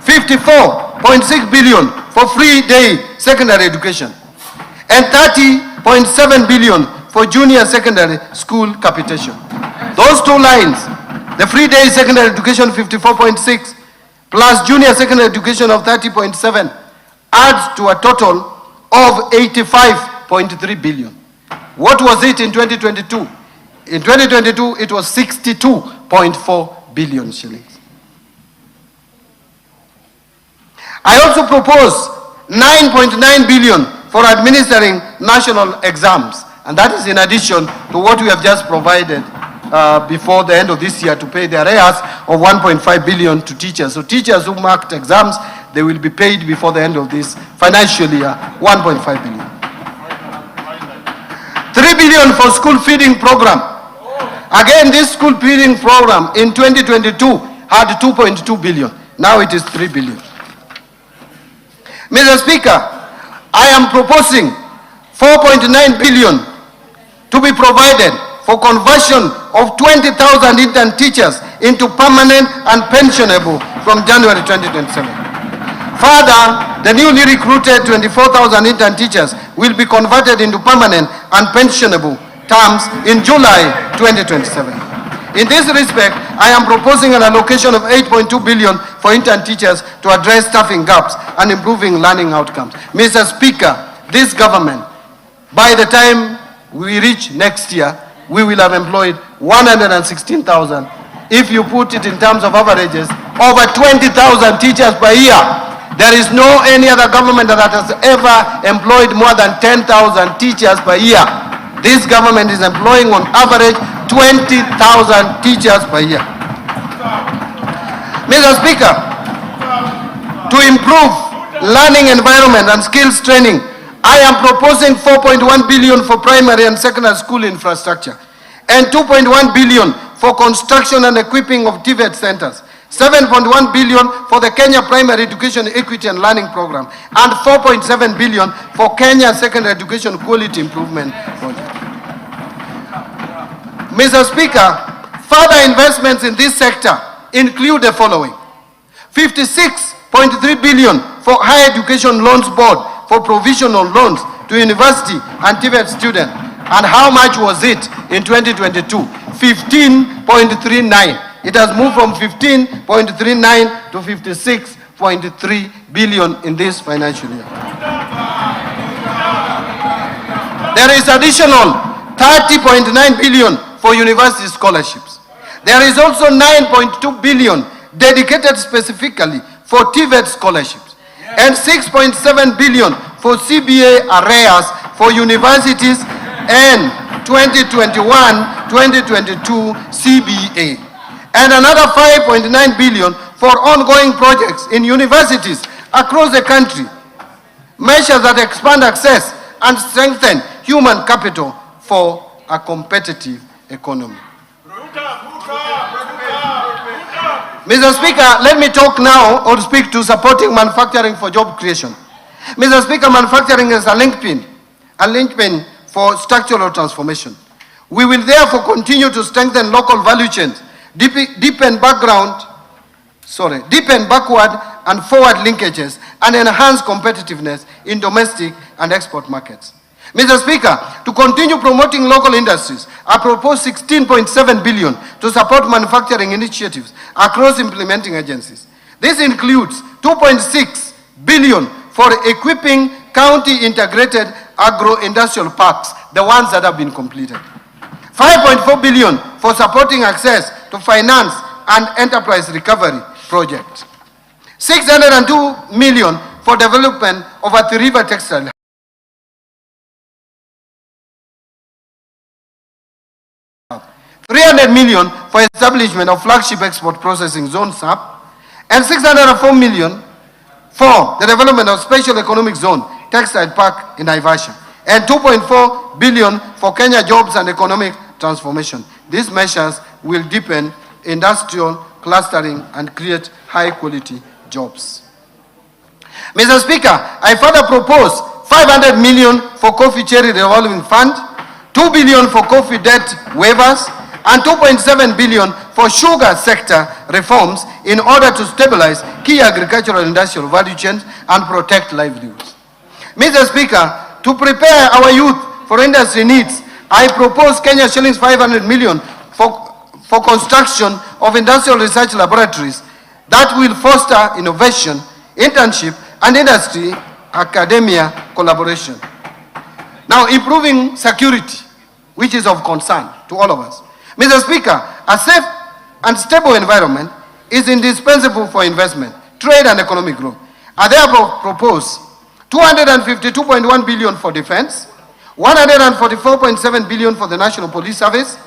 B: 54.6 billion for free day secondary education, and 30.7 billion for junior secondary school capitation. Those two lines, the free day secondary education 54.6 plus junior secondary education of 30.7 adds to a total of 85.3 billion. What was it in 2022? In 2022, it was 62.4 billion shillings. I also propose 9.9 billion for administering national exams, and that is in addition to what we have just provided before the end of this year to pay the arrears of 1.5 billion to teachers. So teachers who marked exams, they will be paid before the end of this financial year, 1.5 billion. 3 billion for school feeding program. Again, this school feeding program in 2022 had 2.2 billion. Now it is 3 billion. Mr. Speaker, I am proposing 4.9 billion to be provided for conversion of 20,000 intern teachers into permanent and pensionable from January 2027. Further, the newly recruited 24,000 intern teachers will be converted into permanent and pensionable terms in July 2027. In this respect, I am proposing an allocation of 8.2 billion for intern teachers to address staffing gaps and improving learning outcomes. Mr. Speaker, this government, by the time we reach next year, we will have employed 116,000. If you put it in terms of averages, over 20,000 teachers per year. There is no any other government that has ever employed more than 10,000 teachers per year. This government is employing on average 20,000 teachers per year. Mr. Speaker, to improve learning environment and skills training, I am proposing 4.1 billion for primary and secondary school infrastructure and 2.1 billion for construction and equipping of TVET centers, 7.1 billion for the Kenya Primary Education Equity and Learning Program, and 4.7 billion for Kenya Secondary Education Quality Improvement Project. Mr. Speaker, further investments in this sector include the following: 56.3 billion for Higher Education Loans Board for provisional loans to university and TVET students. And how much was it in 2022? 15.39. It has moved from 15.39 to 56.3 billion in this financial year. There is additional 30.9 billion for university scholarships. There is also 9.2 billion dedicated specifically for TVET scholarships, and 6.7 billion for CBA arrears for universities and 2021-2022 CBA, and another 5.9 billion for ongoing projects in universities across the country, measures that expand access and strengthen human capital for a competitive economy. Mr. Speaker, let me talk now or speak to supporting manufacturing for job creation. Mr. Speaker, manufacturing is a linchpin for structural transformation. We will therefore continue to strengthen local value chains, deepen backward and forward linkages, and enhance competitiveness in domestic and export markets. Mr. Speaker, to continue promoting local industries, I propose 16.7 billion to support manufacturing initiatives across implementing agencies. This includes 2.6 billion for equipping county integrated agro-industrial parks, the ones that have been completed. 5.4 billion for supporting access to finance and enterprise recovery projects. 602 million for development of a three-river textile. 300 million for establishment of flagship export processing zone SAP, and 604 million for the development of special economic zone textile park in Naivasha, and 2.4 billion for Kenya jobs and economic transformation. These measures will deepen industrial clustering and create high quality jobs. Mr. Speaker, I further propose 500 million for coffee cherry revolving fund, 2 billion for coffee debt waivers, and 2.7 billion for sugar sector reforms in order to stabilize key agricultural industrial value chains and protect livelihoods. Mr. Speaker, to prepare our youth for industry needs, I propose Kenya shillings 500 million for construction of industrial research laboratories that will foster innovation, internship, and industry academia collaboration. Now, improving security, which is of concern to all of us. Mr. Speaker, a safe and stable environment is indispensable for investment, trade, and economic growth. I therefore propose 252.1 billion for defense, 144.7 billion for the National Police Service,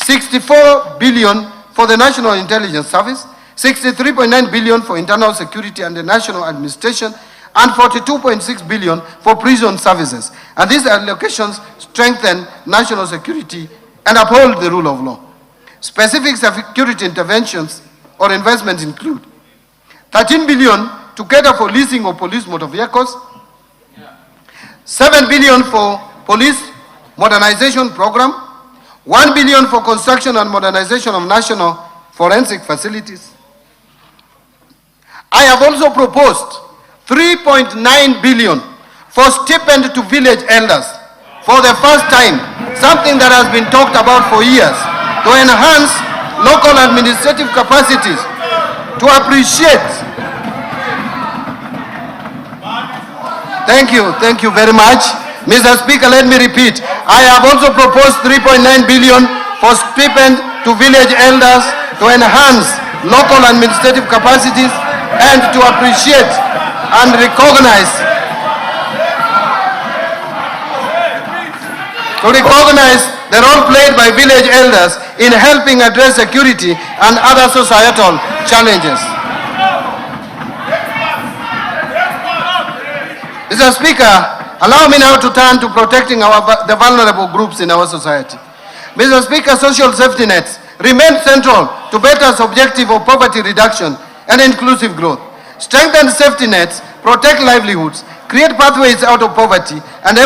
B: 64 billion for the National Intelligence Service, 63.9 billion for internal security and the national administration, and 42.6 billion for prison services. And these allocations strengthen national security and uphold the rule of law. Specific security interventions or investments include 13 billion to cater for leasing of police motor vehicles, 7 billion for police modernization program, 1 billion for construction and modernization of national forensic facilities. I have also proposed 3.9 billion for stipend to village elders for the first time, something that has been talked about for years, to enhance local administrative capacities, to appreciate Thank you very much. Mr. Speaker, let me repeat. I have also proposed 3.9 billion for stipend to village elders to enhance local administrative capacities and to appreciate and recognize the role played by village elders in helping address security and other societal challenges. Mr. Speaker, allow me now to turn to protecting the vulnerable groups in our society. Mr. Speaker, social safety nets remain central to BETA's objective of poverty reduction and inclusive growth. Strengthen safety nets, protect livelihoods, create pathways out of poverty, and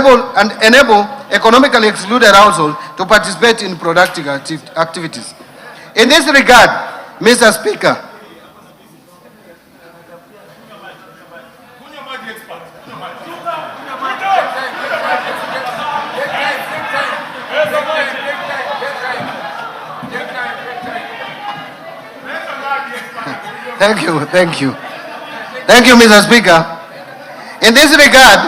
B: enable economically excluded households to participate in productive activities. In this regard, Mr. Speaker, Thank you, Mr. Speaker. In this regard,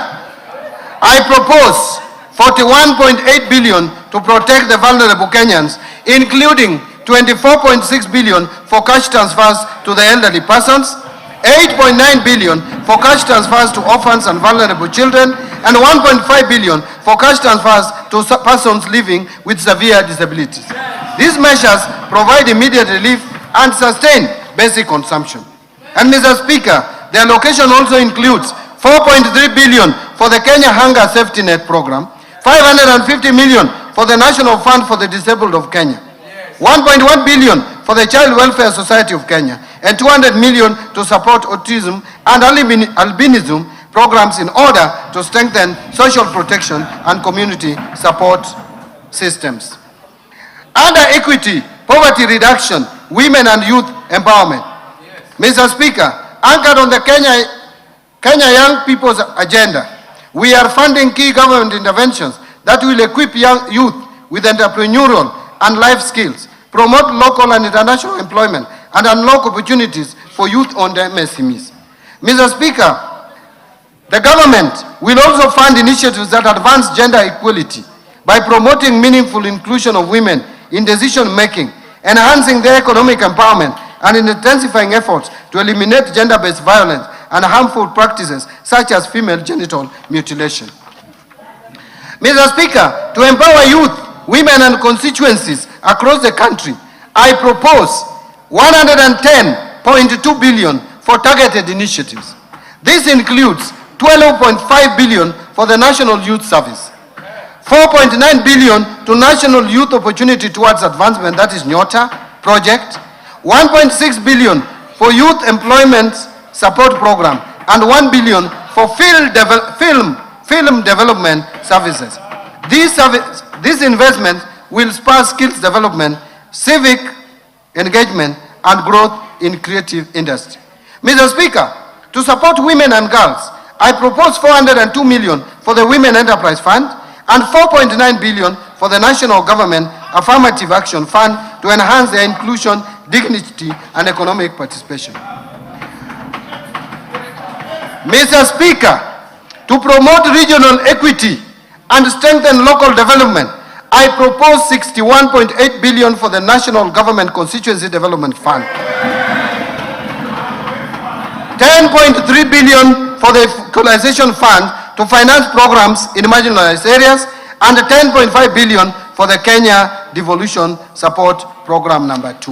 B: I propose 41.8 billion to protect the vulnerable Kenyans, including 24.6 billion for cash transfers to the elderly persons, 8.9 billion for cash transfers to orphans and vulnerable children, and 1.5 billion for cash transfers to persons living with severe disabilities. These measures provide immediate relief and sustain basic consumption. And Mr. Speaker, the allocation also includes 4.3 billion for the Kenya Hunger Safety Net Program, 550 million for the National Fund for the Disabled of Kenya, 1.1 billion for the Child Welfare Society of Kenya, and 200 million to support autism and albinism programs in order to strengthen social protection and community support systems. Under equity, poverty reduction, women and youth empowerment. Mr. Speaker, anchored on the Kenya Young People's Agenda, we are funding key government interventions that will equip young youth with entrepreneurial and life skills, promote local and international employment, and unlock opportunities for youth-owned MSMEs. Mr. Speaker, the government will also fund initiatives that advance gender equality by promoting meaningful inclusion of women in decision-making, enhancing their economic empowerment, and intensifying efforts to eliminate gender-based violence and harmful practices such as female genital mutilation. Mr. Speaker, to empower youth, women and constituencies across the country, I propose 110.2 billion for targeted initiatives. This includes 12.5 billion for the National Youth Service, 4.9 billion to National Youth Opportunity Towards Advancement, that is NYOTA project, 1.6 billion for Youth Employment Support Program, and 1 billion for film development services. This investment will spur skills development, civic engagement, and growth in creative industry. Mr. Speaker, to support women and girls, I propose 402 million for the Women Enterprise Fund and 4.9 billion for the National Government Affirmative Action Fund to enhance their inclusion, dignity, and economic participation. Mr. Speaker, to promote regional equity and strengthen local development, I propose 61.8 billion for the National Government Constituency Development Fund, 10.3 billion for the Equalization Fund to finance programs in marginalized areas, and 10.5 billion for the Kenya Devolution Support Program number 2.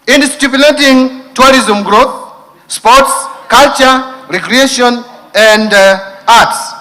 B: In stimulating tourism growth, sports, culture, recreation, and arts.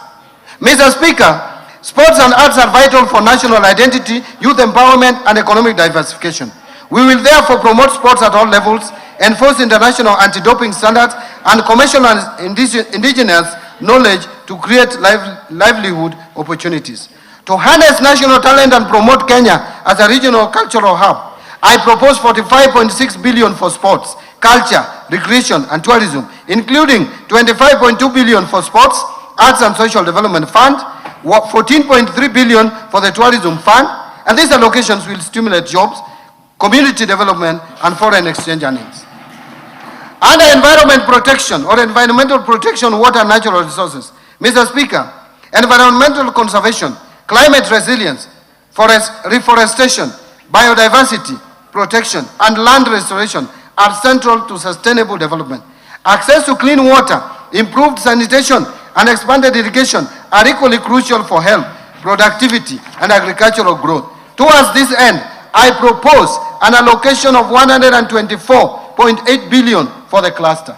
B: Mr. Speaker, sports and arts are vital for national identity, youth empowerment, and economic diversification. We will therefore promote sports at all levels, enforce international anti-doping standards, and commercial and indigenous knowledge to create livelihood opportunities. To harness national talent and promote Kenya as a regional cultural hub, I propose 45.6 billion for sports, culture, recreation, and tourism, including 25.2 billion for sports, arts and social development fund, 14.3 billion for the tourism fund, and these allocations will stimulate jobs, community development, and foreign exchange earnings. Under environment protection or environmental protection, water and natural resources, Mr. Speaker, environmental conservation, climate resilience, forest reforestation, biodiversity protection, and land restoration are central to sustainable development. Access to clean water, improved sanitation, and expanded irrigation are equally crucial for health, productivity, and agricultural growth. Towards this end, I propose an allocation of 124.8 billion for the cluster.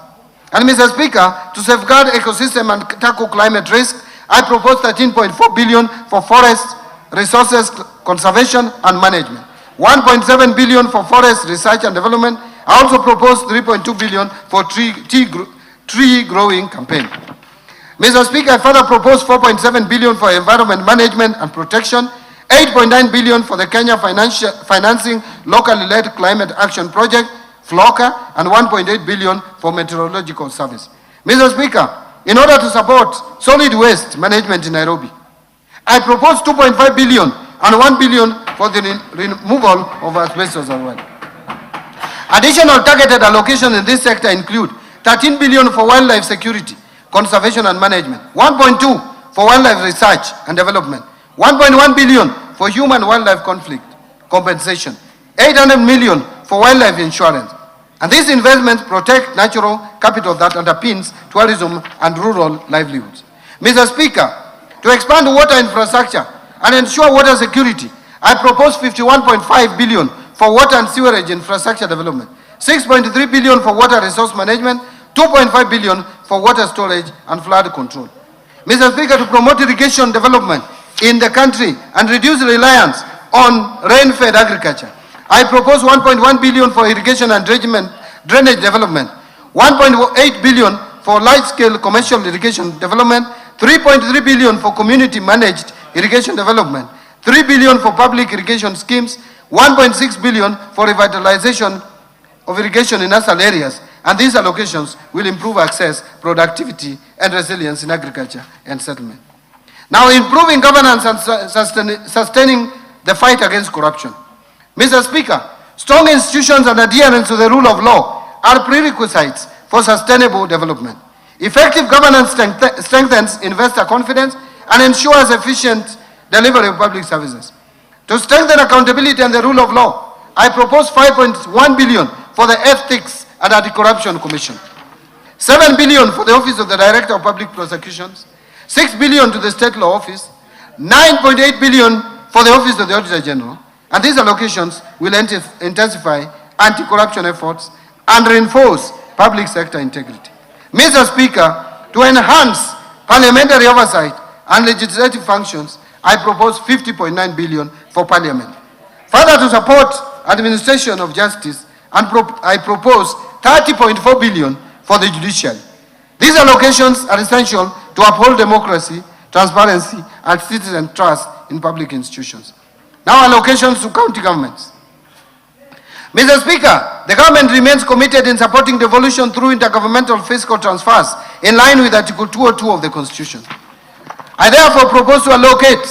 B: And Mr. Speaker, to safeguard ecosystem and tackle climate risk, I propose 13.4 billion for forest resources conservation and management, 1.7 billion for forest research and development. I also propose 3.2 billion for tree growing campaign. Mr. Speaker, I further propose 4.7 billion for environment management and protection, 8.9 billion for the Kenya financing locally led climate action project, FLOCA, and 1.8 billion for meteorological service. Mr. Speaker, in order to support solid waste management in Nairobi, I propose 2.5 billion and 1 billion for the removal of asbestos as well. Additional targeted allocations in this sector include 13 billion for wildlife security, conservation and management, 1.2 for wildlife research and development, 1.1 billion for human-wildlife conflict compensation, 800 million for wildlife insurance. And these investments protect natural capital that underpins tourism and rural livelihoods. Mr. Speaker, to expand water infrastructure and ensure water security, I propose 51.5 billion for water and sewerage infrastructure development, 6.3 billion for water resource management, 2.5 billion for water storage and flood control. Mr. Speaker, to promote irrigation development in the country and reduce reliance on rain-fed agriculture, I propose 1.1 billion for irrigation and drainage development, 1.8 billion for large-scale commercial irrigation development, 3.3 billion for community-managed irrigation development, 3 billion for public irrigation schemes, 1.6 billion for revitalization of irrigation in rural areas, and these allocations will improve access, productivity, and resilience in agriculture and settlement. Now, improving governance and sustaining the fight against corruption. Mr. Speaker, strong institutions and adherence to the rule of law are prerequisites for sustainable development. Effective governance strengthens investor confidence and ensures efficient delivery of public services. To strengthen accountability and the rule of law, I propose 5.1 billion for the Ethics and Anti-Corruption Commission, 7 billion for the Office of the Director of Public Prosecutions, 6 billion to the State Law Office, 9.8 billion for the Office of the Auditor General, and these allocations will intensify anti-corruption efforts and reinforce public sector integrity. Mr. Speaker, to enhance parliamentary oversight and legislative functions, I propose 50.9 billion for Parliament. Further, to support administration of justice, I propose 30.4 billion for the judiciary. These allocations are essential to uphold democracy, transparency, and citizen trust in public institutions. Now, allocations to county governments. Mr. Speaker, the government remains committed in supporting devolution through intergovernmental fiscal transfers in line with Article 202 of the Constitution. I therefore propose to allocate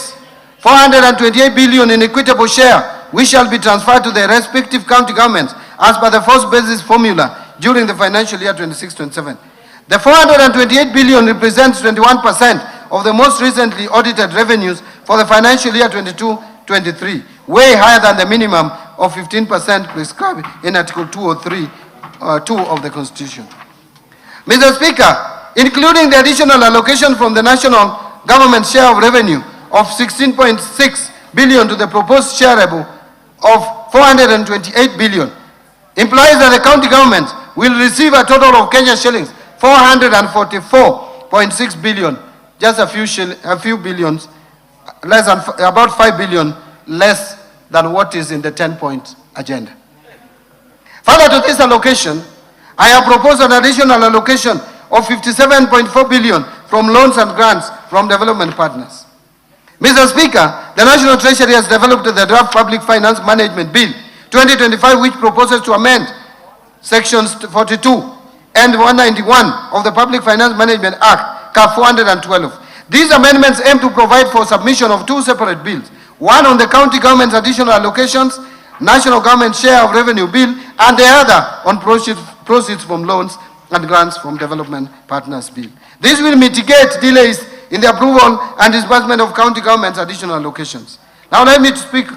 B: 428 billion in equitable share, which shall be transferred to the respective county governments as per the first basis formula during the financial year 26-27. The 428 billion represents 21% of the most recently audited revenues for the financial year 22-23, way higher than the minimum of 15% prescribed in Article 203(2) of the Constitution. Mr. Speaker, including the additional allocation from the national government share of revenue of 16.6 billion to the proposed shareable of 428 billion, implies that the county government will receive a total of Kenya shillings 444.6 billion, just a few billions, less than about 5 billion less than what is in the 10-point agenda. Further to this allocation, I have proposed an additional allocation of 57.4 billion from loans and grants from development partners. Mr. Speaker, the National Treasury has developed the Draft Public Finance Management Bill 2025, which proposes to amend Sections 42 and 191 of the Public Finance Management Act, CAF 412. These amendments aim to provide for submission of two separate bills, one on the county government's additional allocations, national government share of revenue bill, and the other on proceeds from loans and grants from Development Partners Bill. This will mitigate delays in the approval and disbursement of county government's additional allocations. Now let me speak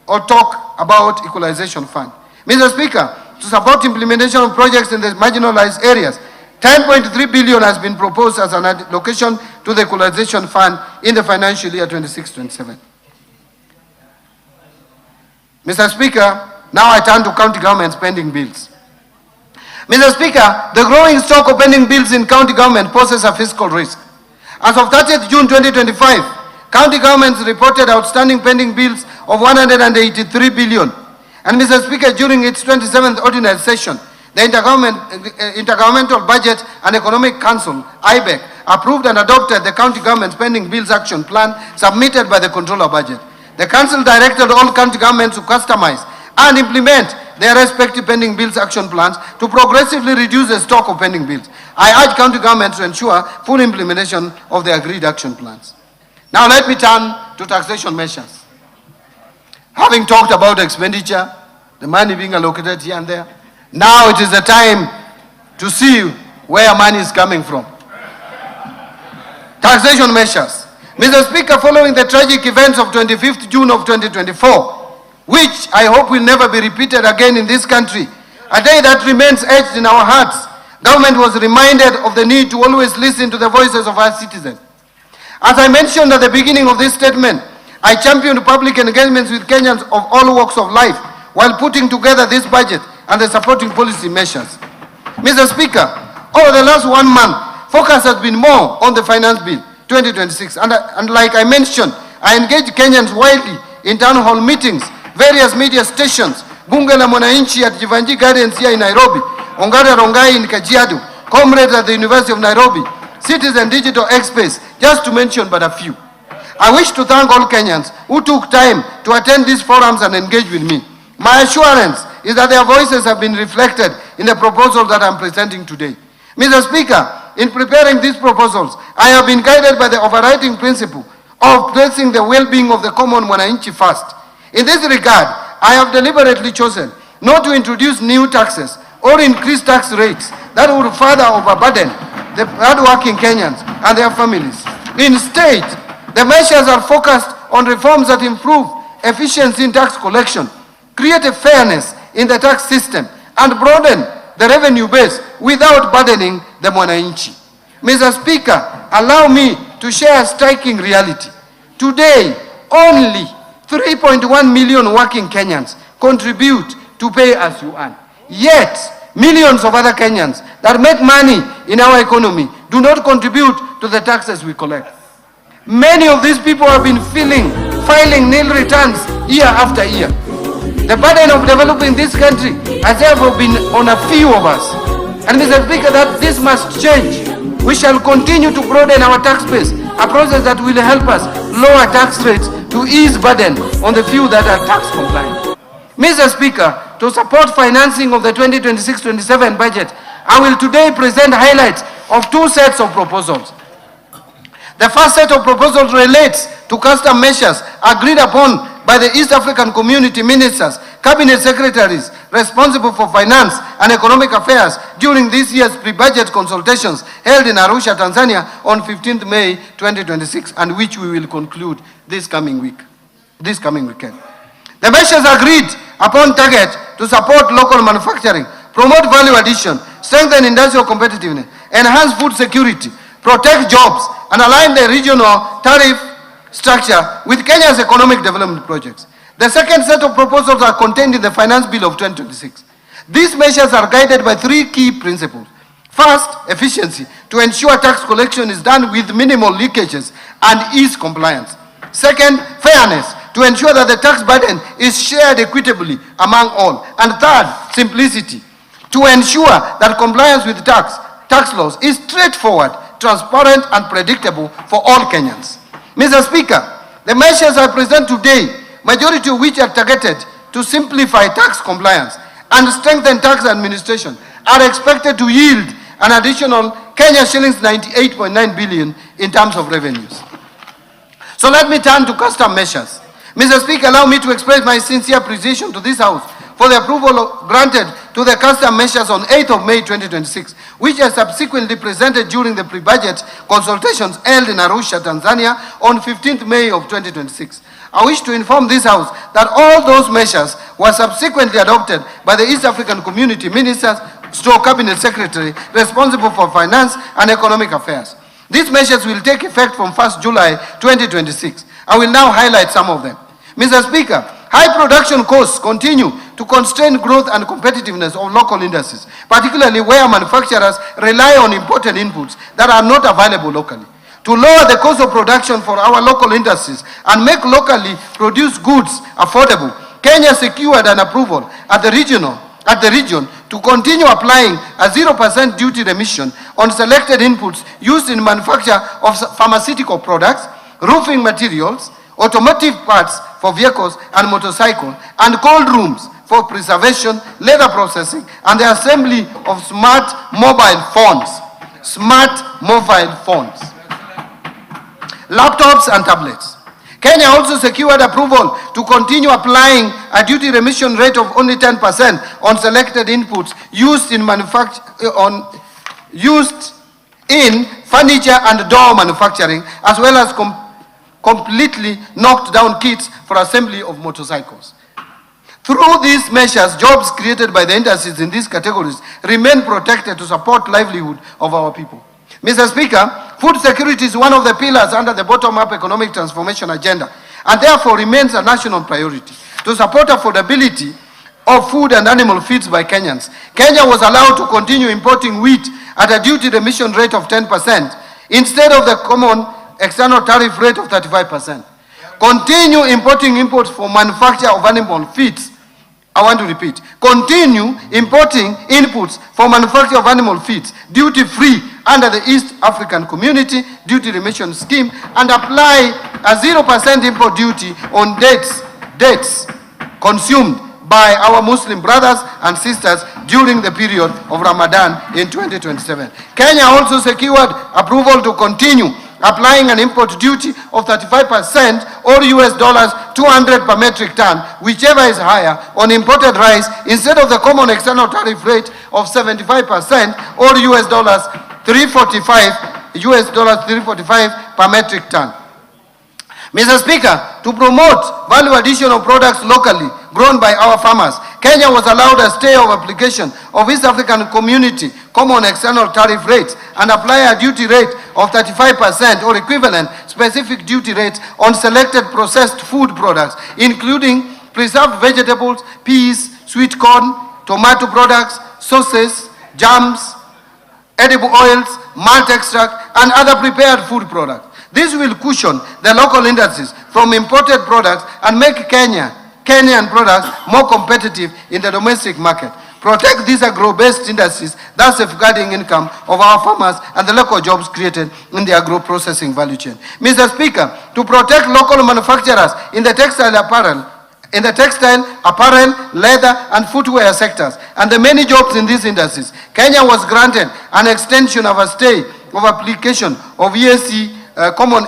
B: or talk about Equalization Fund. Mr. Speaker, to support implementation of projects in the marginalized areas, 10.3 billion has been proposed as an allocation to the Equalization Fund in the financial year 26-27. Mr. Speaker, now I turn to county government's pending bills. Mr. Speaker, the growing stock of pending bills in county government poses a fiscal risk. As of 30th June 2025, county governments reported outstanding pending bills of 183 billion. And Mr. Speaker, during its 27th ordinary session, the Intergovernmental Budget and Economic Council, IBEC, approved and adopted the county government's pending bills action plan submitted by the Controller Budget. The Council directed all county governments to customize and implement their respective pending bills action plans to progressively reduce the stock of pending bills. I urge county governments to ensure full implementation of the agreed action plans. Now let me turn to taxation measures. Having talked about expenditure, the money being allocated here and there, now it is the time to see where money is coming from. Taxation measures. Mr. Speaker, following the tragic events of 25th June of 2024, which I hope will never be repeated again in this country, a day that remains etched in our hearts, government was reminded of the need to always listen to the voices of our citizens. As I mentioned at the beginning of this statement, I championed public engagements with Kenyans of all walks of life while putting together this budget and the supporting policy measures. Mr. Speaker, over the last 1 month, focus has been more on the Finance Bill 2026. And like I mentioned, I engaged Kenyans widely in town hall meetings, various media stations, Bunge la Mwananchi at Jivanji Gardens here in Nairobi, Ongara Rongai in Kajiado, comrades at the University of Nairobi, Citizen Digital Express, just to mention but a few. I wish to thank all Kenyans who took time to attend these forums and engage with me. My assurance is that their voices have been reflected in the proposals that I'm presenting today. Mr. Speaker, in preparing these proposals, I have been guided by the overriding principle of placing the well-being of the common Mwananchi first. In this regard, I have deliberately chosen not to introduce new taxes or increase tax rates that would further overburden the hardworking Kenyans and their families. Instead, the measures are focused on reforms that improve efficiency in tax collection, create a fairness in the tax system, and broaden the revenue base without burdening the Mwananchi. Mr. Speaker, allow me to share a striking reality. Today, only 3.1 million working Kenyans contribute to pay as you earn. Yet, millions of other Kenyans that make money in our economy do not contribute to the taxes we collect. Many of these people have been filing nil returns year after year. The burden of developing this country has therefore been on a few of us. And Mr. Speaker, that this must change. We shall continue to broaden our tax base, a process that will help us lower tax rates to ease burden on the few that are tax compliant. Mr. Speaker, to support financing of the 2026-27 budget, I will today present highlights of two sets of proposals. The first set of proposals relates to custom measures agreed upon by the East African Community Ministers, Cabinet Secretaries responsible for finance and economic affairs during this year's pre-budget consultations held in Arusha, Tanzania on 15th May 2026, and which we will conclude this coming weekend. The measures agreed upon target to support local manufacturing, promote value addition, strengthen industrial competitiveness, enhance food security, protect jobs, and align the regional tariff structure with Kenya's economic development projects. The second set of proposals are contained in the Finance Bill of 2026. These measures are guided by three key principles. First, efficiency, to ensure tax collection is done with minimal leakages and ease compliance. Second, fairness, to ensure that the tax burden is shared equitably among all. And third, simplicity, to ensure that compliance with tax laws is straightforward, transparent, and predictable for all Kenyans. Mr. Speaker, the measures I present today, majority of which are targeted to simplify tax compliance and strengthen tax administration, are expected to yield an additional Kenya shillings 98.9 billion in terms of revenues. So let me turn to custom measures. Mr. Speaker, allow me to express my sincere appreciation to this House for the approval granted to the custom measures on 8th of May 2026, which are subsequently presented during the pre-budget consultations held in Arusha, Tanzania on 15th May of 2026. I wish to inform this House that all those measures were subsequently adopted by the East African Community Ministers, Cabinet Secretary responsible for finance and economic affairs. These measures will take effect from 1st July 2026. I will now highlight some of them. Mr. Speaker, high production costs continue to constrain growth and competitiveness of local industries, particularly where manufacturers rely on imported inputs that are not available locally. To lower the cost of production for our local industries and make locally produced goods affordable, Kenya secured an approval at the region to continue applying a 0% duty remission on selected inputs used in manufacture of pharmaceutical products, roofing materials, automotive parts for vehicles and motorcycles, and cold rooms for preservation, leather processing, and the assembly of smart mobile phones. Laptops and tablets. Kenya also secured approval to continue applying a duty remission rate of only 10% on selected inputs used in furniture and door manufacturing, as well as completely knocked down kits for assembly of motorcycles. Through these measures, jobs created by the industries in these categories remain protected to support livelihood of our people. Mr. Speaker, food security is one of the pillars under the bottom-up economic transformation agenda, and therefore remains a national priority. To support affordability of food and animal feeds by Kenyans, Kenya was allowed to continue importing wheat at a duty remission rate of 10% instead of the common external tariff rate of 35%. Continue importing imports for manufacture of animal feeds. I want to repeat. Continue importing inputs for manufacture of animal feeds duty-free under the East African Community Duty Remission Scheme, and apply a 0% import duty on dates consumed by our Muslim brothers and sisters during the period of Ramadan in 2027. Kenya also secured approval to continue applying an import duty of 35% or $200 per metric ton, whichever is higher, on imported rice instead of the common external tariff rate of 75% or $345 per metric ton. Mr. Speaker, to promote value addition of products locally grown by our farmers, Kenya was allowed a stay of application of East African Community common external tariff rates and apply a duty rate of 35% or equivalent specific duty rates on selected processed food products, including preserved vegetables, peas, sweet corn, tomato products, sauces, jams, edible oils, malt extract, and other prepared food products. This will cushion the local industries from imported products and make Kenyan products more competitive in the domestic market. Protect these agro-based industries, thus safeguarding income of our farmers and the local jobs created in the agro-processing value chain. Mr. Speaker, to protect local manufacturers in the textile, apparel, leather, and footwear sectors, and the many jobs in these industries, Kenya was granted an extension of a stay of application of EAC common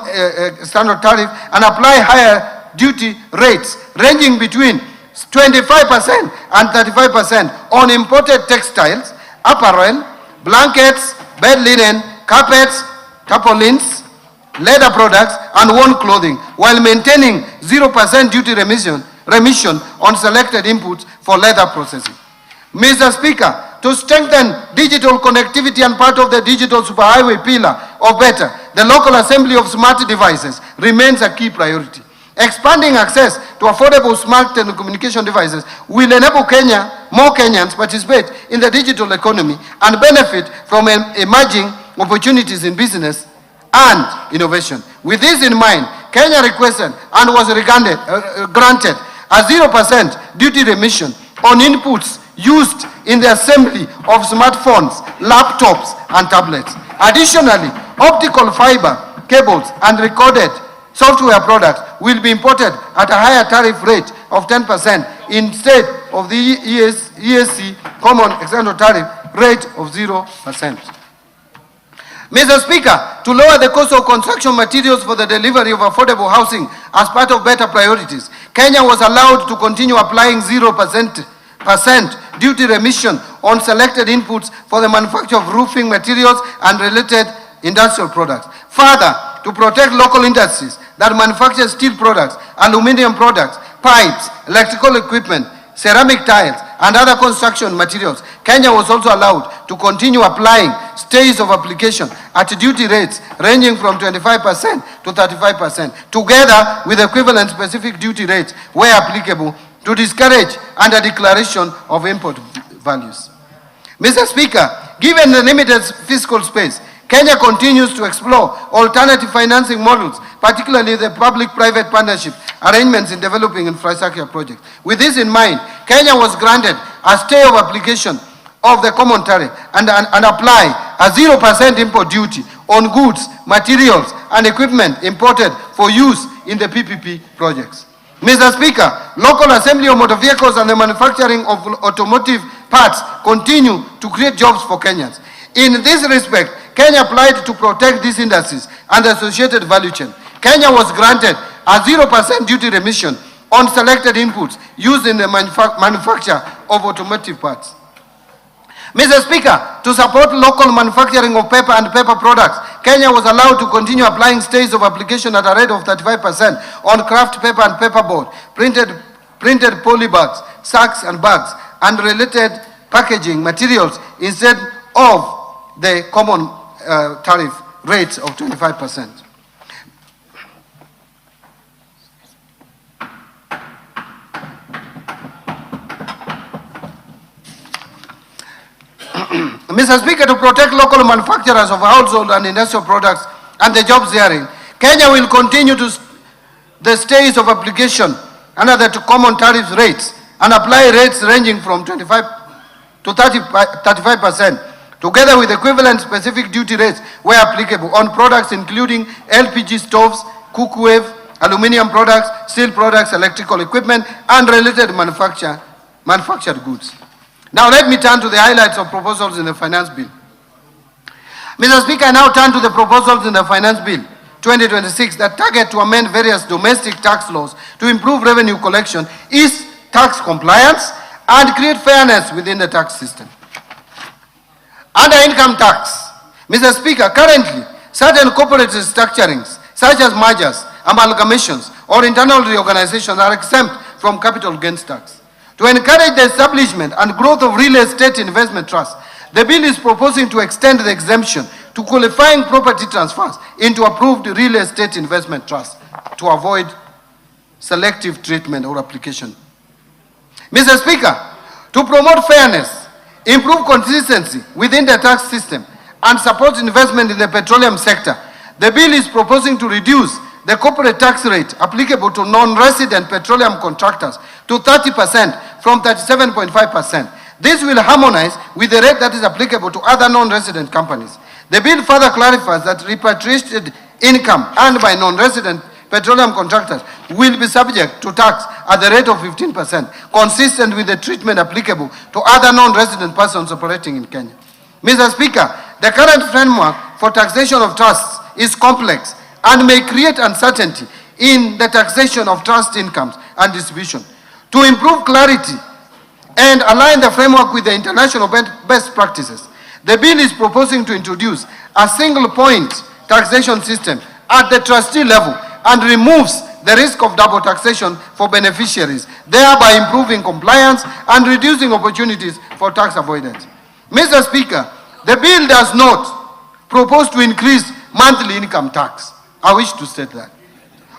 B: standard tariff and apply higher duty rates ranging between 25% and 35% on imported textiles, apparel, blankets, bed linen, carpets, tarpaulins, leather products, and worn clothing, while maintaining 0% duty remission on selected inputs for leather processing. Mr. Speaker, to strengthen digital connectivity and part of the digital superhighway pillar or better, the local assembly of smart devices remains a key priority. Expanding access to affordable smart telecommunication devices will enable more Kenyans participate in the digital economy and benefit from emerging opportunities in business and innovation. With this in mind, Kenya requested and was granted a 0% duty remission on inputs used in the assembly of smartphones, laptops, and tablets. Additionally, optical fiber cables and recorded software products will be imported at a higher tariff rate of 10% instead of the EAC common external tariff rate of 0%. Mr. Speaker, to lower the cost of construction materials for the delivery of affordable housing as part of better priorities, Kenya was allowed to continue applying 0% duty remission on selected inputs for the manufacture of roofing materials and related industrial products. Further, to protect local industries that manufacture steel products, aluminum products, pipes, electrical equipment, ceramic tiles, and other construction materials, Kenya was also allowed to continue applying stays of application at duty rates ranging from 25% to 35%, together with equivalent specific duty rates where applicable, to discourage under declaration of import values. Mr. Speaker, given the limited fiscal space, Kenya continues to explore alternative financing models, particularly the public-private partnership arrangements in developing infrastructure projects. With this in mind, Kenya was granted a stay of application of the common tariff and apply a 0% import duty on goods, materials, and equipment imported for use in the PPP projects. Mr. Speaker, local assembly of motor vehicles and the manufacturing of automotive parts continue to create jobs for Kenyans. In this respect, Kenya applied to protect these industries and the associated value chain. Kenya was granted a 0% duty remission on selected inputs used in the manufacture of automotive parts. Mr. Speaker, to support local manufacturing of paper and paper products, Kenya was allowed to continue applying stays of application at a rate of 35% on craft paper and paperboard, printed polybags, sacks and bags, and related packaging materials instead of the common tariff rates of 25%. Mr. Speaker, to protect local manufacturers of household and industrial products and the jobs therein, Kenya will continue to the stays of application under the common tariff rates and apply rates ranging from 25 to 35%, together with equivalent specific duty rates where applicable on products including LPG stoves, cookware, aluminum products, steel products, electrical equipment, and related manufactured goods. Now let me turn to the highlights of proposals in the Finance Bill. Mr. Speaker, I now turn to the proposals in the Finance Bill 2026 that target to amend various domestic tax laws to improve revenue collection, ease tax compliance, and create fairness within the tax system. Under income tax, Mr. Speaker, currently certain corporate restructurings such as mergers, amalgamations, or internal reorganizations are exempt from capital gains tax. To encourage the establishment and growth of real estate investment trusts, the bill is proposing to extend the exemption to qualifying property transfers into approved real estate investment trusts to avoid selective treatment or application. Mr. Speaker, to promote fairness, improve consistency within the tax system, and support investment in the petroleum sector, the bill is proposing to reduce the corporate tax rate applicable to non-resident petroleum contractors to 30% from 37.5%. This will harmonize with the rate that is applicable to other non-resident companies. The bill further clarifies that repatriated income earned by non-resident petroleum contractors will be subject to tax at the rate of 15%, consistent with the treatment applicable to other non-resident persons operating in Kenya. Mr. Speaker, the current framework for taxation of trusts is complex and may create uncertainty in the taxation of trust incomes and distribution. To improve clarity and align the framework with the international best practices, the bill is proposing to introduce a single point taxation system at the trustee level and removes the risk of double taxation for beneficiaries, thereby improving compliance and reducing opportunities for tax avoidance. Mr. Speaker, the bill does not propose to increase monthly income tax. I wish to state that.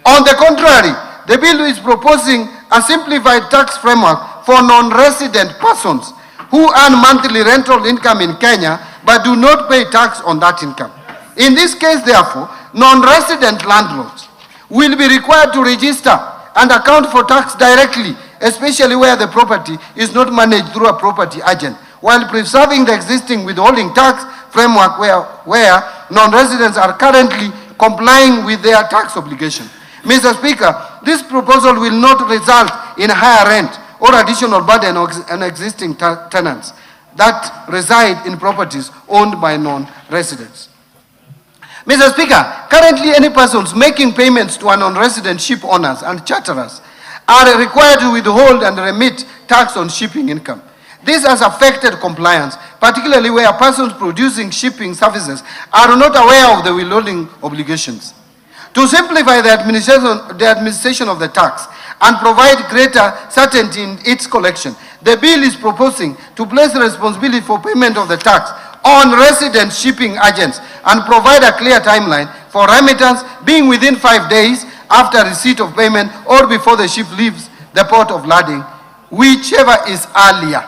B: On the contrary, the bill is proposing a simplified tax framework for non-resident persons who earn monthly rental income in Kenya but do not pay tax on that income. In this case, therefore, non-resident landlords will be required to register and account for tax directly, especially where the property is not managed through a property agent, while preserving the existing withholding tax framework where non-residents are currently complying with their tax obligation. Mr. Speaker, this proposal will not result in higher rent or additional burden on existing tenants that reside in properties owned by non-residents. Mr. Speaker, currently any persons making payments to non-resident ship owners and charterers are required to withhold and remit tax on shipping income. This has affected compliance, particularly where persons producing shipping services are not aware of the withholding obligations. To simplify the administration of the tax and provide greater certainty in its collection, the bill is proposing to place the responsibility for payment of the tax on resident shipping agents and provide a clear timeline for remittance being within 5 days after receipt of payment or before the ship leaves the port of landing, whichever is earlier.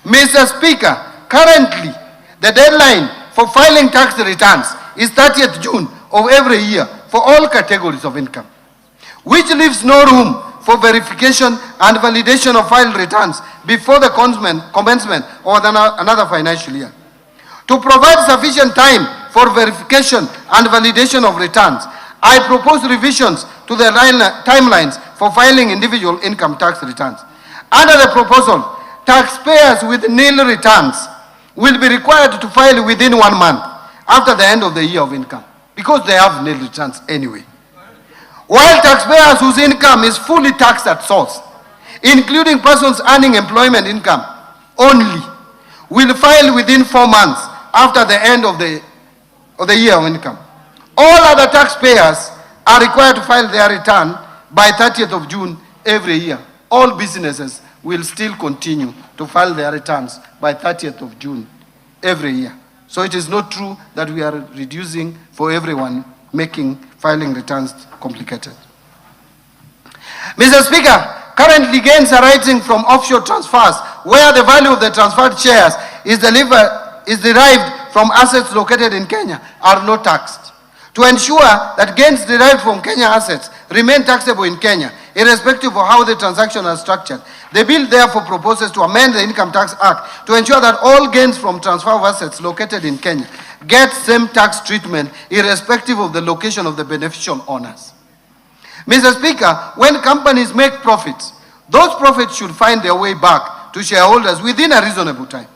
B: Mr. Speaker, currently the deadline for filing tax returns is 30th June of every year for all categories of income, which leaves no room for verification and validation of filed returns before the commencement of another financial year. To provide sufficient time for verification and validation of returns, I propose revisions to the timelines for filing individual income tax returns. Under the proposal, taxpayers with nil returns will be required to file within 1 month after the end of the year of income, because they have nil returns anyway. While taxpayers whose income is fully taxed at source, including persons earning employment income only, will file within 4 months after the end of the year of income. All other taxpayers are required to file their return by 30th of June every year. All businesses will still continue to file their returns by 30th of June every year. So it is not true that we are reducing for everyone, making filing returns complicated. Mr. Speaker, currently gains arising from offshore transfers where the value of the transferred shares is derived from assets located in Kenya are not taxed. To ensure that gains derived from Kenya assets remain taxable in Kenya, irrespective of how the transaction is structured, the bill therefore proposes to amend the Income Tax Act to ensure that all gains from transfer of assets located in Kenya get same tax treatment irrespective of the location of the beneficial owners. Mr. Speaker, when companies make profits, those profits should find their way back to shareholders within a reasonable time.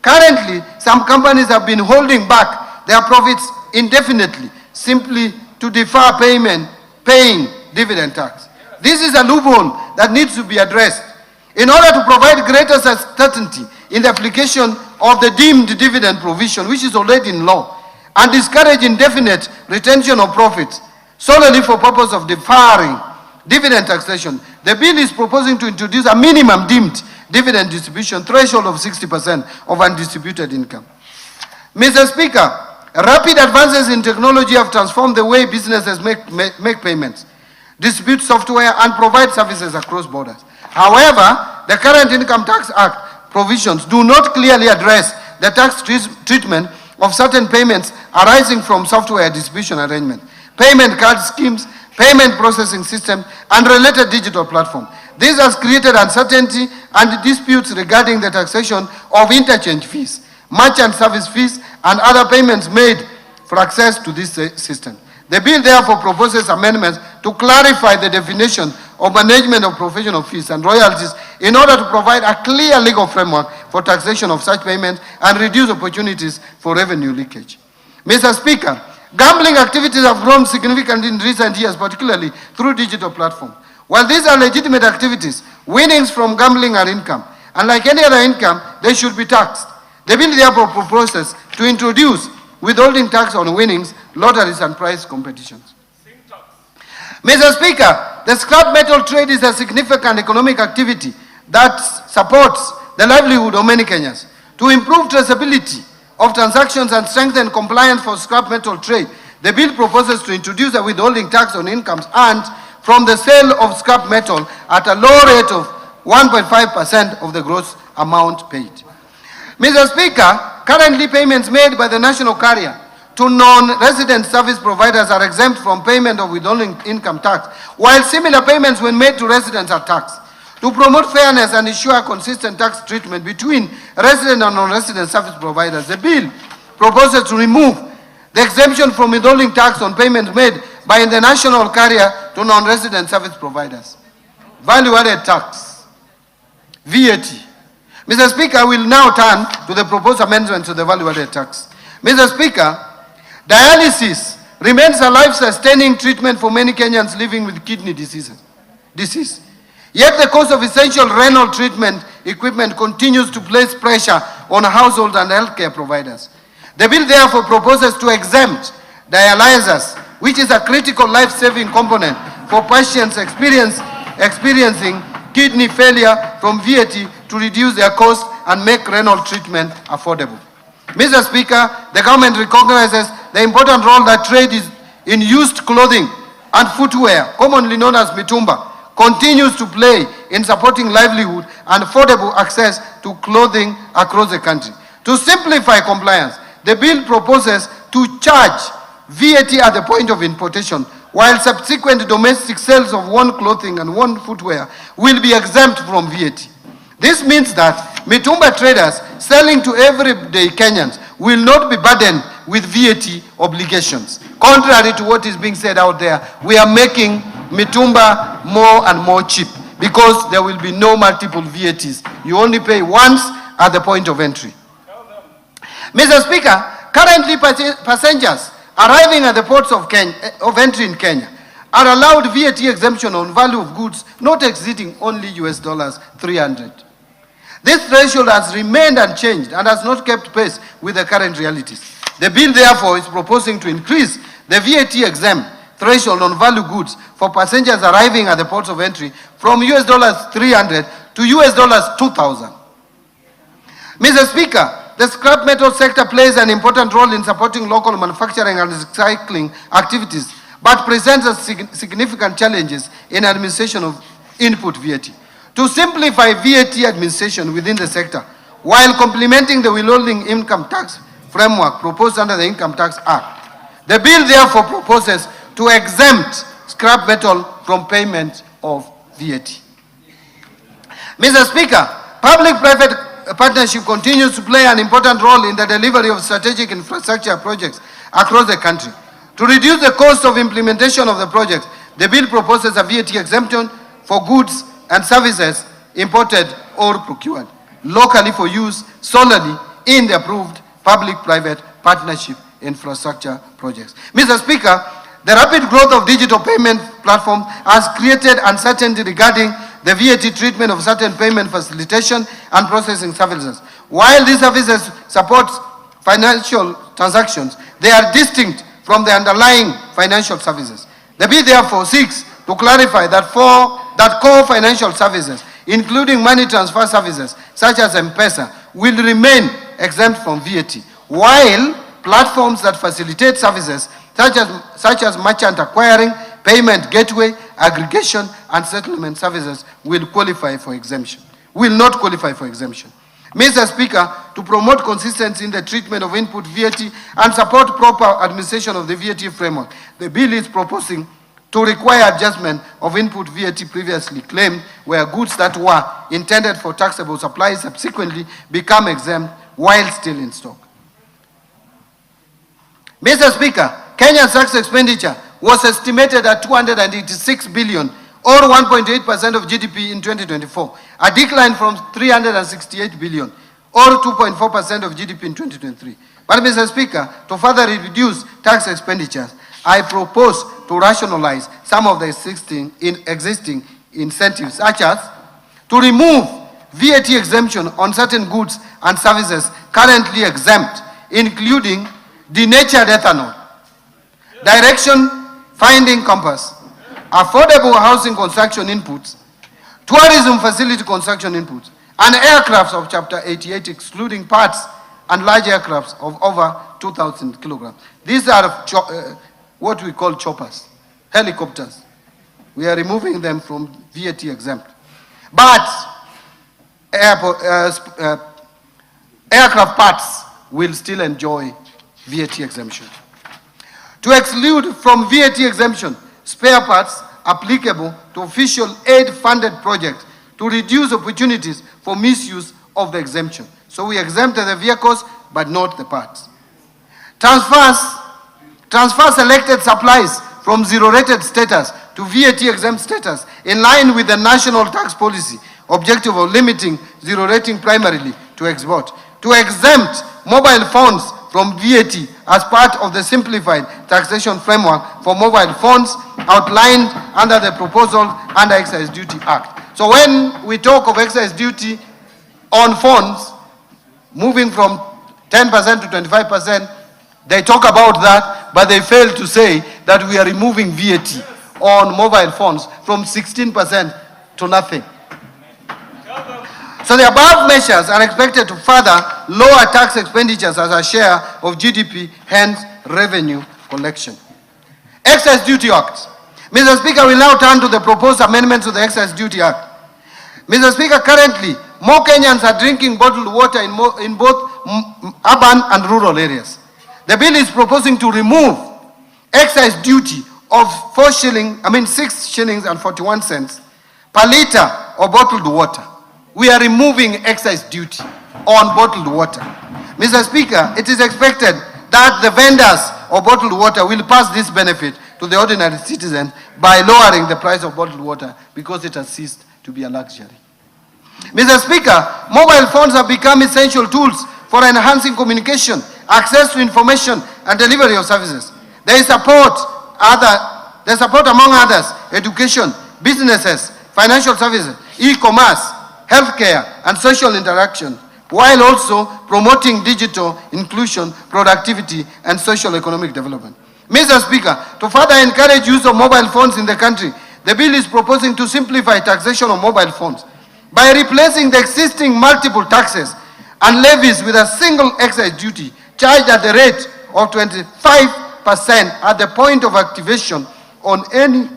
B: Currently, some companies have been holding back their profits indefinitely, simply to defer paying dividend tax. This is a loophole that needs to be addressed. In order to provide greater certainty in the application of the deemed dividend provision, which is already in law, and discourage indefinite retention of profits solely for purpose of deferring dividend taxation, the bill is proposing to introduce a minimum deemed dividend distribution threshold of 60% of undistributed income. Mr. Speaker, rapid advances in technology have transformed the way businesses make payments, distribute software, and provide services across borders. However, the current Income Tax Act provisions do not clearly address the tax treatment of certain payments arising from software distribution arrangements, payment card schemes, payment processing systems, and related digital platforms. This has created uncertainty and disputes regarding the taxation of interchange fees, merchant service fees, and other payments made for access to this system. The bill therefore proposes amendments to clarify the definition of management of professional fees and royalties in order to provide a clear legal framework for taxation of such payments and reduce opportunities for revenue leakage. Mr. Speaker, gambling activities have grown significantly in recent years, particularly through digital platforms. While these are legitimate activities, winnings from gambling are income, and like any other income, they should be taxed. The bill therefore proposes to introduce withholding tax on winnings, lotteries, and prize competitions. Mr. Speaker, the scrap metal trade is a significant economic activity that supports the livelihood of many Kenyans. To improve traceability of transactions and strengthen compliance for scrap metal trade, the bill proposes to introduce a withholding tax on incomes earned from the sale of scrap metal at a low rate of 1.5% of the gross amount paid. Mr. Speaker, currently payments made by the national carrier to non-resident service providers are exempt from payment of withholding income tax, while similar payments when made to residents are taxed. To promote fairness and ensure consistent tax treatment between resident and non-resident service providers, the bill proposes to remove the exemption from withholding tax on payments made by the national carrier to non-resident service providers. Value-added tax, VAT. Mr. Speaker, I will now turn to the proposed amendments to the value-added tax. Mr. Speaker, dialysis remains a life-sustaining treatment for many Kenyans living with kidney disease. Yet the cost of essential renal treatment equipment continues to place pressure on household and healthcare providers. The bill therefore proposes to exempt dialyzers, which is a critical life-saving component for patients experiencing kidney failure, from VAT to reduce their cost and make renal treatment affordable. Mr. Speaker, the government recognizes the important role that trade in used clothing and footwear, commonly known as mitumba, continues to play in supporting livelihood and affordable access to clothing across the country. To simplify compliance, the bill proposes to charge VAT at the point of importation, while subsequent domestic sales of worn clothing and worn footwear will be exempt from VAT. This means that mitumba traders selling to everyday Kenyans will not be burdened with VAT obligations. Contrary to what is being said out there, we are making mitumba more and more cheap because there will be no multiple VATs. You only pay once at the point of entry. Mr. Speaker, currently passengers arriving at the ports of entry in Kenya are allowed VAT exemption on value of goods not exceeding only $300. This threshold has remained unchanged and has not kept pace with the current realities. The bill therefore is proposing to increase the VAT exempt threshold on value goods for passengers arriving at the ports of entry from $300 to $2,000. Mr. Speaker, the scrap metal sector plays an important role in supporting local manufacturing and recycling activities, but presents significant challenges in administration of input VAT. To simplify VAT administration within the sector, while complementing the withholding income tax framework proposed under the Income Tax Act, the bill therefore proposes to exempt scrap metal from payment of VAT. Mr. Speaker, public-private partnership continues to play an important role in the delivery of strategic infrastructure projects across the country. To reduce the cost of implementation of the project, the bill proposes a VAT exemption for goods and services imported or procured locally for use solely in the approved public-private partnership infrastructure projects. Mr. Speaker, the rapid growth of digital payment platforms has created uncertainty regarding the VAT treatment of certain payment facilitation and processing services. While these services support financial transactions, they are distinct from the underlying financial services. The bill therefore seeks to clarify that core financial services, including money transfer services such as M-Pesa, will remain exempt from VAT, while platforms that facilitate services such as merchant acquiring, payment gateway, aggregation, and settlement services will qualify for exemption, will not qualify for exemption. Mr. Speaker, to promote consistency in the treatment of input VAT and support proper administration of the VAT framework, the bill is proposing to require adjustment of input VAT previously claimed where goods that were intended for taxable supplies subsequently become exempt while still in stock. Mr. Speaker, Kenya's tax expenditure was estimated at 286 billion or 1.8% of GDP in 2024, a decline from 368 billion or 2.4% of GDP in 2023. But Mr. Speaker, to further reduce tax expenditures, I propose to rationalize some of the existing incentives, such as to remove VAT exemption on certain goods and services currently exempt, including denatured ethanol, direction finding compass, affordable housing construction inputs, tourism facility construction inputs, and aircrafts of Chapter 88, excluding parts and large aircrafts of over 2,000 kilograms. These are what we call choppers, helicopters. We are removing them from VAT exempt. But aircraft parts will still enjoy VAT exemption. To exclude from VAT exemption spare parts applicable to official aid-funded projects to reduce opportunities for misuse of the exemption. So we exempted the vehicles, but not the parts. Transfer selected supplies from zero-rated status to VAT-exempt status in line with the national tax policy objective of limiting zero-rating primarily to export. To exempt mobile phones from VAT as part of the simplified taxation framework for mobile phones outlined under the proposal under Excise Duty Act. So when we talk of excise duty, on phones, moving from 10% to 25%. They talk about that, but they fail to say that we are removing VAT on mobile phones from 16% to nothing. So the above measures are expected to further lower tax expenditures as a share of GDP, hence revenue collection. Excise Duty Act. Mr. Speaker, we now turn to the proposed amendments to the Excise Duty Act. Mr. Speaker, currently, more Kenyans are drinking bottled water in both urban and rural areas. The bill is proposing to remove excise duty of 6 shillings and 41 cents per liter of bottled water. We are removing excise duty on bottled water. Mr. Speaker, it is expected that the vendors of bottled water will pass this benefit to the ordinary citizen by lowering the price of bottled water because it has ceased to be a luxury. Mr. Speaker, mobile phones have become essential tools for enhancing communication, access to information, and delivery of services. They support among others, education, businesses, financial services, e-commerce, healthcare, and social interaction, while also promoting digital inclusion, productivity, and social economic development. Mr. Speaker, to further encourage use of mobile phones in the country, the bill is proposing to simplify taxation of mobile phones by replacing the existing multiple taxes and levies with a single excise duty charged at the rate of 25% at the point of activation on any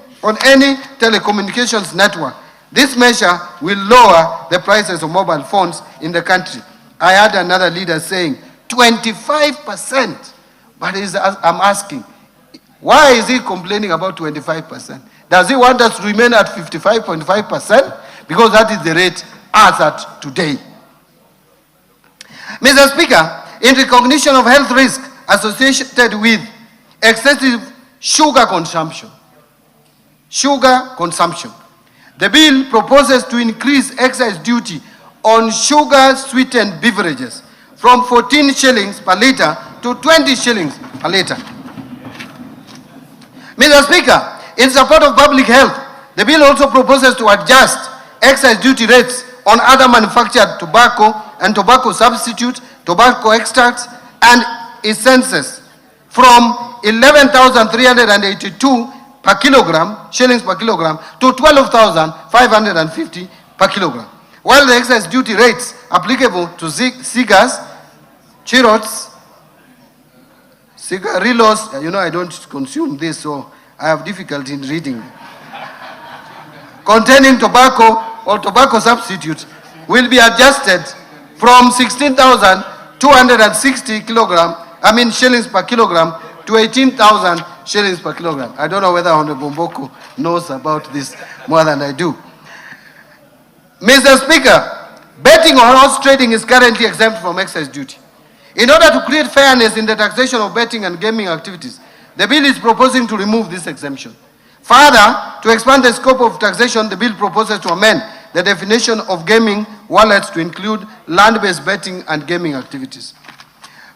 B: telecommunications network. This measure will lower the prices of mobile phones in the country. I heard another leader saying 25%, but I'm asking, why is he complaining about 25%? Does he want us to remain at 55.5%? Because that is the rate as at today. Mr. Speaker, in recognition of health risk associated with excessive sugar consumption, the bill proposes to increase excise duty on sugar-sweetened beverages from 14 shillings per litre to 20 shillings per litre. Mr. Speaker, in support of public health, the bill also proposes to adjust excise duty rates on other manufactured tobacco and tobacco substitutes, tobacco extracts, and essences from 11,382 per kilogram, shillings per kilogram, to 12,550 per kilogram. While the excise duty rates applicable to cigars, cherots, cigarillos, I don't consume this, so I have difficulty in reading, containing tobacco or tobacco substitutes, will be adjusted from 16,260 shillings per kilogram to 18,000 shillings per kilogram. I don't know whether Honorable Mboko knows about this more than I do. Mr. Speaker, betting or horse trading is currently exempt from excise duty. In order to create fairness in the taxation of betting and gaming activities, the bill is proposing to remove this exemption. Further, to expand the scope of taxation, the bill proposes to amend the definition of gaming wallets to include land-based betting and gaming activities.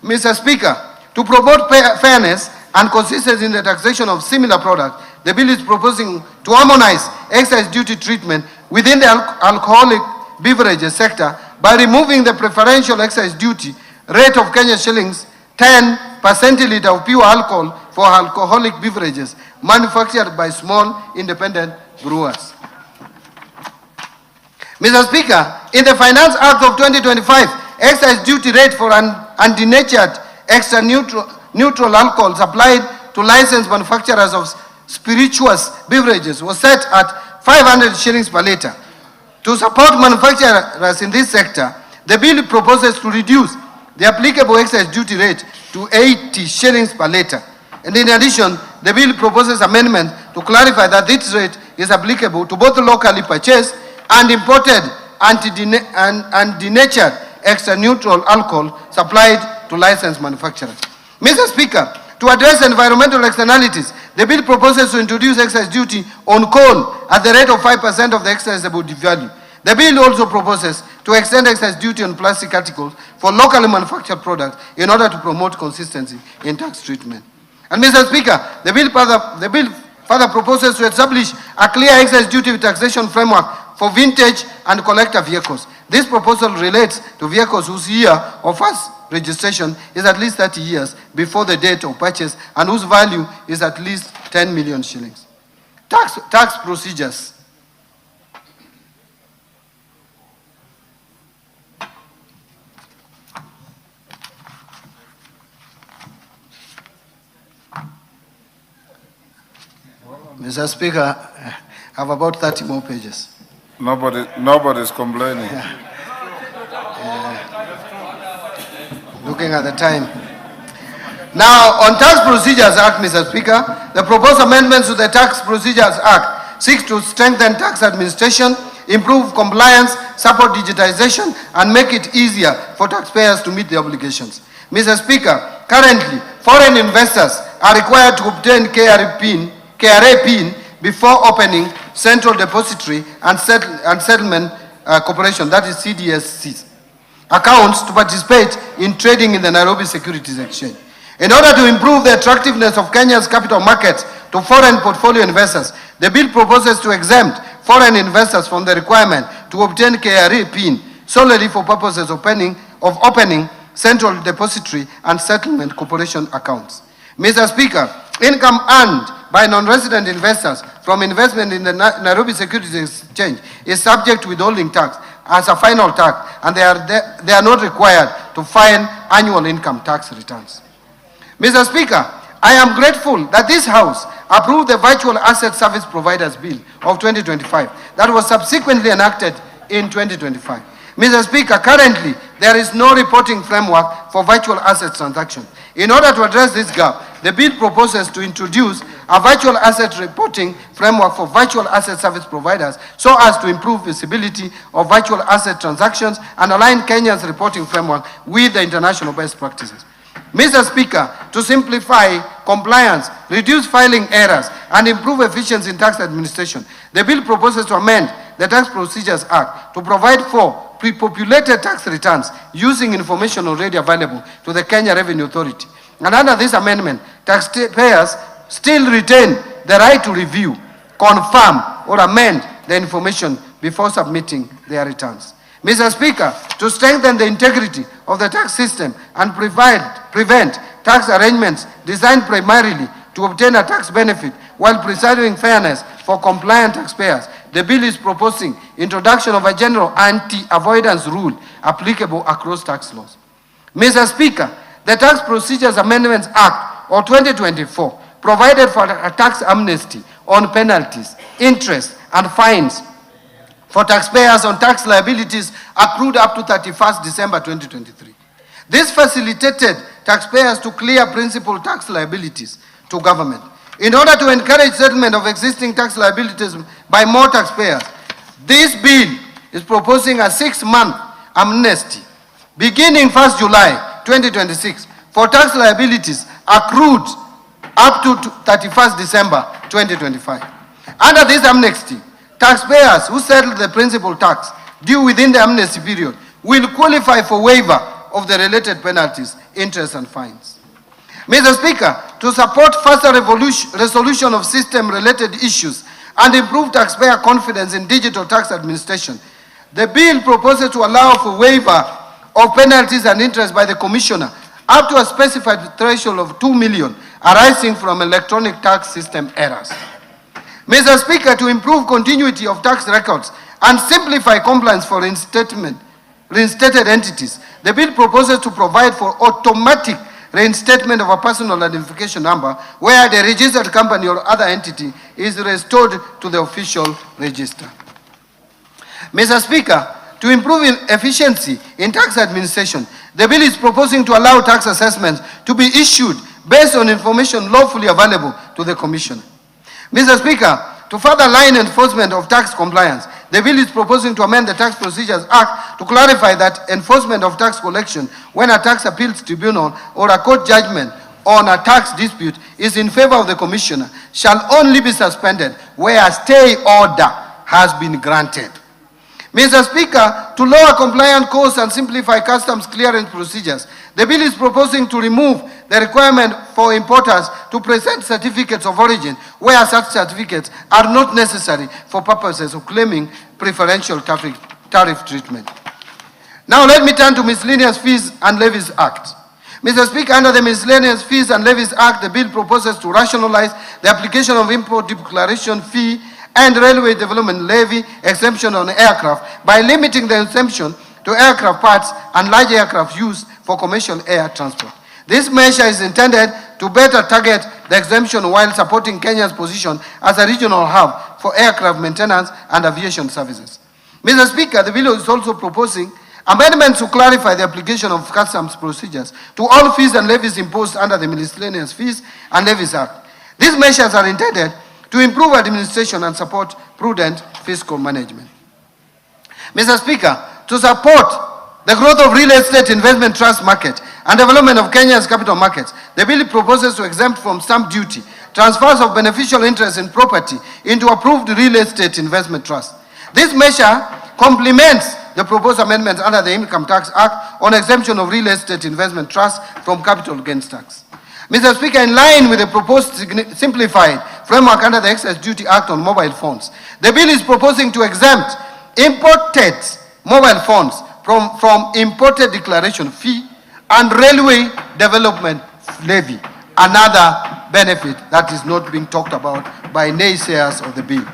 B: Mr. Speaker, to promote fairness and consistency in the taxation of similar products, the bill is proposing to harmonize excise duty treatment within the alcoholic beverages sector by removing the preferential excise duty rate of Kenya shillings 10 per centiliter of pure alcohol for alcoholic beverages manufactured by small independent brewers. Mr. Speaker, in the Finance Act of 2025, excise duty rate for undenatured extra neutral alcohol supplied to licensed manufacturers of spirituous beverages was set at 500 shillings per litre. To support manufacturers in this sector, the bill proposes to reduce the applicable excise duty rate to 80 shillings per litre. And in addition, the bill proposes amendment to clarify that this rate is applicable to both locally purchased and imported undenatured extra neutral alcohol supplied to licensed manufacturers. Mr. Speaker, to address environmental externalities, the bill proposes to introduce excise duty on coal at the rate of 5% of the excisable value. The bill also proposes to extend excise duty on plastic articles for locally manufactured products in order to promote consistency in tax treatment. And Mr. Speaker, the bill further proposes to establish a clear excise duty taxation framework for vintage and collector vehicles. This proposal relates to vehicles whose year of first registration is at least 30 years before the date of purchase and whose value is at least 10 million shillings. Tax procedures. Mr. Speaker, I have about 30 more pages.
A: Nobody's complaining.
B: Looking at the time. Now, on Tax Procedures Act, Mr. Speaker, the proposed amendments to the Tax Procedures Act seeks to strengthen tax administration, improve compliance, support digitization, and make it easier for taxpayers to meet their obligations. Mr. Speaker, currently, foreign investors are required to obtain KRA PIN before opening Central Depository and Settlement Corporation, that is CDSC, accounts to participate in trading in the Nairobi Securities Exchange. In order to improve the attractiveness of Kenya's capital markets to foreign portfolio investors, the bill proposes to exempt foreign investors from the requirement to obtain KRA PIN solely for purposes of opening Central Depository and Settlement Corporation accounts. Mr. Speaker, income earned by non-resident investors from investment in the Nairobi Securities Exchange is subject to withholding tax as a final tax, and they are not required to file annual income tax returns. Mr. Speaker, I am grateful that this House approved the Virtual Asset Service Providers Bill of 2025 that was subsequently enacted in 2025. Mr. Speaker, currently there is no reporting framework for virtual asset transactions. In order to address this gap, the bill proposes to introduce a virtual asset reporting framework for virtual asset service providers so as to improve visibility of virtual asset transactions and align Kenya's reporting framework with the international best practices. Mr. Speaker, to simplify compliance, reduce filing errors, and improve efficiency in tax administration, the bill proposes to amend the Tax Procedures Act to provide for pre-populated tax returns using information already available to the Kenya Revenue Authority. And under this amendment, taxpayers still retain the right to review, confirm, or amend the information before submitting their returns. Mr. Speaker, to strengthen the integrity of the tax system and prevent tax arrangements designed primarily to obtain a tax benefit while preserving fairness for compliant taxpayers, the bill is proposing introduction of a general anti-avoidance rule applicable across tax laws. Mr. Speaker, the Tax Procedures Amendments Act of 2024 provided for a tax amnesty on penalties, interest, and fines for taxpayers on tax liabilities accrued up to 31st December 2023. This facilitated taxpayers to clear principal tax liabilities to government. In order to encourage settlement of existing tax liabilities by more taxpayers, this bill is proposing a 6-month amnesty beginning 1st July 2026 for tax liabilities accrued up to 31st December 2025. Under this amnesty, taxpayers who settle the principal tax due within the amnesty period will qualify for waiver of the related penalties, interest, and fines. Mr. Speaker, to support faster resolution of system-related issues and improve taxpayer confidence in digital tax administration, the bill proposes to allow for waiver of penalties and interest by the Commissioner up to a specified threshold of 2 million arising from electronic tax system errors. Mr. Speaker, to improve continuity of tax records and simplify compliance for reinstated entities, the bill proposes to provide for automatic reinstatement of a personal identification number where the registered company or other entity is restored to the official register. Mr. Speaker, to improve efficiency in tax administration, the bill is proposing to allow tax assessments to be issued based on information lawfully available to the Commissioner. Mr. Speaker, to further line enforcement of tax compliance, the bill is proposing to amend the Tax Procedures Act to clarify that enforcement of tax collection when a tax appeals tribunal or a court judgment on a tax dispute is in favor of the Commissioner shall only be suspended where a stay order has been granted. Mr. Speaker, to lower compliance costs and simplify customs clearance procedures, the bill is proposing to remove the requirement for importers to present certificates of origin where such certificates are not necessary for purposes of claiming preferential tariff treatment. Now let me turn to Miscellaneous Fees and Levies Act. Mr. Speaker, under the Miscellaneous Fees and Levies Act, the bill proposes to rationalize the application of import declaration fee and railway development levy exemption on aircraft by limiting the exemption to aircraft parts and large aircraft used for commercial air transport. This measure is intended to better target the exemption while supporting Kenya's position as a regional hub for aircraft maintenance and aviation services. Mr. Speaker, the bill is also proposing amendments to clarify the application of customs procedures to all fees and levies imposed under the Miscellaneous Fees and Levies Act. These measures are intended to improve administration and support prudent fiscal management. Mr. Speaker, to support the growth of real estate investment trust market and development of Kenya's capital markets, the bill proposes to exempt from stamp duty transfers of beneficial interest in property into approved real estate investment trust. This measure complements the proposed amendments under the Income Tax Act on exemption of real estate investment trust from capital gains tax. Mr. Speaker, in line with the proposed simplified framework under the Excess Duty Act on mobile phones, the bill is proposing to exempt imported mobile phones from imported declaration fee and railway development levy, another benefit that is not being talked about by naysayers of the bill.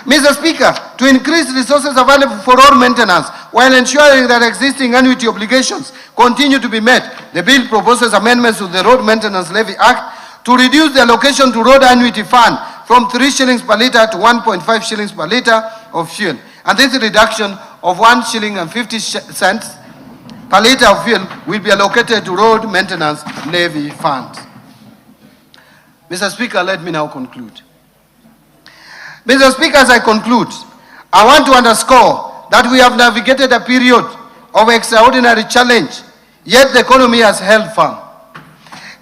B: Mr. Speaker, to increase resources available for road maintenance while ensuring that existing annuity obligations continue to be met, the bill proposes amendments to the Road Maintenance Levy Act to reduce the allocation to road annuity fund from 3 shillings per litre to 1.5 shillings per litre of fuel. And this reduction of 1 shilling and 50 cents per litre of fuel will be allocated to road maintenance levy funds. Mr. Speaker, let me now conclude. Mr. Speaker, as I conclude, I want to underscore that we have navigated a period of extraordinary challenge, yet the economy has held firm.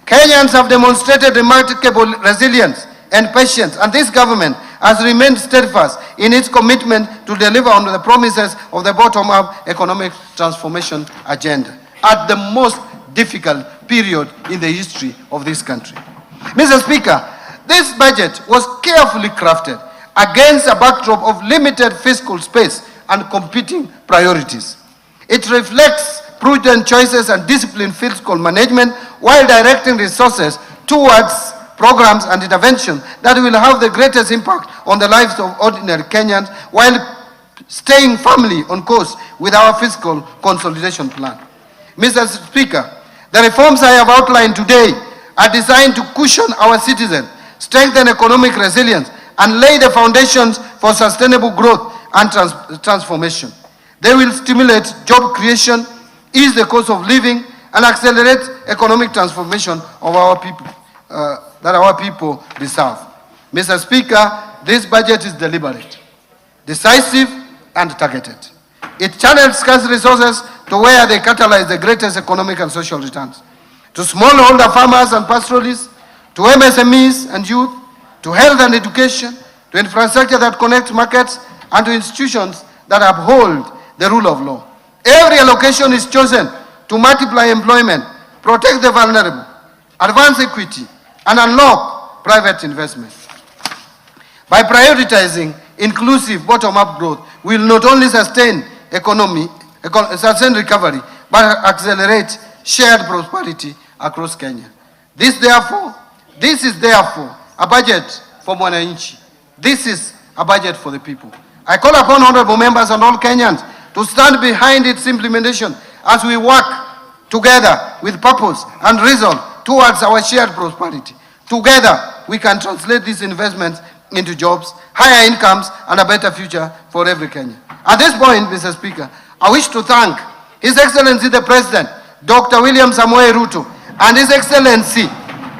B: Kenyans have demonstrated remarkable resilience and patience, and this government has remained steadfast in its commitment to deliver on the promises of the bottom-up economic transformation agenda at the most difficult period in the history of this country. Mr. Speaker, this budget was carefully crafted against a backdrop of limited fiscal space and competing priorities. It reflects prudent choices and disciplined fiscal management while directing resources towards programs and interventions that will have the greatest impact on the lives of ordinary Kenyans while staying firmly on course with our fiscal consolidation plan. Mr. Speaker, the reforms I have outlined today are designed to cushion our citizens, strengthen economic resilience, and lay the foundations for sustainable growth and transformation. They will stimulate job creation, ease the cost of living, and accelerate economic transformation of our people, that our people deserve. Mr. Speaker, this budget is deliberate, decisive, and targeted. It channels scarce resources to where they catalyze the greatest economic and social returns. To smallholder farmers and pastoralists, to MSMEs and youth, to health and education, to infrastructure that connects markets, and to institutions that uphold the rule of law. Every allocation is chosen to multiply employment, protect the vulnerable, advance equity, and unlock private investment. By prioritizing inclusive bottom-up growth, we will not only sustain recovery, but accelerate shared prosperity across Kenya. This is therefore a budget for mwananchi. This is a budget for the people. I call upon honorable members and all Kenyans to stand behind its implementation as we work together with purpose and resolve towards our shared prosperity. Together, we can translate these investments into jobs, higher incomes, and a better future for every Kenyan. At this point, Mr. Speaker, I wish to thank His Excellency the President, Dr. William Samoei Ruto, and His Excellency,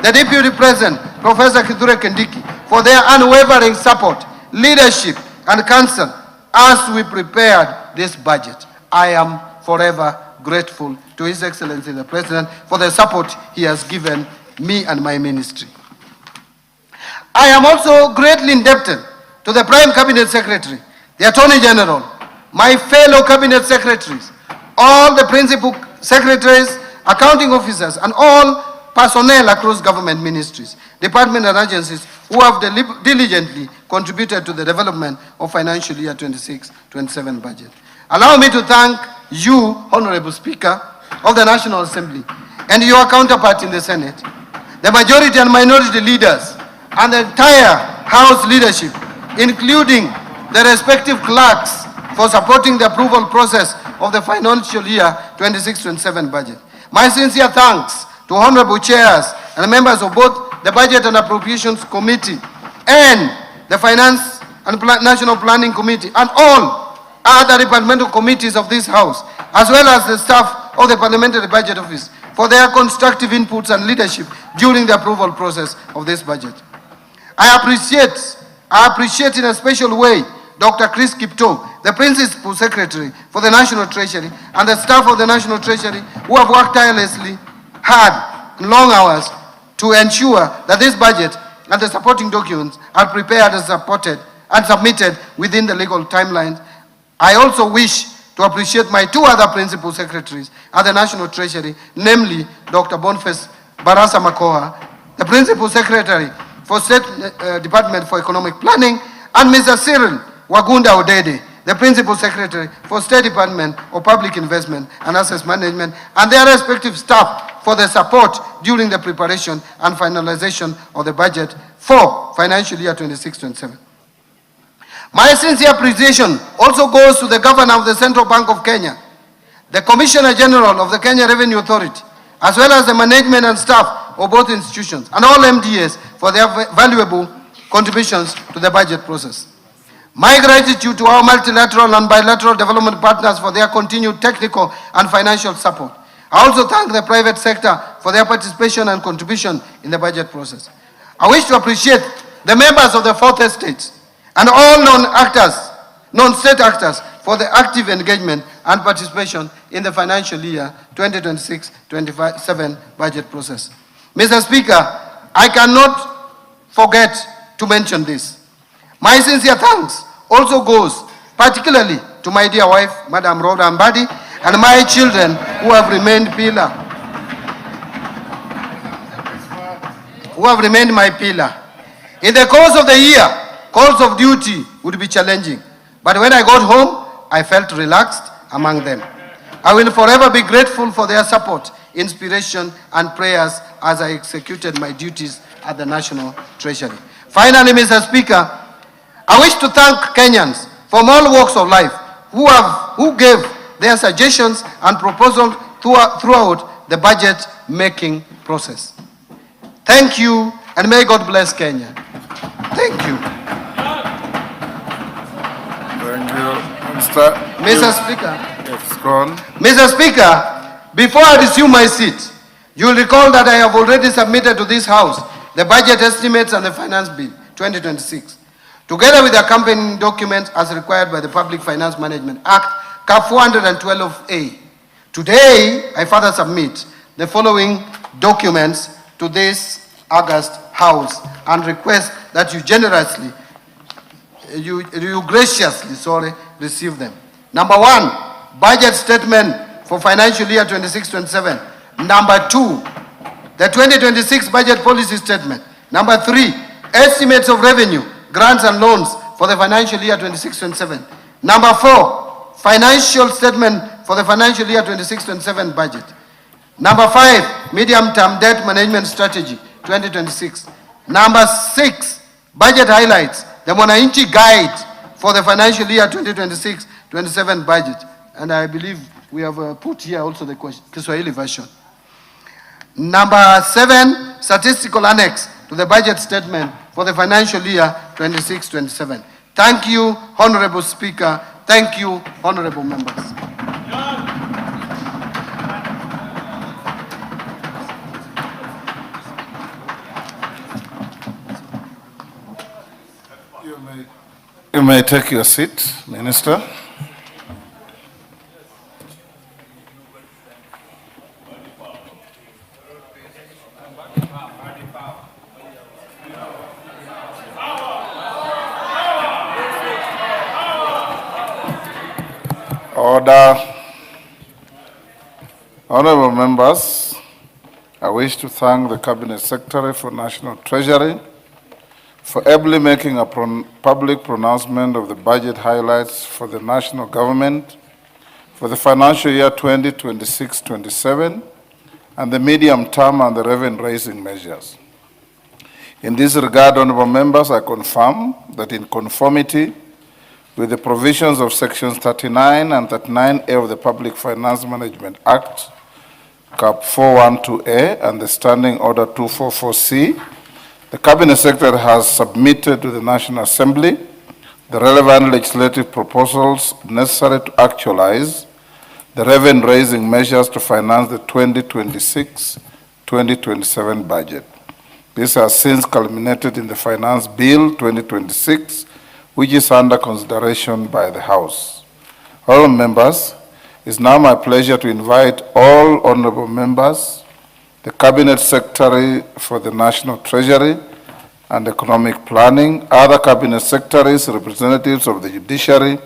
B: the Deputy President, Professor Kithure Kindiki, for their unwavering support, leadership, and counsel as we prepared this budget. I am forever grateful to His Excellency the President for the support he has given me and my ministry. I am also greatly indebted to the Prime Cabinet Secretary, the Attorney General, my fellow Cabinet Secretaries, all the Principal Secretaries, accounting officers, and all personnel across government ministries, departments, and agencies who have diligently contributed to the development of financial year 26-27 budget. Allow me to thank you, Honorable Speaker of the National Assembly, and your counterpart in the Senate, the majority and minority leaders, and the entire House leadership, including the respective clerks, for supporting the approval process of the financial year 26-27 budget. My sincere thanks to honorable chairs and members of both the Budget and Appropriations Committee and the Finance and National Planning Committee and all other departmental committees of this House, as well as the staff of the Parliamentary Budget Office, for their constructive inputs and leadership during the approval process of this budget. I appreciate in a special way Dr. Chris Kipto, the Principal Secretary for the National Treasury, and the staff of the National Treasury who have worked tirelessly hard, long hours, to ensure that this budget and the supporting documents are prepared and supported and submitted within the legal timelines. I also wish to appreciate my two other Principal Secretaries at the National Treasury, namely Dr. Boniface Barasa Makoha, the Principal Secretary for State Department for Economic Planning, and Mr. Cyril Wagunda Odede, the Principal Secretary for State Department of Public Investment and Assets Management, and their respective staff for their support during the preparation and finalization of the budget for financial year 26-27. My sincere appreciation also goes to the Governor of the Central Bank of Kenya, the Commissioner General of the Kenya Revenue Authority, as well as the management and staff of both institutions, and all MDAs for their valuable contributions to the budget process. My gratitude to our multilateral and bilateral development partners for their continued technical and financial support. I also thank the private sector for their participation and contribution in the budget process. I wish to appreciate the members of the fourth estate and all non-state actors for the active engagement and participation in the financial year 2026-27 budget process. Mr. Speaker, I cannot forget to mention this. My sincere thanks also goes particularly to my dear wife, Madam Rhoda Mbadi, and my children who have remained my pillar. In the course of the year, calls of duty would be challenging, but when I got home, I felt relaxed among them. I will forever be grateful for their support, inspiration, and prayers as I executed my duties at the National Treasury. Finally, Mr. Speaker, I wish to thank Kenyans from all walks of life who gave their suggestions and proposals throughout the budget-making process. Thank you, and may God bless Kenya. Thank you.
A: Thank you.
B: Mr. Speaker.
A: Yes, go on.
B: Mr. Speaker, before I resume my seat, you will recall that I have already submitted to this House the budget estimates and the Finance Bill 2026, together with the accompanying documents as required by the Public Finance Management Act, CAP 412A. Today, I further submit the following documents to this August House and request that you graciously receive them. Number 1, budget statement for financial year 26-27. Number 2, the 2026 budget policy statement. Number 3, estimates of revenue, grants and loans for the financial year 26-27. Number 4, financial statement for the financial year 26-27 budget. Number 5, medium-term debt management strategy 2026. Number 6, budget highlights, the Mwananchi guide for the financial year 2026-27 budget. And I believe we have put here also the Kiswahili version. Number 7, statistical annex to the budget statement for the financial year 26-27. Thank you, Honorable Speaker. Thank you, honorable members.
A: You may take your seat, Minister. Order. Honorable members, I wish to thank the Cabinet Secretary for National Treasury for ably making a public pronouncement of the budget highlights for the national government for the financial year 2026-27 and the medium term and the revenue-raising measures. In this regard, honorable members, I confirm that in conformity with the provisions of sections 39 and 39A of the Public Finance Management Act, Cap 412A, and the Standing Order 244C, the Cabinet Secretary has submitted to the National Assembly the relevant legislative proposals necessary to actualize the revenue-raising measures to finance the 2026-2027 budget. This has since culminated in the Finance Bill 2026, which is under consideration by the House. Honorable members, it is now my pleasure to invite all honorable members, the Cabinet Secretary for the National Treasury and Economic Planning, other Cabinet Secretaries, representatives of the Judiciary,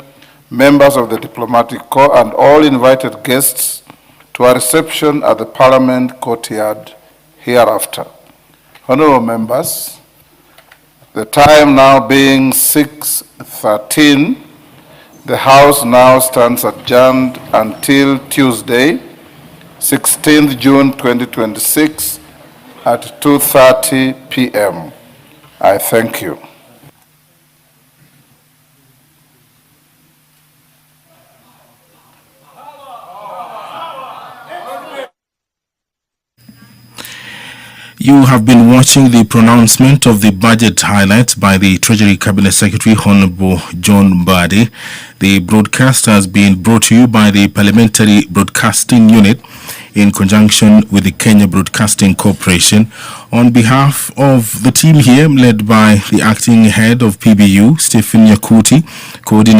A: members of the Diplomatic Corps, and all invited guests to a reception at the Parliament courtyard hereafter. Honorable members, the time now being 6:13, the House now stands adjourned until Tuesday, 16th June 2026 at 2:30 p.m. I thank you.
C: You have been watching the pronouncement of the budget highlights by the Treasury Cabinet Secretary, Honorable John Mbadi. The broadcast has been brought to you by the Parliamentary Broadcasting Unit in conjunction with the Kenya Broadcasting Corporation. On behalf of the team here, led by the Acting Head of PBU, Stephen Nyakuti, Coordinator